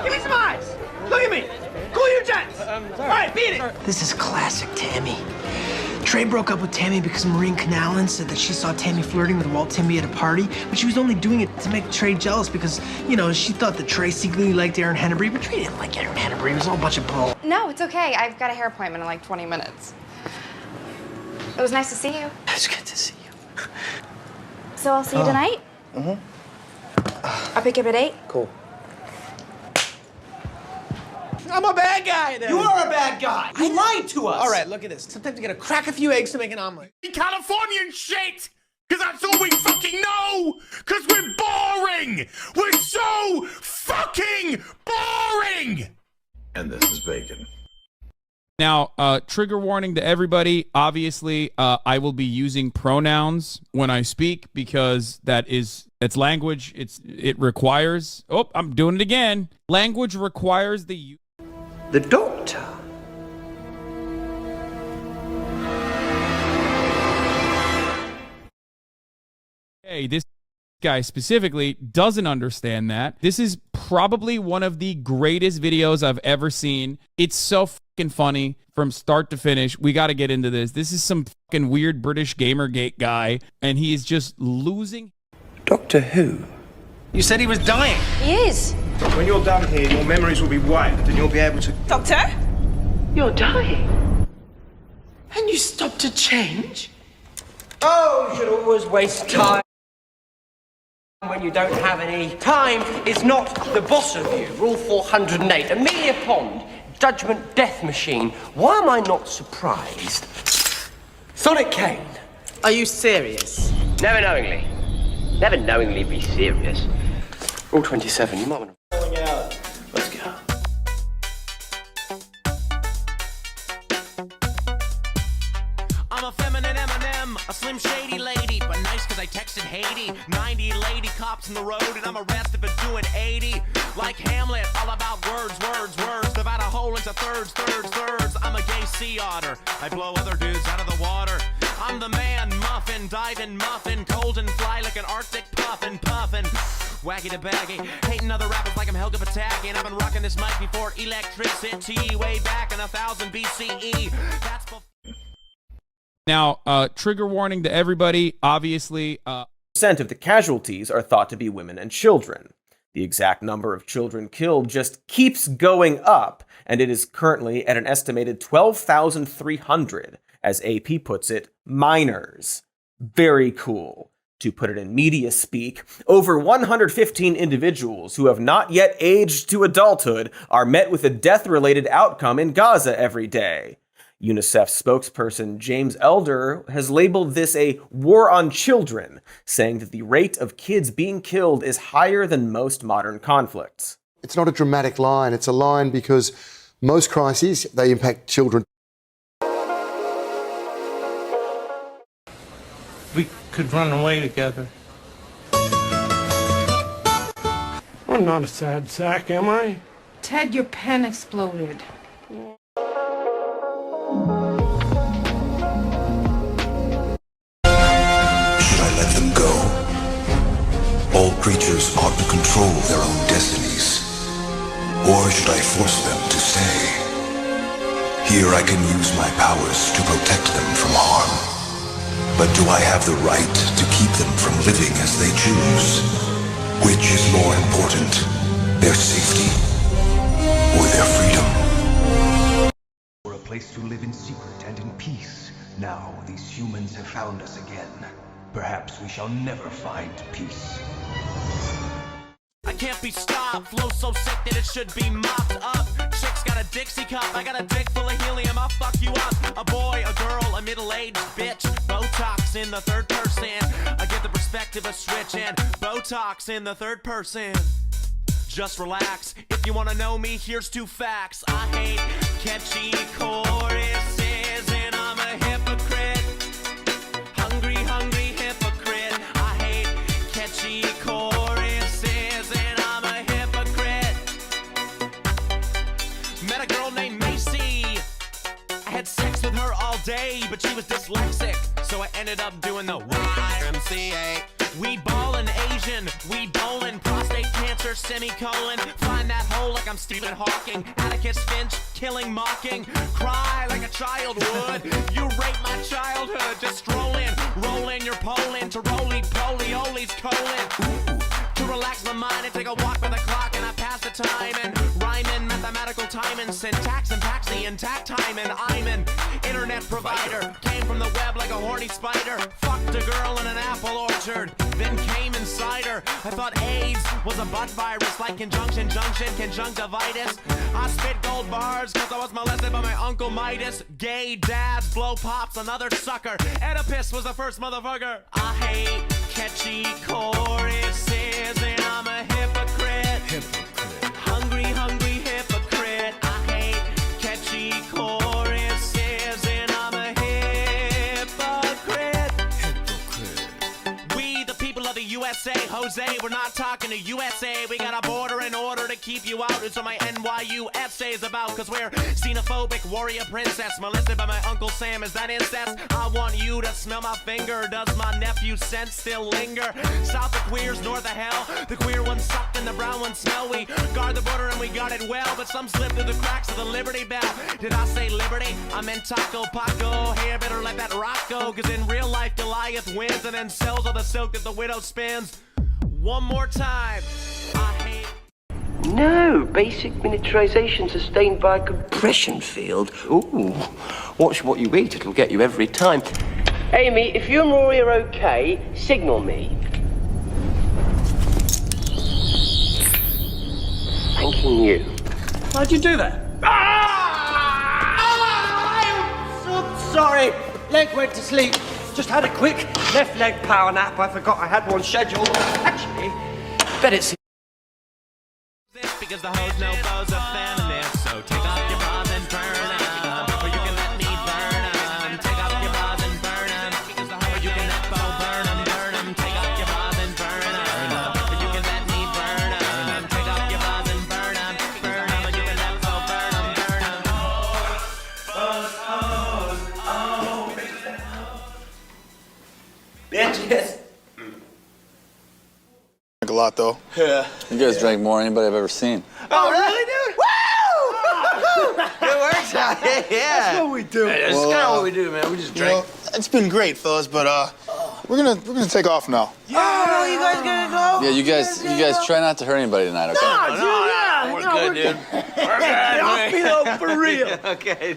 Give me some eyes! Look at me! Cool your jets! All right, beat it! This is classic Tammy. Trey broke up with Tammy because Maureen Canallen said that she saw Tammy flirting with Walt Timmy at a party, but she was only doing it to make Trey jealous because, she thought that Trey secretly liked Aaron Hennebree, but Trey didn't like Aaron Hennebree. It was all a bunch of bull. No, it's okay. I've got a hair appointment in like 20 minutes. It was nice to see you. It's good to see you. So I'll see you tonight? Mm-hmm. I'll pick you up at 8. Cool. I'm a bad guy then. You are a bad guy. You lied to us. All right, look at this. Sometimes you gotta crack a few eggs to make an omelet. Californian shit! Because that's all we fucking know! Because we're boring! We're so fucking boring! And this is bacon. Now, trigger warning to everybody. Obviously, I will be using pronouns when I speak because it's language. It requires. Oh, I'm doing it again. Language requires the use. The doctor. Hey, this guy specifically doesn't understand that. This is probably one of the greatest videos I've ever seen. It's so fucking funny from start to finish. We got to get into this. This is some fucking weird British Gamergate guy, and he is just losing. Doctor Who? You said he was dying. He is. When you're done here, your memories will be wiped and you'll be able to... Doctor? You're dying. And you stopped to change? Oh, you should always waste time when you don't have any. Time is not the boss of you. Rule 408. Amelia Pond, Judgment Death Machine. Why am I not surprised? Sonic Kane. Are you serious? Never knowingly. Never knowingly be serious. Rule 27. You might want to. Let's go. I'm a feminine Eminem, a slim shady lady, but nice cause I texted Haiti. 90 lady cops in the road and I'm arrested for doing 80. Like Hamlet, all about words, divide a hole into thirds. I'm a gay sea otter, I blow other dudes out of the water. I'm the man, muffin, diving muffin, cold and fly like an Arctic puff and puff. wacky to baggy. Hating other rappers like I'm Helga Pataki, and I've been rocking this mic before electricity, way back in 1000 BCE. That's before. Now, trigger warning to everybody, obviously. Percent of the casualties are thought to be women and children. The exact number of children killed just keeps going up, and it is currently at an estimated 12,300, as AP puts it, minors. Very cool. To put it in media speak, over 115 individuals who have not yet aged to adulthood are met with a death-related outcome in Gaza every day. UNICEF spokesperson James Elder has labeled this a war on children, saying that the rate of kids being killed is higher than most modern conflicts. It's not a dramatic line, it's a line because most crises, they impact children. We could run away together. I'm not a sad sack, am I? Ted, your pen exploded. Should I let them go? All creatures ought to control their own destinies. Or should I force them to stay? Here I can use my powers to protect them from harm. But do I have the right to keep them from living as they choose? Which is more important, their safety or their freedom? For a place to live in secret and in peace. Now these humans have found us again. Perhaps we shall never find peace. I can't be stopped, flow so sick that it should be mopped up. Chick's got a Dixie cup, I got a dick full of helium, I'll fuck you up. A boy, a girl, a middle-aged bitch, Botox in the third person. I get the perspective of switch and Botox in the third person. Just relax, if you wanna know me, here's 2 facts. I hate catchy choruses and I'm a hypocrite. Hungry, hungry hypocrite. I hate catchy choruses. Met a girl named Macy. I had sex with her all day, but she was dyslexic, so I ended up doing the YMCA. We ballin' Asian, we bowlin', prostate cancer, semicolon. Find that hole like I'm Stephen Hawking. Atticus Finch, killing, mocking. Cry like a child would. You rape my childhood, just strolling, rolling your Poland to roly-poly, Oli's colon. To relax my mind and take a walk by the clock, and I pass the time and rhyming, mathematical timing, syntax and tax the intact time, and I'm an internet provider. Came from the web like a horny spider. Fucked a girl in an apple orchard, then came inside her. I thought AIDS was a butt virus, like conjunction, junction, conjunctivitis. I spit gold bars cause I was molested by my Uncle Midas. Gay dads, blow pops, another sucker. Oedipus was the first motherfucker. I hate catchy choruses and I'm a hypocrite. Hungry, hungry hypocrite. I hate catchy choruses and I'm a hypocrite. We the people of the USA, Jose, we're not talking to USA. We got a border in order to keep you out. It's what my NYU essay is about, cause we're xenophobic warrior princess molested by my Uncle Sam. Is that incest? I want you to smell my finger. Does my nephew's scent still linger? South of queers, north of hell. The queer ones suck and the brown ones smell. We guard the border and we guard it well, but some slip through the cracks of the Liberty Bell. Did I say liberty? I meant Taco Paco. Hey, better let that rock go, cause in real life Goliath wins and then sells all the silk that the widow spins. One more time. I hate. No, basic miniaturization sustained by a compression field. Ooh, watch what you eat, it'll get you every time. Amy, if you and Rory are okay, signal me. Thanking you. How'd you do that? I'm so sorry. Leg went to sleep. Just had a quick left leg power nap. I forgot I had one scheduled. Actually, bet it's because the hoes know foes are feminists. So take off your bras and burn them, or you can let me burn them. Take off your bras and burn them, or you can let Bo burn them, burn them. Take off your bras and burn them, or you can let me burn them. Take off your bras and burn them, or you can let Bo burn them, burn them. bitches. A lot lot, though. Yeah. You guys drank more than anybody I've ever seen. Oh, really, dude? Woo! It works out. Yeah. That's what we do. That's Well, kind of what we do, man. We just drink. It's been great, fellas, but we're gonna take off now. Oh, you guys gonna go? Yeah, you guys try not to hurt anybody tonight, okay? We're good, dude. We're good. Off me, though, for real. Okay.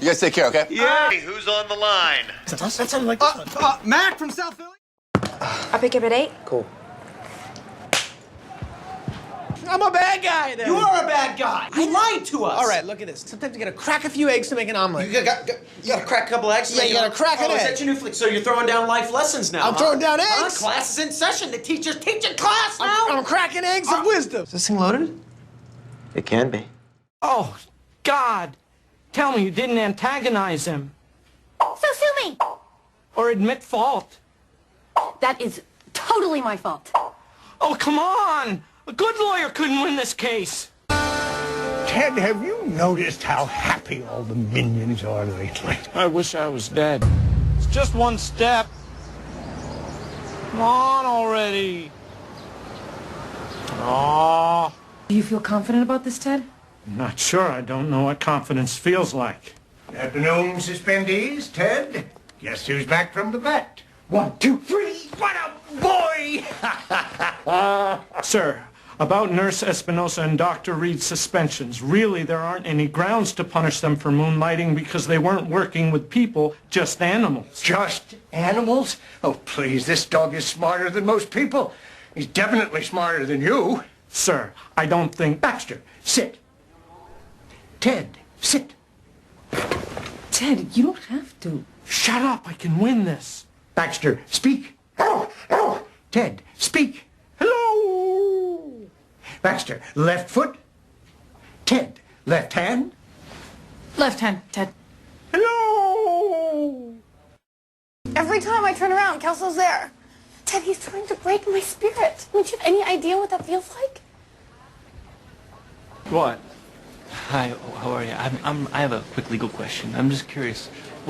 You guys take care, okay? Yeah. Hey, who's on the line? That sounded like this one. Mac from South Philly. I'll pick up at 8. Cool. I'm a bad guy then. You are a bad guy. You lied to us. All right, look at this. Sometimes you gotta crack a few eggs to make an omelet. You gotta crack a couple eggs. Yeah, you gotta crack an Is egg. that your new flick? So you're throwing down life lessons now? I'm throwing down eggs. Class is in session. The teacher's teaching class now. I'm cracking eggs of wisdom. Is this thing loaded? It can be. Oh, God. Tell me you didn't antagonize him. So sue me. Or admit fault. That is totally my fault. Oh, come on. A good lawyer couldn't win this case. Ted, have you noticed how happy all the minions are lately? I wish I was dead. It's just one step. Come on already. Oh. Do you feel confident about this, Ted? I'm not sure. I don't know what confidence feels like. Afternoon, suspendees. Ted, guess who's back from the vet? 1, 2, 3. What a boy! Sir, about Nurse Espinosa and Dr. Reed's suspensions, really there aren't any grounds to punish them for moonlighting because they weren't working with people, just animals. Just animals? Oh, please, this dog is smarter than most people. He's definitely smarter than you. Sir, I don't think... Baxter, sit. Ted, sit. Ted, you don't have to. Shut up, I can win this. Baxter, speak. Ted, speak. Hello. Baxter, left foot. Ted, left hand. Left hand, Ted. Hello. Every time I turn around, Kelso's there. Ted, he's trying to break my spirit. I mean, do you have any idea what that feels like? What? Hi, how are you? I have a quick legal question. I'm just curious.